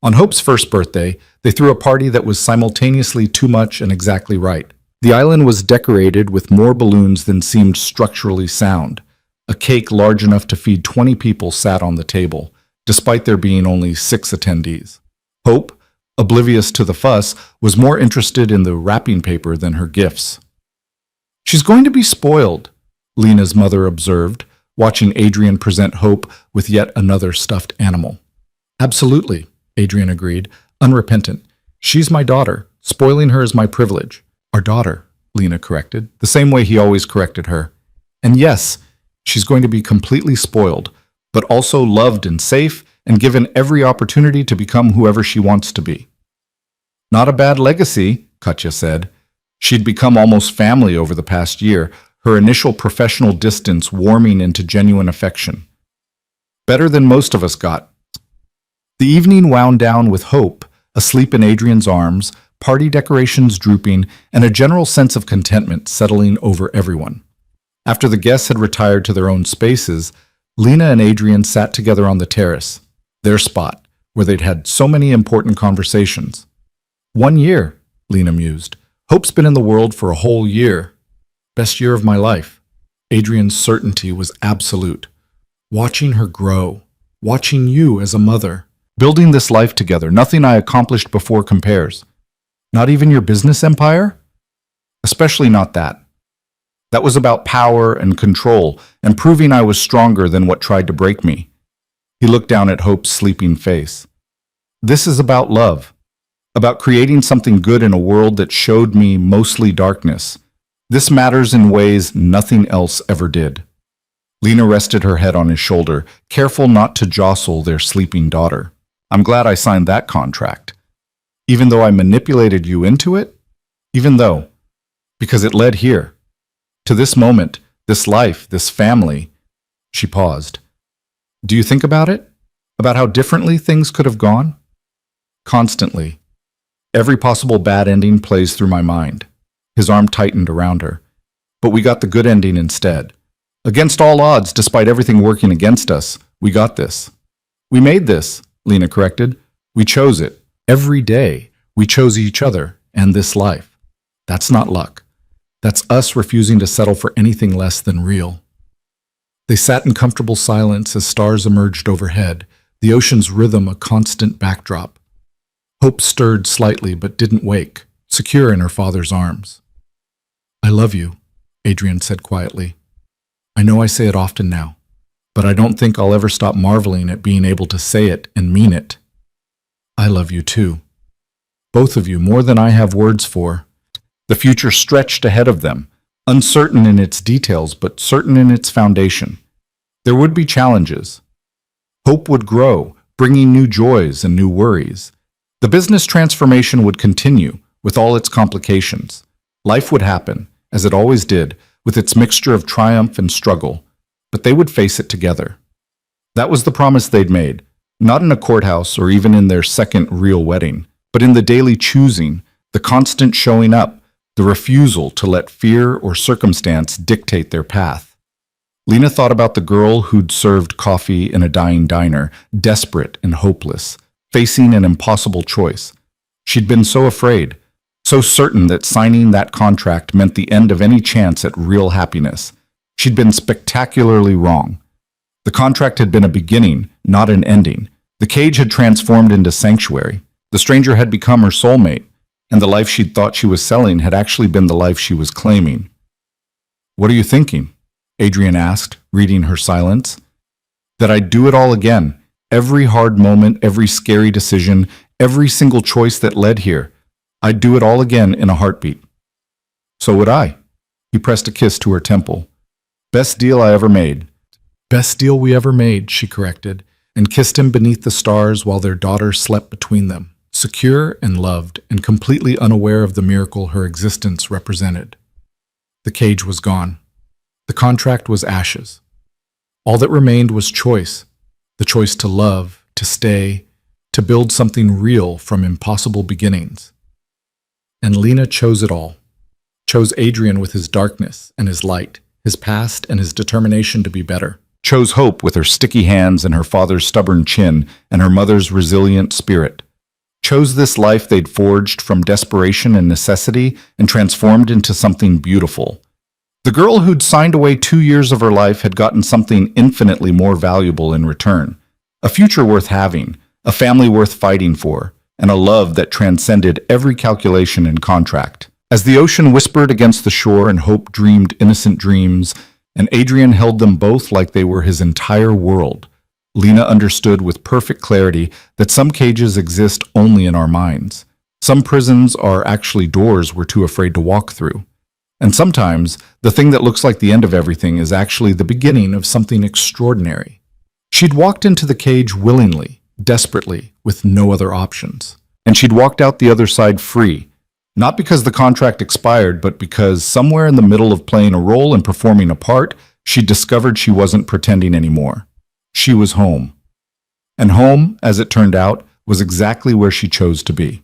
On Hope's first birthday, they threw a party that was simultaneously too much and exactly right. The island was decorated with more balloons than seemed structurally sound. A cake large enough to feed 20 people sat on the table, despite there being only 6 attendees. Hope, oblivious to the fuss, was more interested in the wrapping paper than her gifts. She's going to be spoiled, Lena's mother observed, watching Adrian present Hope with yet another stuffed animal. Absolutely, Adrian agreed, unrepentant. She's my daughter. Spoiling her is my privilege. Our daughter, Lena corrected, the same way he always corrected her. And yes, she's going to be completely spoiled, but also loved and safe and given every opportunity to become whoever she wants to be. Not a bad legacy, Katya said. She'd become almost family over the past year, her initial professional distance warming into genuine affection. Better than most of us got. The evening wound down with Hope, asleep in Adrian's arms, party decorations drooping, and a general sense of contentment settling over everyone. After the guests had retired to their own spaces, Lena and Adrian sat together on the terrace, their spot, where they'd had so many important conversations. 1 year, Lena mused. Hope's been in the world for a whole year. Best year of my life. Adrian's certainty was absolute. Watching her grow, watching you as a mother, building this life together, nothing I accomplished before compares. Not even your business empire? Especially not that. That was about power and control and proving I was stronger than what tried to break me. He looked down at Hope's sleeping face. This is about love, about creating something good in a world that showed me mostly darkness. This matters in ways nothing else ever did. Lena rested her head on his shoulder, careful not to jostle their sleeping daughter. I'm glad I signed that contract. Even though I manipulated you into it? Even though. Because it led here. To this moment, this life, this family. She paused. Do you think about it? About how differently things could have gone? Constantly. Every possible bad ending plays through my mind. His arm tightened around her. But we got the good ending instead. Against all odds, despite everything working against us, we got this. We made this, Lena corrected. We chose it. Every day, we chose each other and this life. That's not luck. That's us refusing to settle for anything less than real. They sat in comfortable silence as stars emerged overhead, the ocean's rhythm a constant backdrop. Hope stirred slightly but didn't wake, secure in her father's arms. I love you, Adrian said quietly. I know I say it often now, but I don't think I'll ever stop marveling at being able to say it and mean it. I love you too. Both of you more than I have words for. The future stretched ahead of them, uncertain in its details but certain in its foundation. There would be challenges. Hope would grow, bringing new joys and new worries. The business transformation would continue, with all its complications. Life would happen, as it always did, with its mixture of triumph and struggle, but they would face it together. That was the promise they'd made, not in a courthouse or even in their second real wedding, but in the daily choosing, the constant showing up, the refusal to let fear or circumstance dictate their path. Lena thought about the girl who'd served coffee in a dying diner, desperate and hopeless, facing an impossible choice. She'd been so afraid, so certain that signing that contract meant the end of any chance at real happiness. She'd been spectacularly wrong. The contract had been a beginning, not an ending. The cage had transformed into sanctuary. The stranger had become her soulmate, and the life she'd thought she was selling had actually been the life she was claiming. "What are you thinking?" Adrian asked, reading her silence. "That I'd do it all again. Every hard moment, every scary decision, every single choice that led here. I'd do it all again in a heartbeat." "So would I." He pressed a kiss to her temple. "Best deal I ever made." "Best deal we ever made," she corrected, and kissed him beneath the stars while their daughter slept between them, secure and loved and completely unaware of the miracle her existence represented. The cage was gone. The contract was ashes. All that remained was choice, the choice to love, to stay, to build something real from impossible beginnings. And Lena chose it all, chose Adrian with his darkness and his light, his past and his determination to be better, chose hope with her sticky hands and her father's stubborn chin and her mother's resilient spirit, chose this life they'd forged from desperation and necessity and transformed into something beautiful. The girl who'd signed away 2 years of her life had gotten something infinitely more valuable in return, a future worth having, a family worth fighting for, and a love that transcended every calculation and contract. As the ocean whispered against the shore and hope dreamed innocent dreams, and Adrian held them both like they were his entire world, Lena understood with perfect clarity that some cages exist only in our minds. Some prisons are actually doors we're too afraid to walk through. And sometimes, the thing that looks like the end of everything is actually the beginning of something extraordinary. She'd walked into the cage willingly, desperately, with no other options. And she'd walked out the other side free, not because the contract expired, but because somewhere in the middle of playing a role and performing a part, she'd discovered she wasn't pretending anymore. She was home. And home, as it turned out, was exactly where she chose to be.